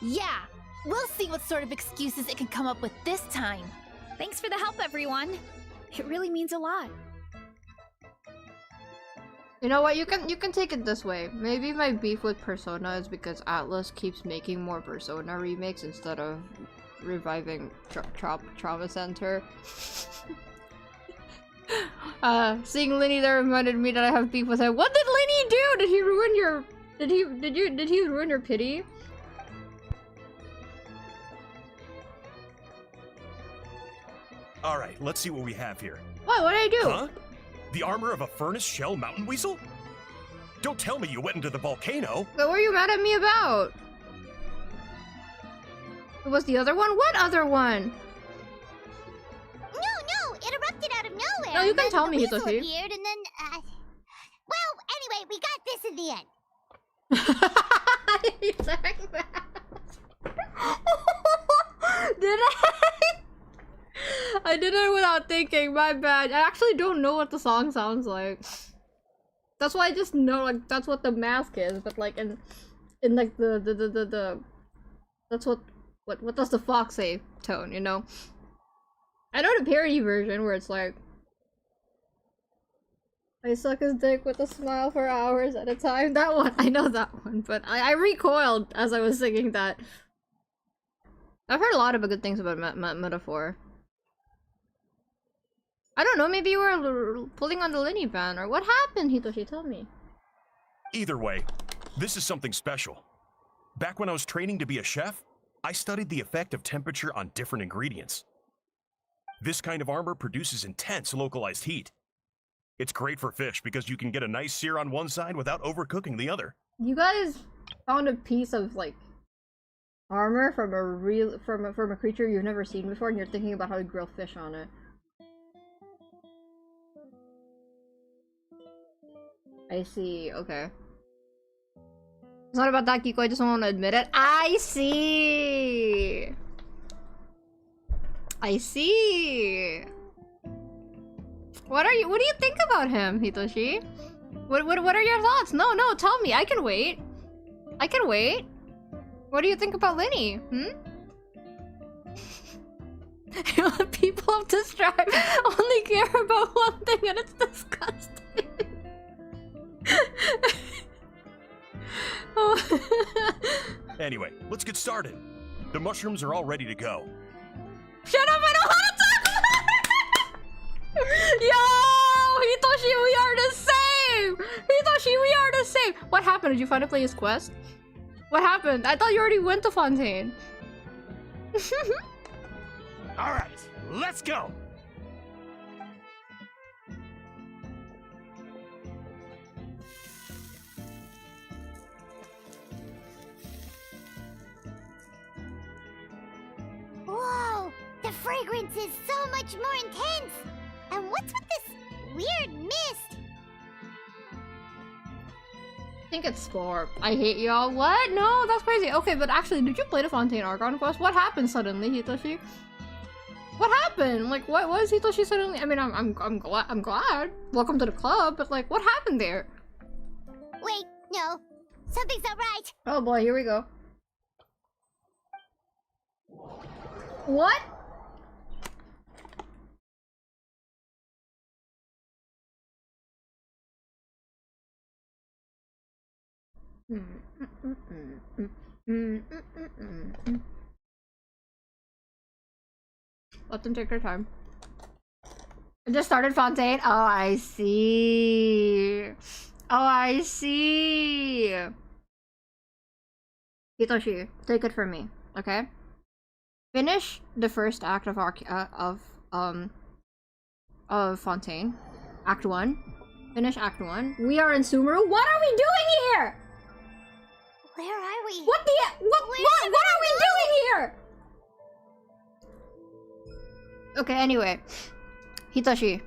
Yeah, we'll see what sort of excuses it can come up with this time. Thanks for the help, everyone. It really means a lot. You know what? You can take it this way. Maybe my beef with Persona is because Atlus keeps making more Persona remakes instead of reviving Trauma Center. Seeing Linny there reminded me that I have beef with him. What did Linny do? Did he ruin your? Did he ruin your pity? All right, let's see what we have here. What did I do? Huh? The armor of a furnace shell mountain weasel? Don't tell me you went into the volcano. What were you mad at me about? It was the other one? What other one? No, it erupted out of nowhere. No, you can and tell then me, the weasel Hitoshi. appeared, and then, well, anyway, we got this in the end. Did I? I did it without thinking, my bad. I actually don't know what the song sounds like. That's why I just know, like, that's what the mask is, but like in like the that's what does the fox say tone, you know? I know the parody version where it's like, I suck his dick with a smile for hours at a time. That one, I know that one, but I recoiled as I was singing that. I've heard a lot of good things about Metaphor. I don't know, maybe you were pulling on the Linny ban, or what happened, Hitoshi? Tell me. Either way, this is something special. Back when I was training to be a chef, I studied the effect of temperature on different ingredients. This kind of armor produces intense localized heat. It's great for fish because you can get a nice sear on one side without overcooking the other. You guys found a piece of, like, armor from a creature you've never seen before, and you're thinking about how to grill fish on it. I see, okay. It's not about that, Kiko, I just don't want to admit it. I see! I see! What do you think about him, Hitoshi? What are your thoughts? No, tell me, I can wait. I can wait. What do you think about Linny? People of this tribe only care about one thing, and it's disgusting. Anyway, let's get started. The mushrooms are all ready to go. Shut up, I don't want to talk about it! Yo! Hitoshi, we are the same! Hitoshi, we are the same! What happened? Did you finally play his quest? What happened? I thought you already went to Fontaine. Alright, let's go! Whoa! The fragrance is so much more intense! And what's with this weird mist? I think it's Spore. I hate y'all. What? No, that's crazy. Okay, but actually, did you play the Fontaine Argon quest? What happened suddenly, Hitoshi? What happened? Like, what was Hitoshi suddenly? I mean, I'm glad. Welcome to the club, but like, what happened there? Wait, no. Something's not right. Oh boy, here we go. What? Let them take their time. I just started Fontaine. Oh, I see. Oh, I see. Hitoshi, take it from me, okay? Finish the first act of Fontaine. Act 1. Finish Act 1. We are in Sumeru. What are we doing here? Where are we? What are we doing here? Okay, anyway. Hitoshi.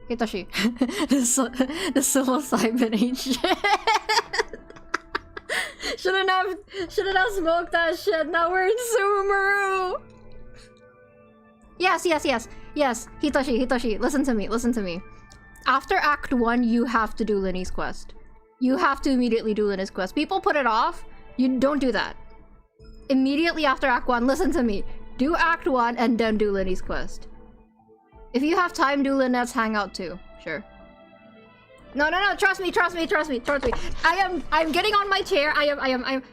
The psilocybin ain't shit. Shouldn't have smoked that shit. Now we're in Sumeru. Yes. Hitoshi, listen to me. After Act 1, you have to do Linny's quest. You have to immediately do Linny's quest. People put it off. You don't do that. immediately after Act 1, listen to me. Do Act 1 and then do Linny's quest. If you have time, do Lynette's hangout too. Sure. No, trust me. I'm getting on my chair.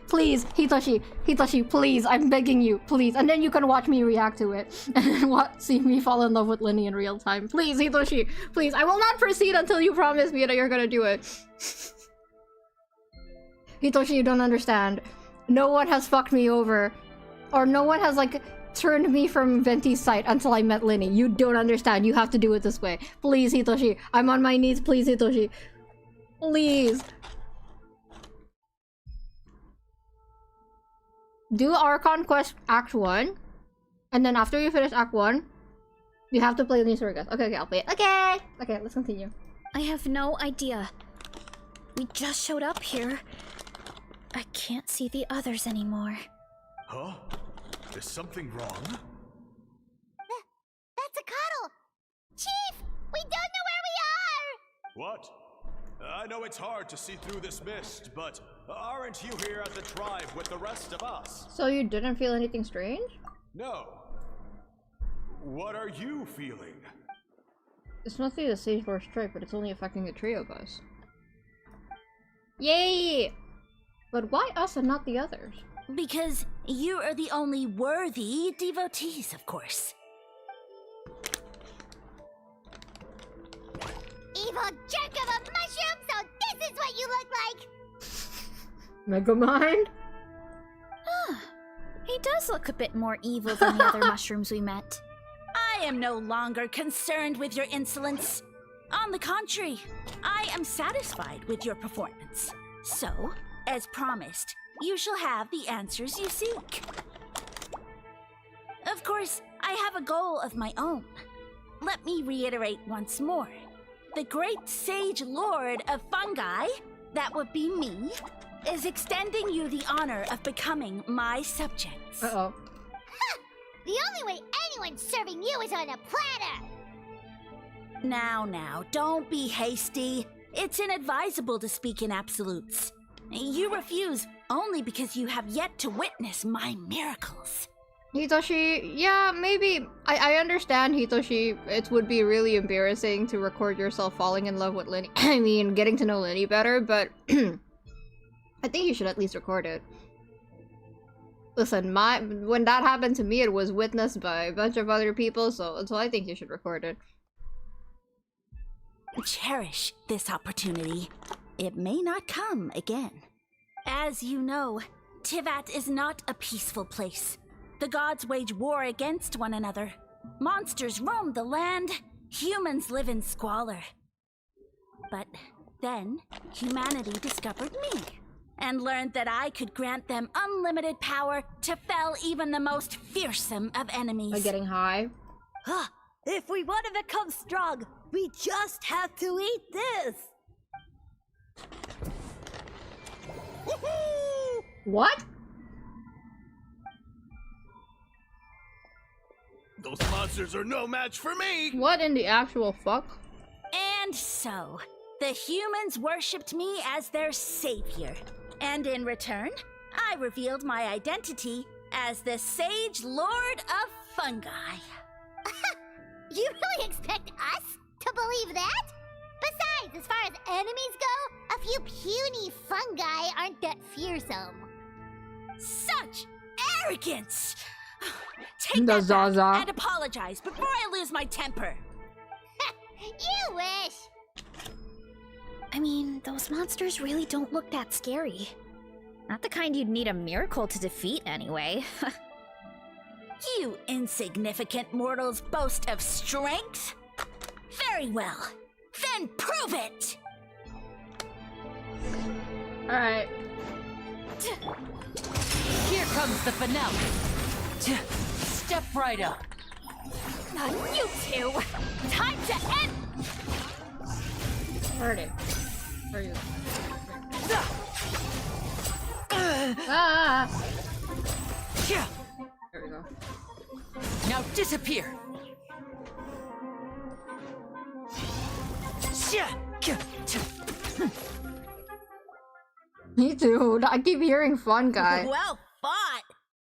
Please, Hitoshi, please, I'm begging you, please. And then you can watch me react to it. And then see me fall in love with Linny in real time. Please, Hitoshi, please. I will not proceed until you promise me that you're gonna do it. Hitoshi, you don't understand. No one has fucked me over. Or no one has, like, turned me from Venti's sight until I met Linny. You don't understand. You have to do it this way. Please, Hitoshi. I'm on my knees. Please, Hitoshi. Please. Do Archon Quest Act 1. And then after you finish Act 1, you have to play the new Surgas. Okay, I'll play it. Okay, let's continue. I have no idea. We just showed up here. I can't see the others anymore. Huh? Is something wrong? That's a cuddle! Chief! We don't know where we are! What? I know it's hard to see through this mist, but aren't you here at the tribe with the rest of us? So you didn't feel anything strange? No. What are you feeling? It's mostly the Sage Lord strike, but it's only affecting the trio of us. Yay! But why us and not the others? Because you are the only worthy devotees, of course. Evil jerk of a mushroom, so this is what you look like! Megamind? He does look a bit more evil than the other mushrooms we met. I am no longer concerned with your insolence. On the contrary, I am satisfied with your performance. So, as promised, you shall have the answers you seek. Of course, I have a goal of my own. Let me reiterate once more. The great Sage Lord of Fungi, that would be me, is extending you the honor of becoming my subjects. Uh-oh. Ha! The only way anyone's serving you is on a platter! Now, don't be hasty. It's inadvisable to speak in absolutes. You refuse only because you have yet to witness my miracles. Hitoshi, yeah, maybe. I understand, Hitoshi. It would be really embarrassing to record yourself falling in love with Linny. I mean, getting to know Linny better, but I think you should at least record it. Listen, when that happened to me, it was witnessed by a bunch of other people, so I think you should record it. Cherish this opportunity. It may not come again. As you know, Tivat is not a peaceful place. The gods wage war against one another. Monsters roam the land. Humans live in squalor. But then, humanity discovered me and learned that I could grant them unlimited power to fell even the most fearsome of enemies. By getting high? If we want to become strong, we just have to eat this! What? Those monsters are no match for me! What in the actual fuck? And so, the humans worshipped me as their savior. And in return, I revealed my identity as the Sage Lord of Fungi. You really expect us to believe that? Besides, as far as enemies go, a few puny fungi aren't that fearsome. Such arrogance! Take that back and apologize before I lose my temper. You wish! I mean, those monsters really don't look that scary. Not the kind you'd need a miracle to defeat anyway. You insignificant mortals boast of strength? Very well. Then prove it! Alright. Here comes the finale. Step right up. Not you two! Time to end! Heard it. Where are you? Ah! There we go. Now disappear. Me too. I keep hearing fun guy. Well fought!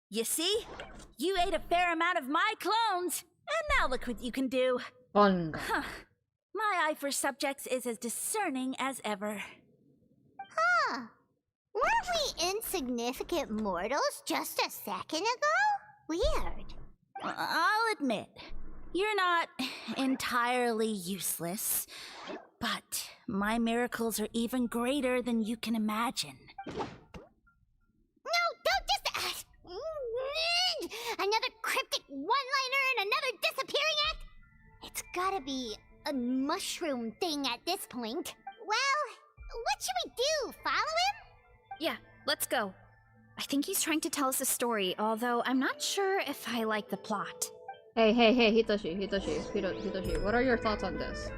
You see? You ate a fair amount of my clones, and now look what you can do. Fun. Huh. My eye for subjects is as discerning as ever. Huh. Weren't we insignificant mortals just a second ago? Weird. I'll admit, you're not entirely useless, but my miracles are even greater than you can imagine. No, don't just... another cryptic one-liner and another disappearing act? It's gotta be a mushroom thing at this point. Well, what should we do? Follow him? Yeah, let's go. I think he's trying to tell us a story, although I'm not sure if I like the plot. Hey, Hitoshi, what are your thoughts on this?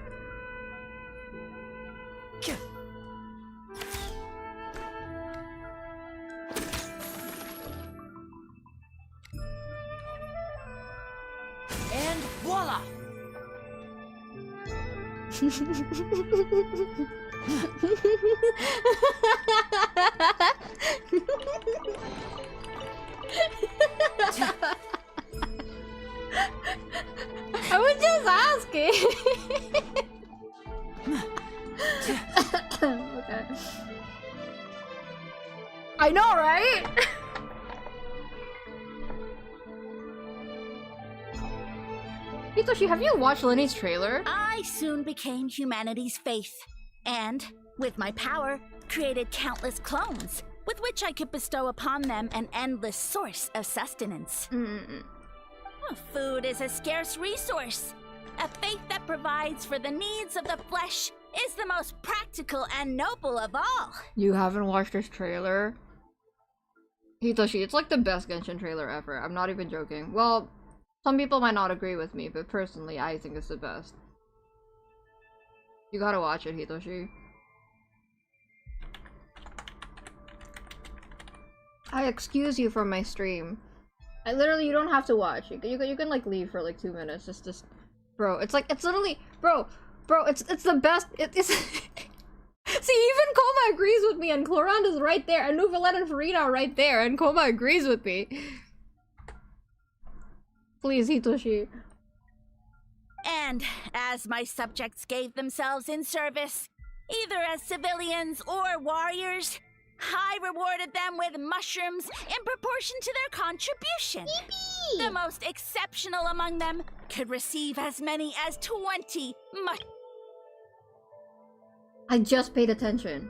And voila! I was just asking. Okay. I know, right? Hitoshi, have you watched Lenny's trailer? I soon became humanity's faith, and, with my power, created countless clones, with which I could bestow upon them an endless source of sustenance. Food is a scarce resource. A faith that provides for the needs of the flesh is the most practical and noble of all. You haven't watched this trailer? Hitoshi, it's like the best Genshin trailer ever. I'm not even joking. Well, some people might not agree with me, but personally, I think it's the best. You gotta watch it, Hitoshi. I excuse you from my stream. I literally, you don't have to watch. You can like leave for like 2 minutes. Just, bro. It's like, it's literally, bro. It's the best. It's. See, even Koma agrees with me, and Clorand is right there, and Nuvalet and Farina are right there, and Koma agrees with me. Please, Hitoshi. And as my subjects gave themselves in service, either as civilians or warriors, I rewarded them with mushrooms in proportion to their contribution. Yippee! The most exceptional among them could receive as many as 20 mushrooms. I just paid attention.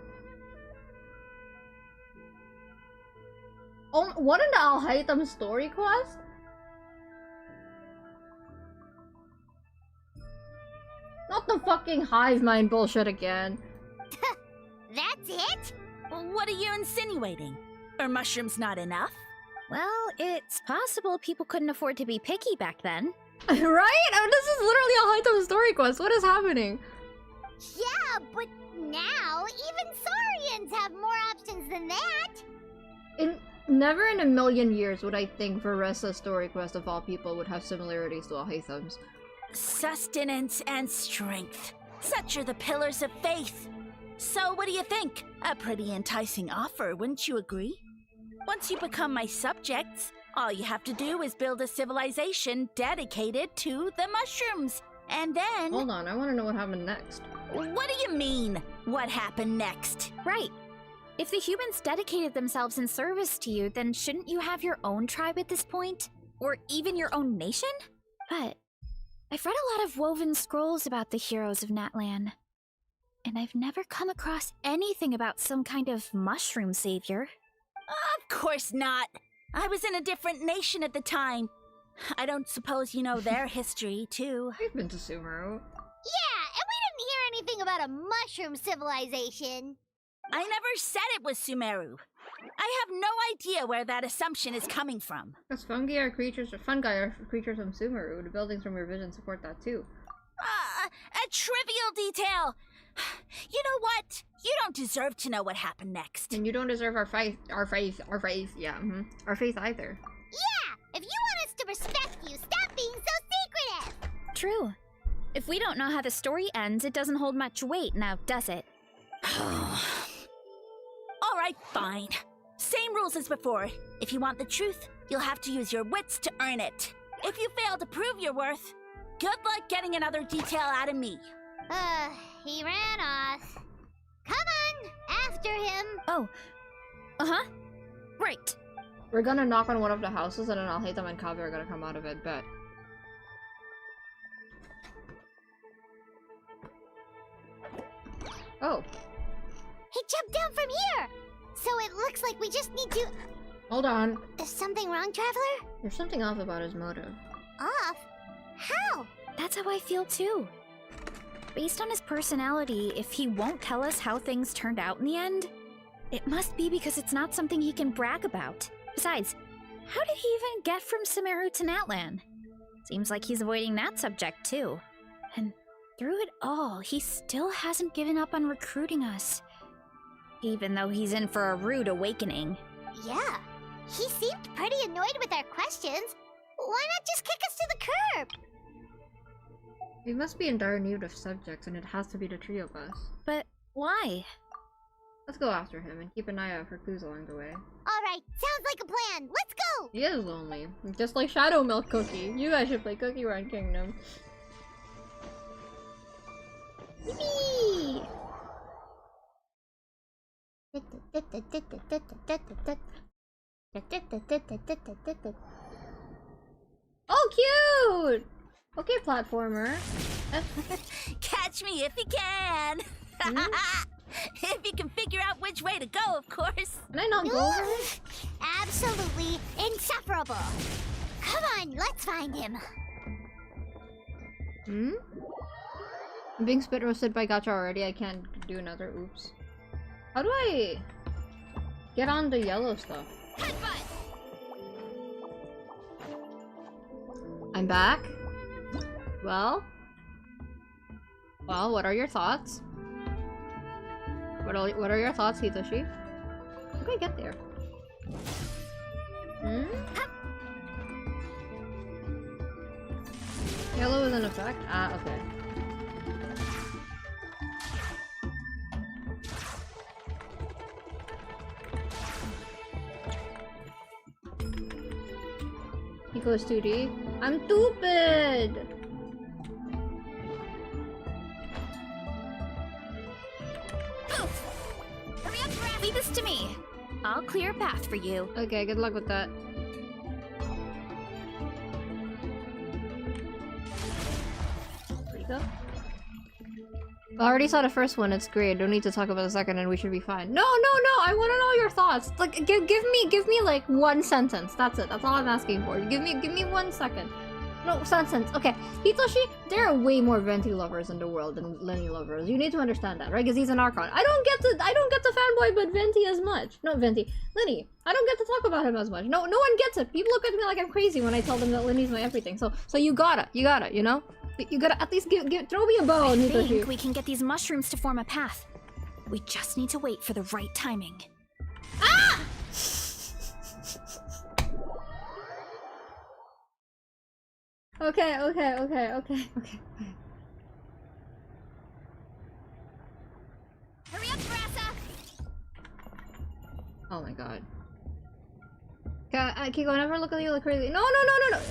Oh, what in the Al-Haytham story quest? Not the fucking hive mind bullshit again. That's it? What are you insinuating? Are mushrooms not enough? Well, it's possible people couldn't afford to be picky back then. Right? I mean, this is literally a Haytham story quest. What is happening? Yeah, but now even Saurians have more options than that. Never in a million years would I think Veressa's story quest of all people would have similarities to Al-Haytham's. Sustenance and strength. Such are the pillars of faith. So what do you think? A pretty enticing offer, wouldn't you agree? Once you become my subjects, all you have to do is build a civilization dedicated to the mushrooms. And then... Hold on, I want to know what happened next. What do you mean, what happened next? Right. If the humans dedicated themselves in service to you, then shouldn't you have your own tribe at this point? Or even your own nation? But I've read a lot of woven scrolls about the heroes of Natlan, and I've never come across anything about some kind of mushroom savior. Of course not. I was in a different nation at the time. I don't suppose you know their history, too. We've been to Sumeru. Yeah, and we didn't hear anything about a mushroom civilization. I never said it was Sumeru. I have no idea where that assumption is coming from. Because fungi are creatures from Sumeru. The buildings from your vision support that too. A trivial detail. You know what? You don't deserve to know what happened next. And you don't deserve our faith, yeah, our faith either. Yeah, if you want us to respect you, stop being so secretive. True. If we don't know how the story ends, it doesn't hold much weight now, does it? All right, fine. Same rules as before. If you want the truth, you'll have to use your wits to earn it. If you fail to prove your worth, good luck getting another detail out of me. He ran off. Come on, after him. Oh. Uh-huh. Right. We're gonna knock on one of the houses and then Alhaitham and Kavi are gonna come out of it, bet. Oh. He jumped down from here! So it looks like we just need to... Hold on. Is something wrong, Traveler? There's something off about his motive. Off? How? That's how I feel too. Based on his personality, if he won't tell us how things turned out in the end, it must be because it's not something he can brag about. Besides, how did he even get from Sumeru to Natlan? Seems like he's avoiding that subject too. And through it all, he still hasn't given up on recruiting us. Even though he's in for a rude awakening. Yeah, he seemed pretty annoyed with our questions. Why not just kick us to the curb? We must be in dire need of subjects, and it has to be the three of us. But why? Let's go after him and keep an eye out for clues along the way. Alright, sounds like a plan. Let's go! He is lonely. Just like Shadow Milk Cookie. You guys should play Cookie Run Kingdom. Yippee! Oh, cute! Okay, platformer. Catch me if you can! If you can figure out which way to go, of course. Can I not go over? Absolutely insufferable. Come on, let's find him. Hmm? I'm being spit roasted by Gacha already. I can't do another oops. How do I get on the yellow stuff? I'm back. Well, what are your thoughts? What are your thoughts, Hitoshi? How do I get there? Hmm? Yellow is in effect? Ah, okay. He goes 2D. I'm stupid! Hurry up, Brad! Leave this to me. I'll clear a path for you. Okay, good luck with that. There you go. I already saw the first one, it's great. Don't need to talk about the second and we should be fine. No, I wanna know your thoughts. Like, give me like one sentence. That's it. That's all I'm asking for. Give me 1 second. No, sentence. Okay. Hitoshi, there are way more Venti lovers in the world than Lenny lovers. You need to understand that, right? Because he's an Archon. I don't get to fanboy but Venti as much. Not Venti. Lenny. I don't get to talk about him as much. No one gets it. People look at me like I'm crazy when I tell them that Lenny's my everything. So you gotta, you know? You gotta at least throw me a bone, I Hitoshi. think we can get these mushrooms to form a path. We just need to wait for the right timing. Ah! Okay. Hurry up, Brassa! Oh my god. Kiko, never look at you like crazy. No.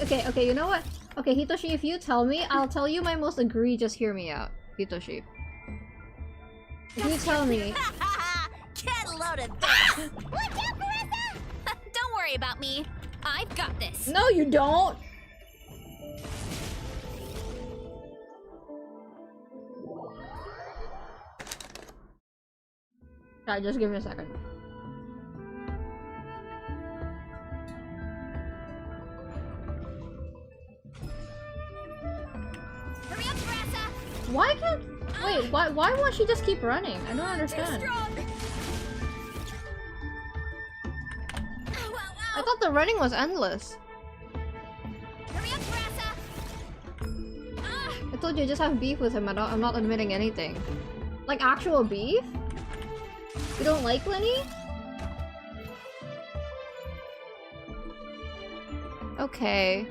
Okay, you know what? Okay, Hitoshi, if you tell me, I'll tell you my most egregious hear me out. Hitoshi. If you tell me... Get a load of this! Watch out, Marissa! Don't worry about me. I've got this. No, you don't! Alright, just give me a second. Hurry up, Brassa! Why can't... Wait, why won't she just keep running? I don't understand. I thought the running was endless. Hurry up, Brassa! I told you I just have beef with him. I'm not admitting anything. Like actual beef? You don't like Lenny? Okay.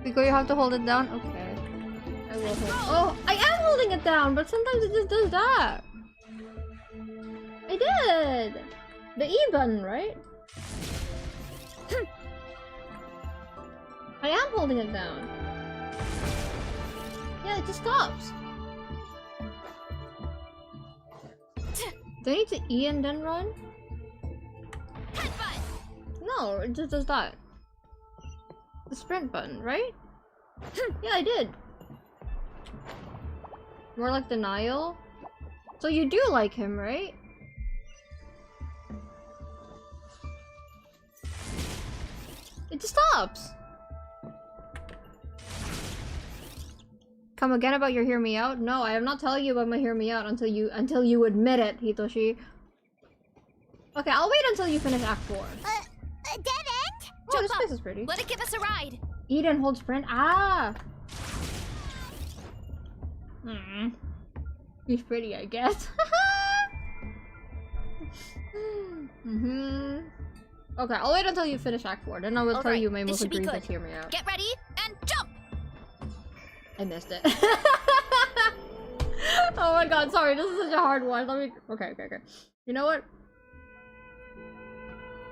Because you have to hold it down? Okay. I will hold. Oh, I am holding it down, but sometimes it just does that. I did! The E button, right? I am holding it down. Yeah, it just stops. Do I need to E and then run? No, it just does that. The sprint button, right? Yeah, I did. More like denial. So you do like him, right? It just stops. Come again about your hear me out? No, I am not telling you about my hear me out until you admit it, Hitoshi. Okay, I'll wait until you finish Act 4. A dead end? Oh, this place is pretty. Let it give us a ride. Eat and hold sprint. Ah! He's pretty, I guess. Okay, I'll wait until you finish Act 4, then I will tell you my most egregious hear me out. Get ready and jump! I missed it. Oh my god, sorry, this is such a hard one. Let me... Okay. You know what?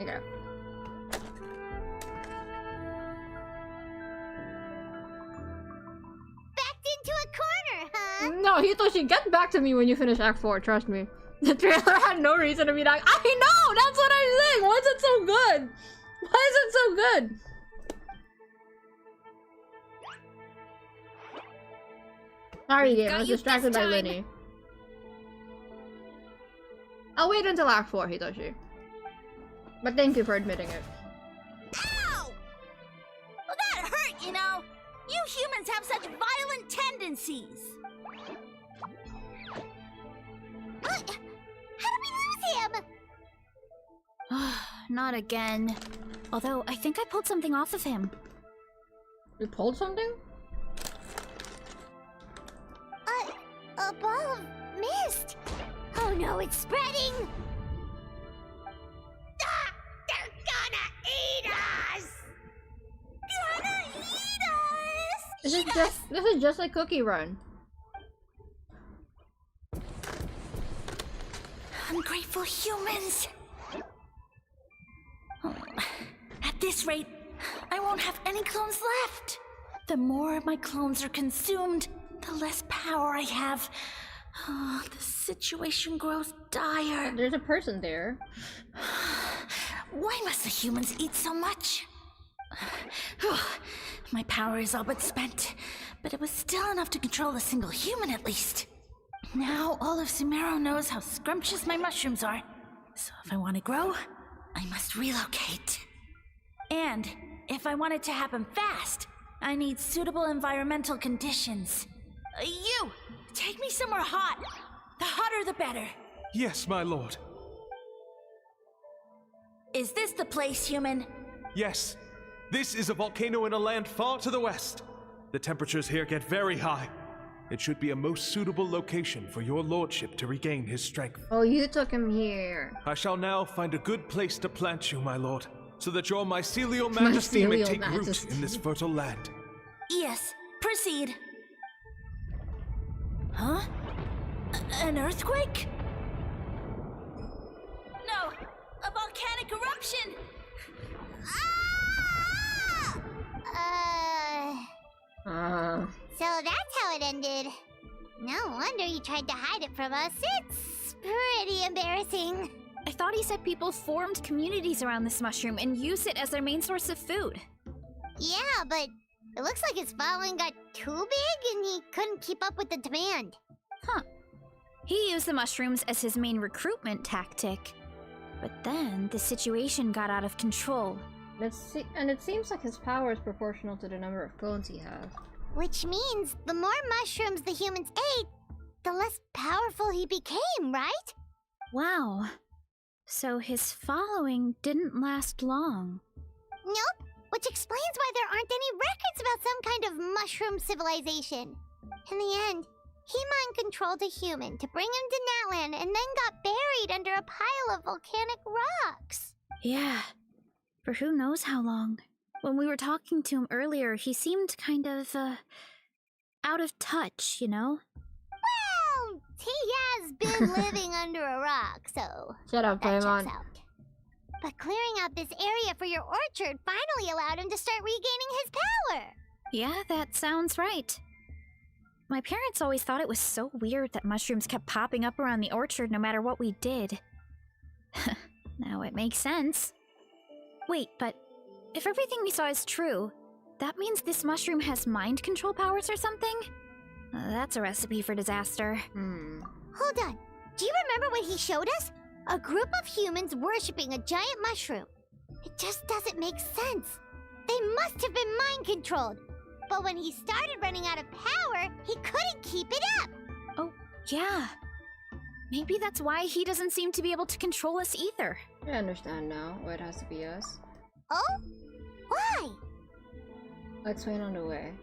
Okay. Backed into a corner, huh? No, Hitoshi, get back to me when you finish Act 4, trust me. The trailer had no reason to be like, I know! That's what I'm saying! Why is it so good? Why is it so good? Sorry, game, I was distracted by Linny. I'll wait until Act 4, Hitoshi. But thank you for admitting it. Ow! Well, that hurt, you know. You humans have such violent tendencies. How did we lose him? Not again. Although, I think I pulled something off of him. You pulled something? A ball of mist. Oh no, it's spreading. Ah, they're gonna eat us. Gonna eat us. This is just like Cookie Run. Ungrateful humans. At this rate, I won't have any clones left. The more my clones are consumed, the less power I have. Oh, the situation grows dire. There's a person there. Why must the humans eat so much? My power is all but spent, but it was still enough to control a single human at least. Now all of Sumeru knows how scrumptious my mushrooms are. So if I want to grow, I must relocate. And if I want it to happen fast, I need suitable environmental conditions. You! Take me somewhere hot. The hotter the better. Yes, my lord. Is this the place, human? Yes. This is a volcano in a land far to the west. The temperatures here get very high. It should be a most suitable location for your lordship to regain his strength. Oh, you took him here. I shall now find a good place to plant you, my lord, so that your mycelial majesty may take root in this fertile land. Yes, proceed. Huh? An earthquake? No, a volcanic eruption! So that's how it ended. No wonder you tried to hide it from us. It's pretty embarrassing. I thought he said people formed communities around this mushroom and used it as their main source of food. Yeah, but it looks like his following got too big and he couldn't keep up with the demand. Huh. He used the mushrooms as his main recruitment tactic. But then the situation got out of control. And it seems like his power is proportional to the number of clones he has. Which means the more mushrooms the humans ate, the less powerful he became, right? Wow. So his following didn't last long. Nope, which explains why there aren't any records about some kind of mushroom civilization. In the end, he mind-controlled a human to bring him to Natlan and then got buried under a pile of volcanic rocks. Yeah, for who knows how long. When we were talking to him earlier, he seemed kind of, out of touch, you know? Well, He has been living under a rock, so Shut up, that Paimon. checks out. But clearing out this area for your orchard finally allowed him to start regaining his power. Yeah, that sounds right. My parents always thought it was so weird that mushrooms kept popping up around the orchard no matter what we did. Now it makes sense. Wait, but if everything we saw is true, that means this mushroom has mind control powers or something? That's a recipe for disaster. Hold on. Do you remember what he showed us? A group of humans worshipping a giant mushroom. It just doesn't make sense. They must have been mind controlled. But when he started running out of power, he couldn't keep it up. Oh, yeah. Maybe that's why he doesn't seem to be able to control us either. I understand now why it has to be us. Oh? Why? I'll explain on the way.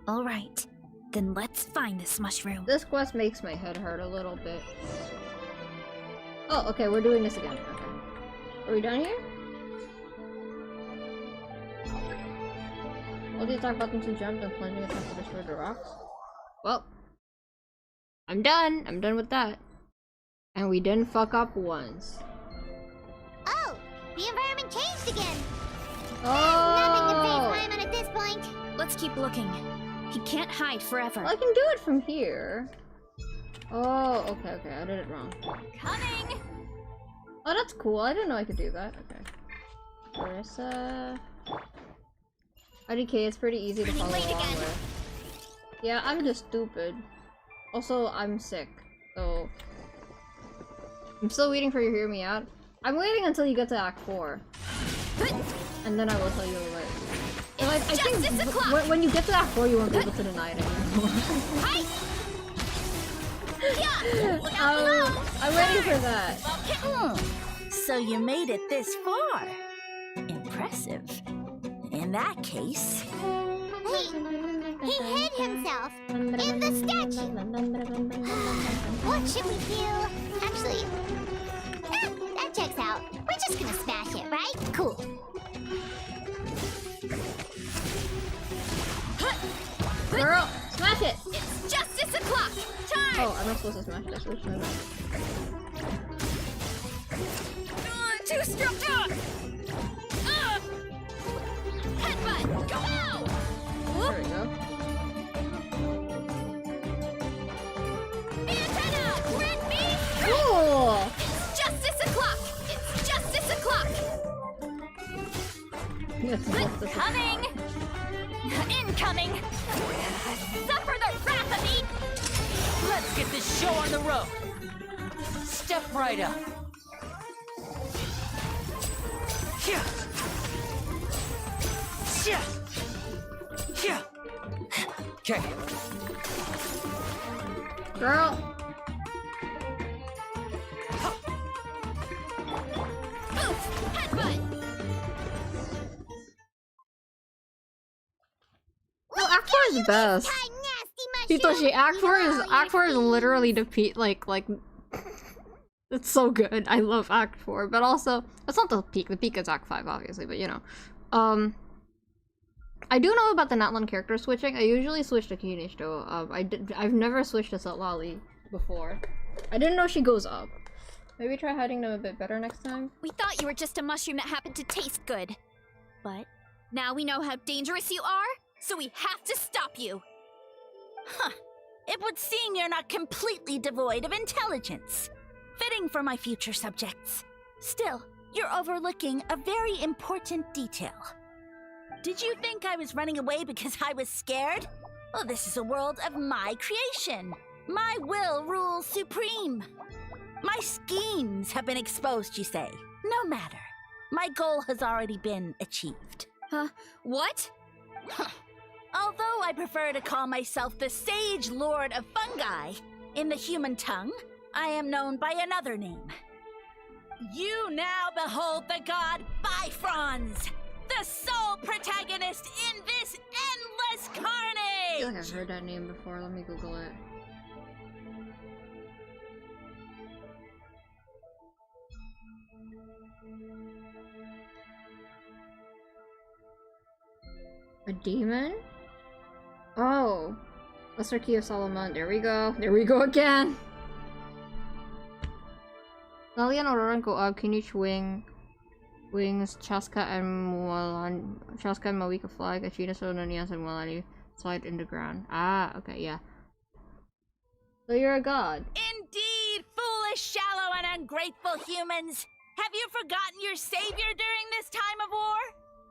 Alright, then let's find this mushroom. This quest makes my head hurt a little bit. Oh, okay, we're doing this again. Okay. Are we done here? All the attack buttons to jump and plunging attack to destroy the rocks. Well, I'm done. I'm done with that. And we didn't fuck up once. Oh, the environment changed again. Oh! Nothing can phase Paimon at this point. Let's keep looking. He can't hide forever. Well, I can do it from here. Oh, okay, I did it wrong. Coming! Oh, that's cool. I didn't know I could do that. Okay. Clarissa. IDK is pretty easy to follow along with. Yeah, I'm just stupid. Also, I'm sick, so I'm still waiting for you to hear me out. I'm waiting until you get to Act 4. And then I will tell you what. I think when you get to Act 4, you won't be able to deny it anymore. I'm waiting for that. So you made it this far. Impressive. In that case... He hid himself in the statue. What should we do? Actually, that checks out. We're just gonna smash it, right? Cool. Girl, smash it! It's justice o'clock! Time! Oh, I'm not supposed to smash this. Which one? Too strong! Headbutt! Go out! There we go. Antenna! Grid me! Cool! It's justice o'clock! It's justice o'clock! Yes, Coming! Incoming! Suffer the wrath of me! Let's get this show on the road. Step right up. Yeah. Yeah. Yeah. Okay. Girl. No, Act 4 is the best. Hitoshi, Act 4 is literally the peak, like it's so good. I love Act 4, but also it's not the peak. The peak is Act 5, obviously, but you know. I do know about the Natlan character switching. I usually switch to Kinish though. I've never switched to Lali before. I didn't know she goes up. Maybe try hiding them a bit better next time. We thought you were just a mushroom that happened to taste good. But now we know how dangerous you are, so we have to stop you. Huh. It would seem you're not completely devoid of intelligence. Fitting for my future subjects. Still, you're overlooking a very important detail. Did you think I was running away because I was scared? Well, this is a world of my creation. My will rules supreme. My schemes have been exposed, you say. No matter. My goal has already been achieved. What? Although I prefer to call myself the Sage Lord of Fungi, in the human tongue, I am known by another name. You now behold the god Bifrons, the sole protagonist in this endless carnage! I feel like I've heard that name before. Let me Google it. A demon? Oh. Lesser Key of Solomon. There we go. There we go again. Lalian, Aurora, and Goab, Kinich, Wings, Chaska, and Mawika fly, Gachina, Sononias, and Mualani slide in the ground. Ah, okay, yeah. So you're a god. Indeed, foolish, shallow, and ungrateful humans! Have you forgotten your savior during this time of war?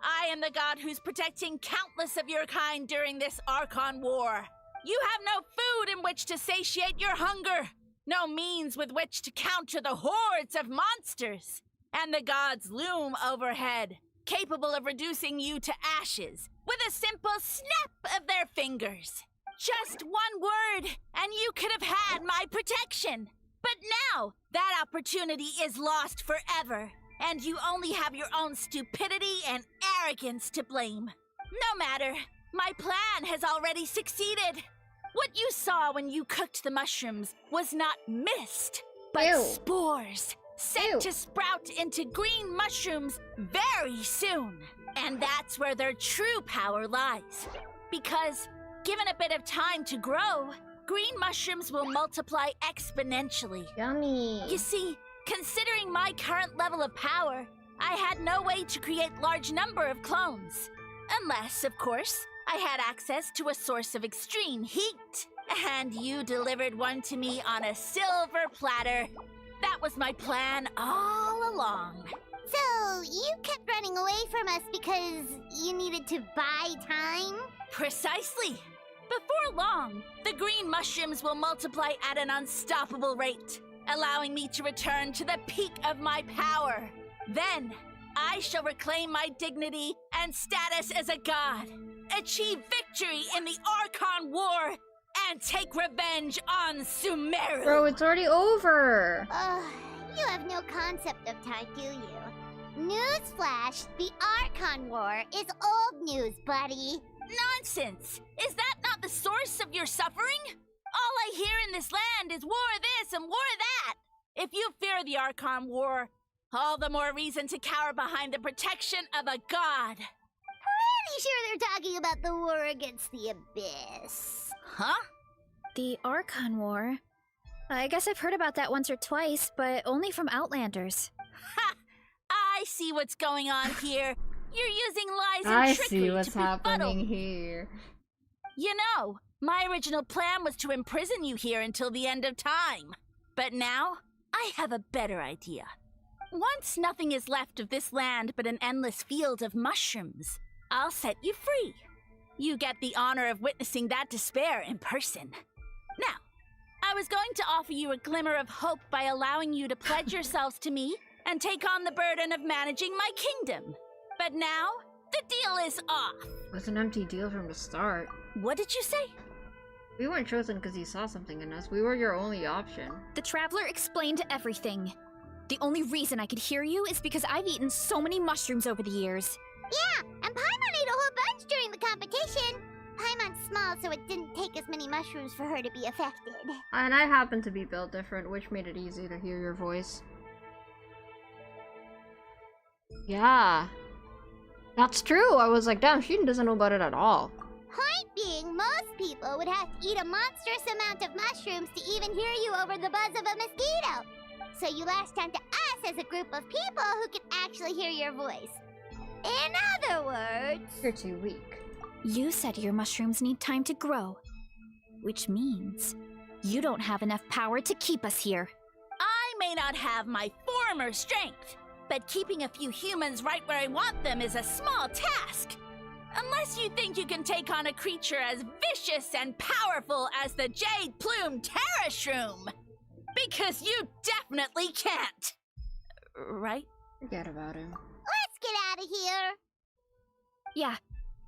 I am the god who's protecting countless of your kind during this Archon War. You have no food in which to satiate your hunger, no means with which to counter the hordes of monsters. And the gods loom overhead, capable of reducing you to ashes with a simple snap of their fingers. Just one word, and you could have had my protection. But now, that opportunity is lost forever, and you only have your own stupidity and arrogance to blame. No matter, my plan has already succeeded. What you saw when you cooked the mushrooms was not mist, but spores, set to sprout into green mushrooms very soon. And that's where their true power lies. Because, given a bit of time to grow, green mushrooms will multiply exponentially. Yummy. You see, considering my current level of power, I had no way to create large number of clones. Unless, of course, I had access to a source of extreme heat. And you delivered one to me on a silver platter. That was my plan all along. So, you kept running away from us because you needed to buy time? Precisely. Before long, the green mushrooms will multiply at an unstoppable rate, allowing me to return to the peak of my power. Then, I shall reclaim my dignity and status as a god, achieve victory in the Archon War, and take revenge on Sumeru! Bro, it's already over! You have no concept of time, do you? Newsflash, the Archon War is old news, buddy. Nonsense! Is that not the source of your suffering? All I hear in this land is war this and war that! If you fear the Archon War, all the more reason to cower behind the protection of a god. Pretty sure they're talking about the war against the Abyss. Huh? The Archon War? I guess I've heard about that once or twice, but only from Outlanders. Ha! I see what's going on here. You're using lies and I trickery see what's to befuddle happening me. here. You know, my original plan was to imprison you here until the end of time. But now, I have a better idea. Once nothing is left of this land but an endless field of mushrooms, I'll set you free. You get the honor of witnessing that despair in person. Now, I was going to offer you a glimmer of hope by allowing you to pledge yourselves to me and take on the burden of managing my kingdom. But now, the deal is off. It was an empty deal from the start. What did you say? We weren't chosen because you saw something in us. We were your only option. The Traveler explained everything. The only reason I could hear you is because I've eaten so many mushrooms over the years. Yeah, and Paimon ate a whole bunch during the competition. Paimon's small, so it didn't take as many mushrooms for her to be affected. And I happened to be built different, which made it easy to hear your voice. Yeah. That's true. I was like, damn, she doesn't know about it at all. Point being, most people would have to eat a monstrous amount of mushrooms to even hear you over the buzz of a mosquito. So you latched onto us as a group of people who can actually hear your voice. In other words... You're too weak. You said your mushrooms need time to grow. Which means you don't have enough power to keep us here. I may not have my former strength, but keeping a few humans right where I want them is a small task. Unless you think you can take on a creature as vicious and powerful as the Jade Plume Terrashroom. Because you definitely can't. Right? Forget about him. Let's get out of here. Yeah,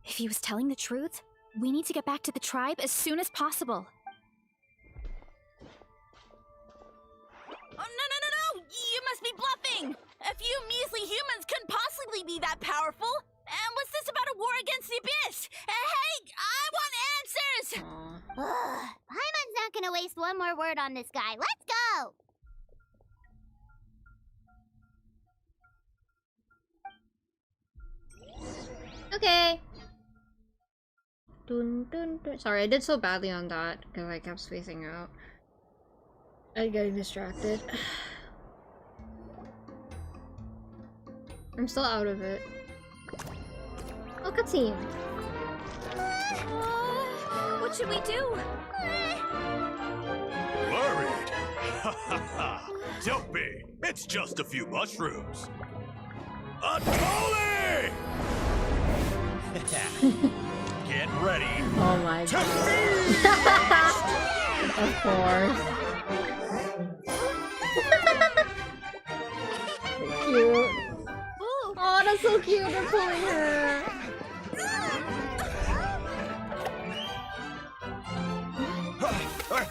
if he was telling the truth, we need to get back to the tribe as soon as possible. Oh, no! You must be bluffing! A few measly humans couldn't possibly be that powerful! And what's this about a war against the Abyss? Hey, I want answers! Paimon's not gonna waste one more word on this guy. Let's go! Okay. Dun, dun, dun. Sorry, I did so badly on that because I kept spacing out. I'm getting distracted. I'm still out of it. Oh, cutscene. What should we do? Worried? Ha ha ha! Don't be! It's just a few mushrooms! A Tolly! Get ready! Oh my god. Of course. Cute. Oh, that's so cute, they're pulling her.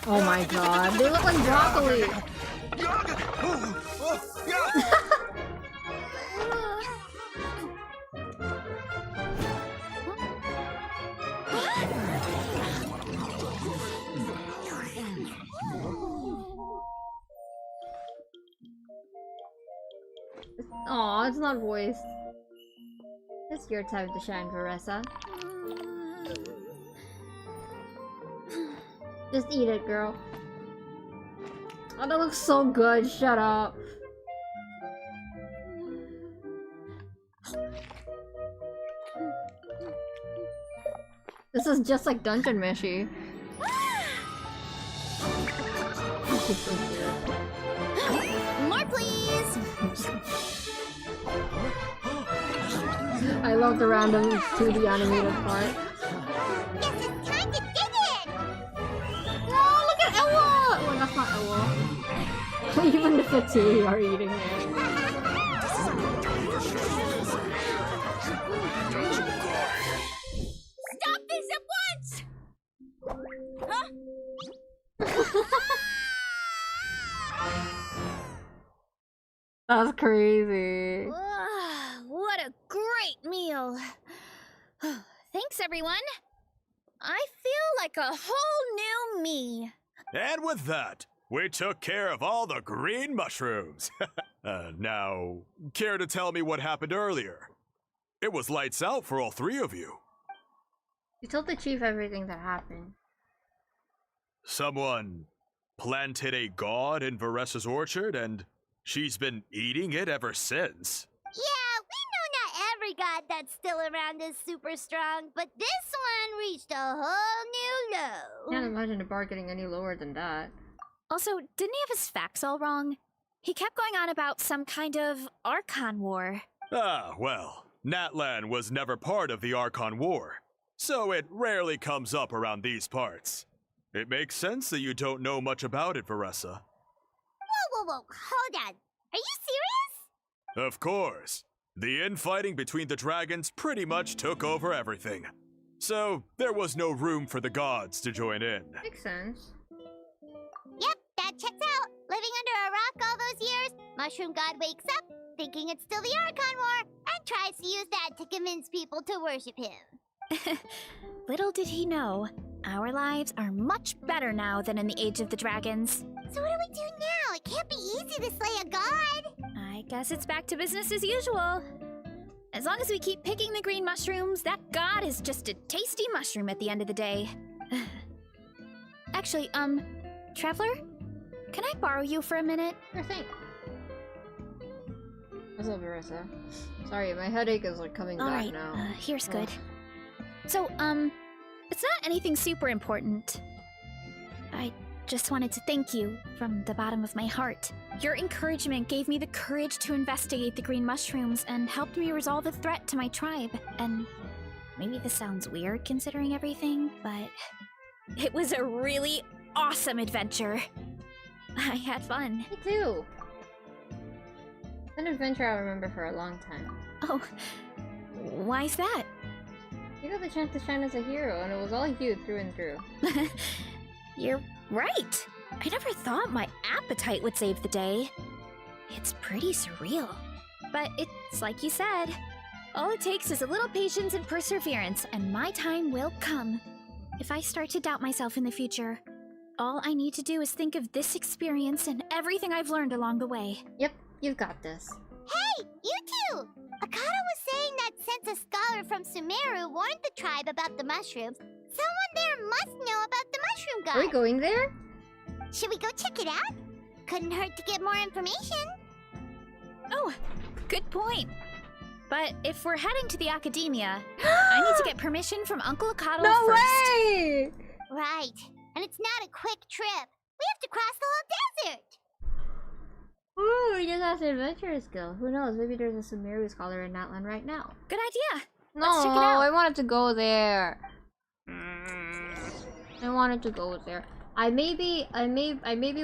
Oh my god, they look like broccoli. Aw, it's not voiced. It's your time to shine, Veressa. Just eat it, girl. Oh, that looks so good. Shut up. This is just like Dungeon Meshi. More, please! I love the random 2D animated part. Guess it's time to dig it! Oh, look at Ella! Oh, that's not Ella. Even the Fatui are eating it. Stop this at once! Huh? That's crazy. What a great meal. Thanks, everyone. I feel like a whole new me. And with that, we took care of all the green mushrooms. Now, care to tell me what happened earlier? It was lights out for all three of you. You told the chief everything that happened. Someone planted a god in Veressa's orchard, and she's been eating it ever since. Yeah, we know not every god that's still around is super strong, but this one reached a whole new low. Can't imagine the bar getting any lower than that. Also, didn't he have his facts all wrong? He kept going on about some kind of Archon War. Ah, well, Natlan was never part of the Archon War, so it rarely comes up around these parts. It makes sense that you don't know much about it, Veressa. Whoa, hold on. Are you serious? Of course. The infighting between the dragons pretty much took over everything. So, there was no room for the gods to join in. Makes sense. Yep, that checks out. Living under a rock all those years, Mushroom God wakes up, thinking it's still the Archon War, and tries to use that to convince people to worship him. Little did he know, our lives are much better now than in the Age of the Dragons. So what do we do now? It can't be easy to slay a god. I guess it's back to business as usual. As long as we keep picking the green mushrooms, that god is just a tasty mushroom at the end of the day. Actually, Traveler? Can I borrow you for a minute? Sure thing. What's up, Veressa? Sorry, my headache is like coming back now. Here's good. So, it's not anything super important. I just wanted to thank you from the bottom of my heart. Your encouragement gave me the courage to investigate the green mushrooms and helped me resolve a threat to my tribe. And maybe this sounds weird considering everything, but it was a really awesome adventure. I had fun. Me too. An adventure I'll remember for a long time. Oh, why's that? You got the chance to shine as a hero, and it was all you through and through. You're right. I never thought my appetite would save the day. It's pretty surreal. But it's like you said. All it takes is a little patience and perseverance, and my time will come. If I start to doubt myself in the future, all I need to do is think of this experience and everything I've learned along the way. Yep, you've got this. Hey, you two! Akata was saying that since a scholar from Sumeru warned the tribe about the mushrooms, someone there must know about the mushroom god. Are we going there? Should we go check it out? Couldn't hurt to get more information. Oh, good point. But if we're heading to the academia, I need to get permission from Uncle Akatl No first. way! Right. And it's not a quick trip. We have to cross the whole desert. Ooh, we just have to adventurous skill. Who knows? Maybe there's a Sumeru scholar in Natlan right now. Good idea. No, Let's check it out. I wanted to go there. I wanted to go there. I may be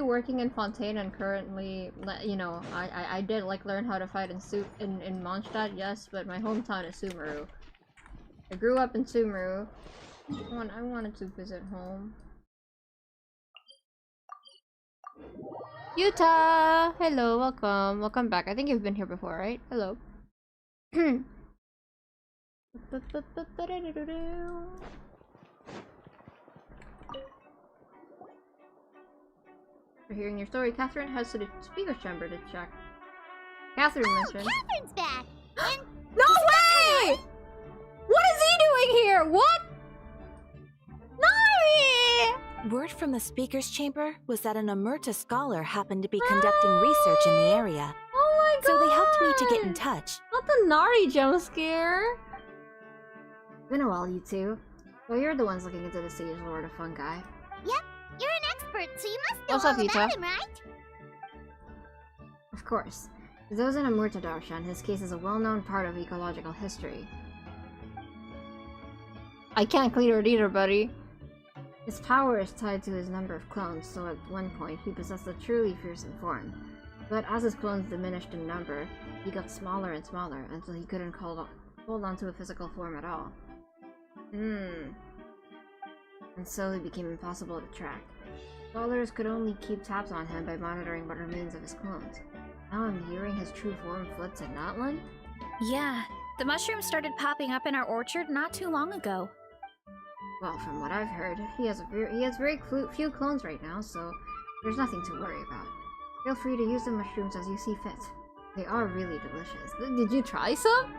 working in Fontaine and currently, you know, I did like learn how to fight in Mondstadt, yes, but my hometown is Sumeru. I grew up in Sumeru. I wanted to visit home. Utah! Hello, welcome. Welcome back. I think you've been here before, right? Hello. For hearing your story, Catherine heads to the speaker's chamber to check. Catherine mentioned. Catherine's back. And no way! What is he doing here? What? Nari! Word from the speaker's chamber was that an Omerta scholar happened to be conducting research in the area. Oh my god! So they helped me to get in touch. Not the Nari jump scare! Been a while, you two. Well, you're the ones looking into the Sage Lord of Fungi. Yep, you're an expert, so you must know What's all up, Yuta? about him, right? Of course. For those in Omerta Darshan, his case is a well-known part of ecological history. I can't clear it either, buddy. His power is tied to his number of clones, so at one point he possessed a truly fearsome form. But as his clones diminished in number, he got smaller and smaller until he couldn't hold on to a physical form at all. And so he became impossible to track. Scholars could only keep tabs on him by monitoring what remains of his clones. Now I'm hearing his true form flits at Natlan? Yeah, the mushrooms started popping up in our orchard not too long ago. Well, from what I've heard, he has very few clones right now, so there's nothing to worry about. Feel free to use the mushrooms as you see fit. They are really delicious. Did you try some?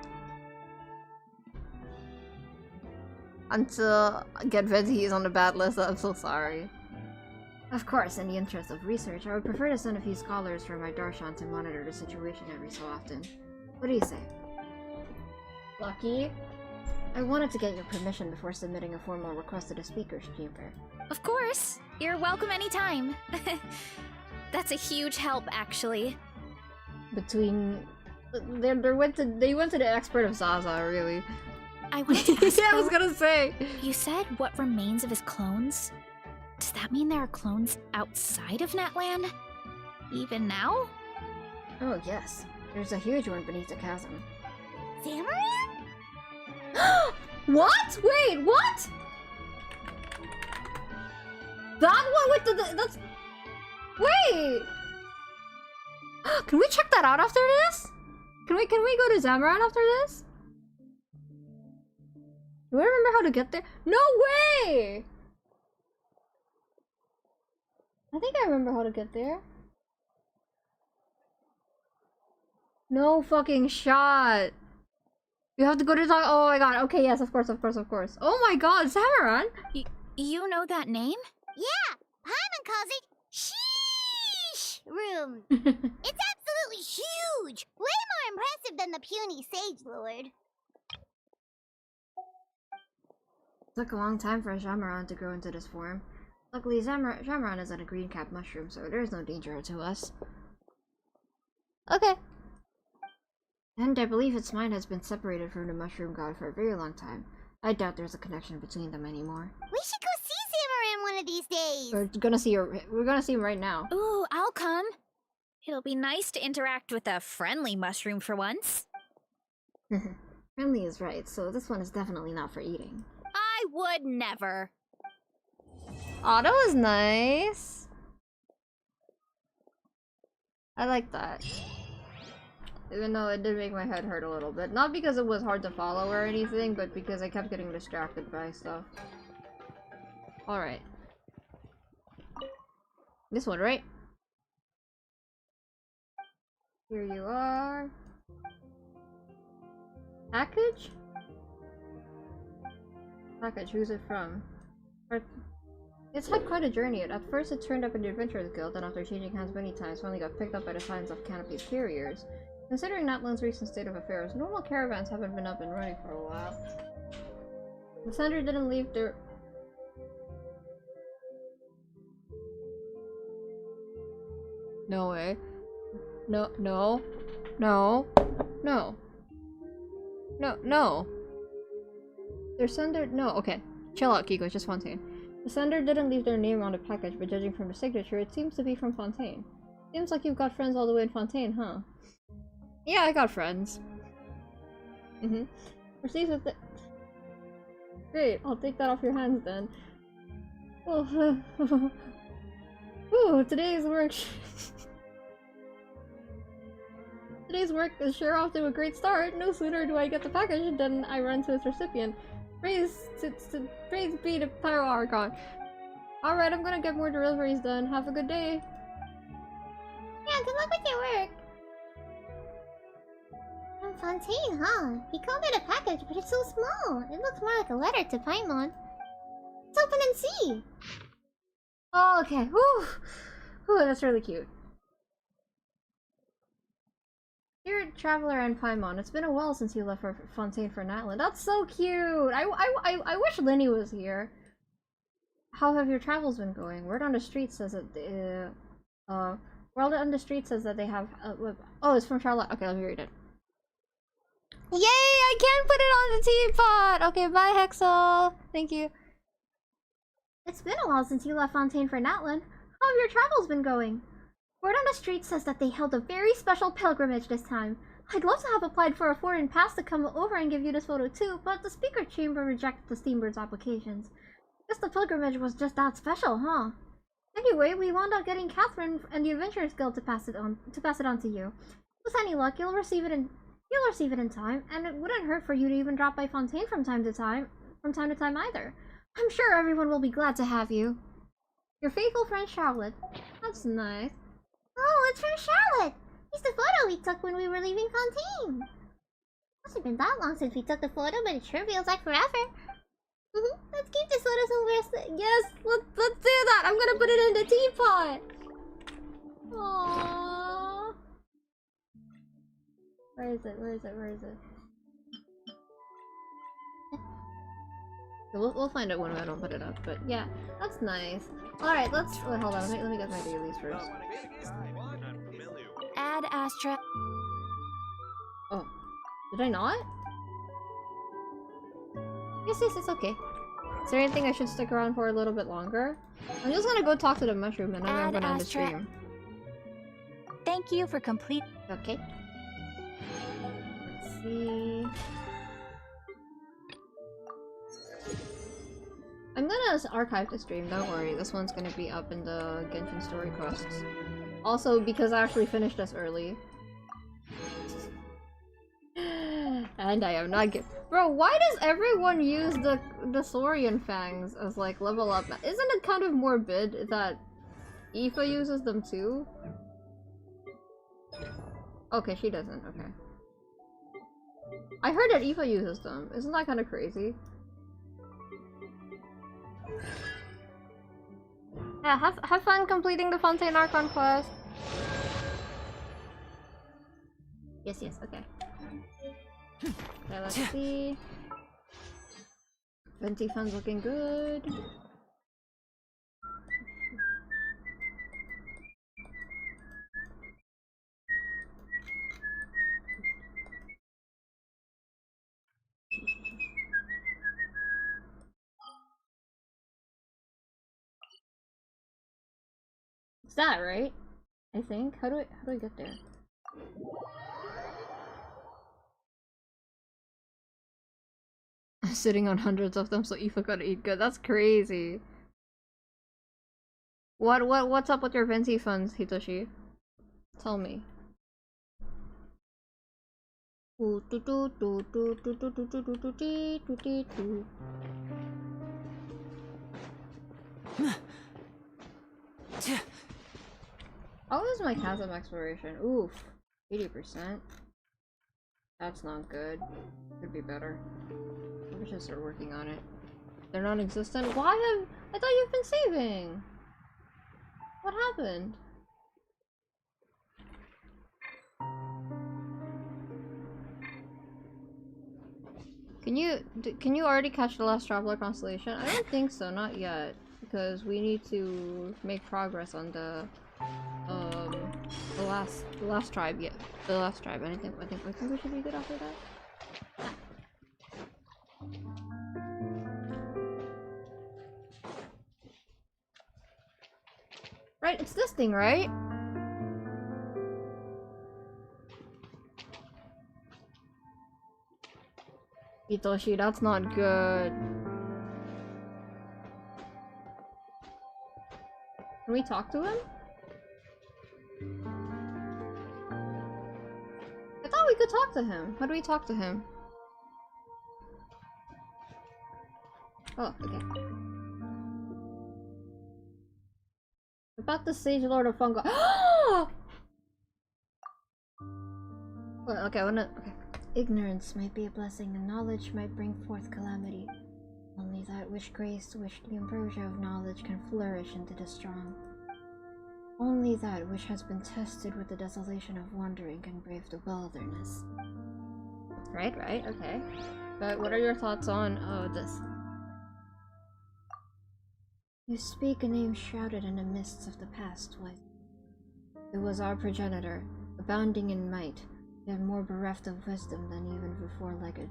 Until Get Venti is on the bad list, I'm so sorry. Of course, in the interest of research, I would prefer to send a few scholars from my Darshan to monitor the situation every so often. What do you say? Lucky? I wanted to get your permission before submitting a formal request to the speaker's chamber. Of course. You're welcome anytime. That's a huge help, actually. Between... They went to the expert of Zaza, really. I wanted to ask, yeah, I was gonna say! You said what remains of his clones? Does that mean there are clones outside of Natlan? Even now? Oh, yes. There's a huge one beneath the chasm. Zamarin? What? Wait, what? That one with the that's... Wait! Can we check that out after this? Can we go to Zamaran after this? Do I remember how to get there? No way! I think I remember how to get there. No fucking shot. You have to go to the... Oh my god. Okay, yes, of course, of course, of course. Oh my god, Zamaran! You know that name? Yeah, Paimon calls it Sheesh Room. It's absolutely huge! Way more impressive than the puny Sage Lord. It took a long time for Zamaran to grow into this form. Luckily, Zamaran isn't a green cap mushroom, so there's no danger to us. Okay. And I believe its mind has been separated from the mushroom god for a very long time. I doubt there's a connection between them anymore. We should go see Zamarin one of these days. We're gonna see him right now. Ooh, I'll come. It'll be nice to interact with a friendly mushroom for once. Friendly is right, so this one is definitely not for eating. I would never. Aw, that was nice. I like that. Even though it did make my head hurt a little bit. Not because it was hard to follow or anything, but because I kept getting distracted by stuff. Alright. This one, right? Here you are. Package? Package, who's it from? It's had quite a journey. At first it turned up in the Adventurers Guild, and after changing hands many times, finally got picked up by the Scions of Canopy's carriers. Considering Natlan's recent state of affairs, normal caravans haven't been up and running for a while. The Sender didn't leave their... No way. No, no. No. No. No, no. Their Sender... No, okay. Chill out, Kiko, it's just Fontaine. The Sender didn't leave their name on the package, but judging from the signature, it seems to be from Fontaine. Seems like you've got friends all the way in Fontaine, huh? Yeah, I got friends. Proceed with it. Great, I'll take that off your hands then. Oh, ooh, today's work is sure off to a great start. No sooner do I get the package than I run to its recipient. Praise be to Pyro Archon. Alright, I'm gonna get more deliveries done. Have a good day. Yeah, good luck with your work. From Fontaine, huh? He called it a package, but it's so small. It looks more like a letter to Paimon. Let's open and see. Oh, okay. Whew. Whew, that's really cute. Dear Traveler and Paimon, it's been a while since you left for Fontaine for Natlan. That's so cute! I wish Linny was here. How have your travels been going? Word on the street says that word on the street says that they have oh, it's from Charlotte. Okay, let me read it. Yay! I can't put it on the teapot! Okay, bye Hexel! Thank you. It's been a while since you left Fontaine for Natlan. How have your travels been going? Word on the street says that they held a very special pilgrimage this time. I'd love to have applied for a foreign pass to come over and give you this photo too, but the speaker chamber rejected the Steambird's applications. Guess the pilgrimage was just that special, huh? Anyway, we wound up getting Catherine and the Adventurers Guild to pass it on to you. With any luck, you'll receive it in time, and it wouldn't hurt for you to even drop by Fontaine from time to time either. I'm sure everyone will be glad to have you. Your faithful friend Charlotte. That's nice. Oh, it's from Charlotte! It's the photo we took when we were leaving Fontaine. Hasn't been that long since we took the photo, but it sure feels like forever. Let's keep this photo somewhere. Yes, let's do that. I'm gonna put it in the teapot. Aww. Where is it? Where is it? Where is it? We'll find it when I don't put it up. But yeah, that's nice. All right, let's. Wait, hold on. Let me get my dailies first. Add Astra. Oh, did I not? Yes, it's okay. Is there anything I should stick around for a little bit longer? I'm just gonna go talk to the mushroom and then I'm gonna end the stream. Thank you for complete. Okay. Let's see. I'm gonna archive the stream, don't worry. This one's gonna be up in the Genshin story quests. Also, because I actually finished this early. And I am not Bro, why does everyone use the Saurian fangs as like level up? Isn't it kind of morbid that Aoife uses them too? Okay, she doesn't, okay. I heard that Aoife uses them. Isn't that kind of crazy? Yeah, have fun completing the Fontaine Archon quest. Yes, okay. Okay, let's see. Venti fun's looking good. It's that, right? I think. How do I get there? Sitting on hundreds of them so Aoife gotta eat good. That's crazy. What's up with your Venti funds, Hitoshi? Tell me. How is my chasm exploration? Oof. 80%. That's not good. Could be better. We should start working on it. They're non-existent? I thought you've been saving! What happened? Can you already catch the last traveler constellation? I don't think so, not yet, because we need to make progress on the last tribe yet. The last tribe. I think we should be good after that. Right, it's this thing, right? Hitoshi, that's not good. Can we talk to him? I thought we could talk to him. How do we talk to him? Oh, okay. About the Sage Lord of Fungo. Well, okay, I wanna. Okay. Ignorance might be a blessing, and knowledge might bring forth calamity. Only that which grace, which the ambrosia of knowledge can flourish into the strong. Only that which has been tested with the desolation of wandering can brave the wilderness. Right, okay. But what are your thoughts on this? You speak a name shrouded in the mists of the past, was. It was our progenitor, abounding in might, yet more bereft of wisdom than even the four-legged.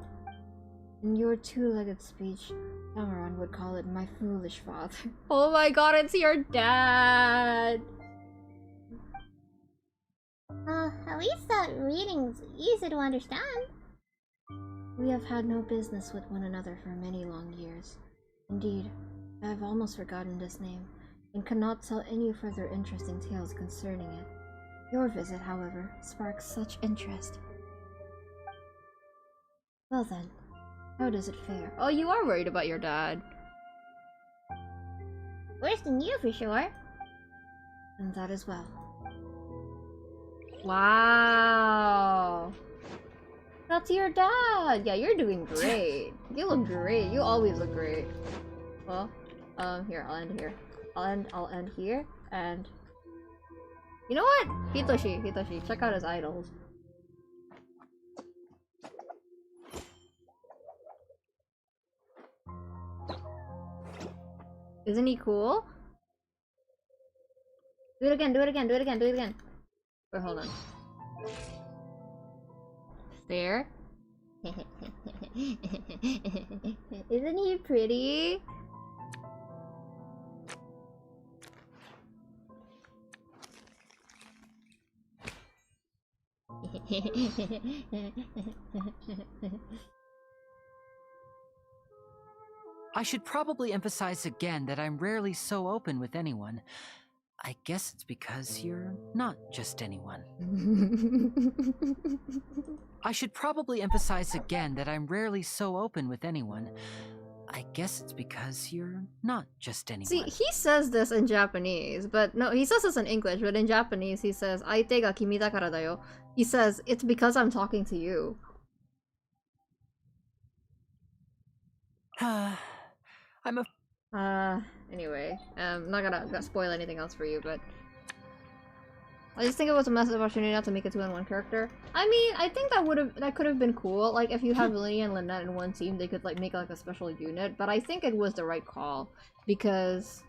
In your two-legged speech, Tamaran would call it my foolish father. Oh my god, it's your dad! At least that reading's easy to understand. We have had no business with one another for many long years. Indeed, I have almost forgotten this name, and cannot tell any further interesting tales concerning it. Your visit, however, sparks such interest. Well then, how does it fare? Oh, you are worried about your dad. Worse than you, for sure. And that as well. Wow! That's your dad! Yeah, you're doing great. You look great. You always look great. Well, here, I'll end here. I'll end here, and... You know what? Hitoshi, check out his idols. Isn't he cool? Do it again. Wait, hold on. There. Isn't he pretty? I should probably emphasize again that I'm rarely so open with anyone. I guess it's because you're not just anyone. I should probably emphasize again that I'm rarely so open with anyone. I guess it's because you're not just anyone. See, he says this in Japanese, but no, he says this in English, but in Japanese he says, "Aite ga kimi dakara da yo." He says, "It's because I'm talking to you." I'm a... Anyway, I'm not gonna spoil anything else for you, but... I just think it was a massive opportunity not to make a 2-in-1 character. I mean, I think that could have been cool. Like, if you had Lily and Lynette in one team, they could, like, make, like, a special unit. But I think it was the right call, because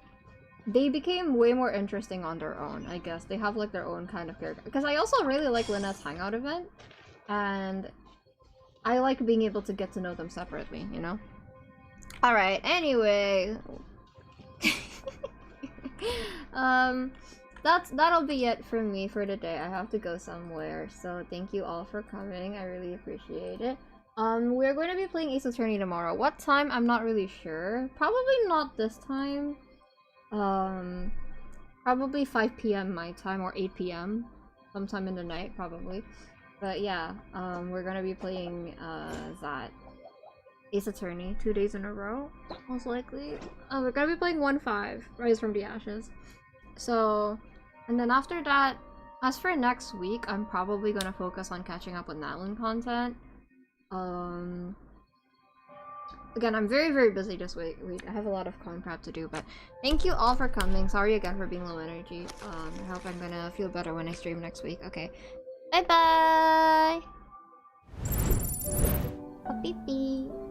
they became way more interesting on their own, I guess. They have, like, their own kind of character. Because I also really like Lynette's hangout event, and I like being able to get to know them separately, you know? Alright, anyway... that'll be it for me for today. I have to go somewhere, so thank you all for coming. I really appreciate it. We're going to be playing Ace Attorney tomorrow. What time? I'm not really sure. Probably not this time. Probably 5 p.m. my time, or 8 p.m. sometime in the night, probably. But yeah, we're gonna be playing that Ace Attorney 2 days in a row, most likely. We're gonna be playing 1-5, Rise from the Ashes. So, and then after that, as for next week, I'm probably gonna focus on catching up with Natlan content. Again, I'm very, very busy this week. I have a lot of con prep to do, but thank you all for coming. Sorry again for being low energy. I hope I'm gonna feel better when I stream next week. Okay. Bye-bye! Beep beep.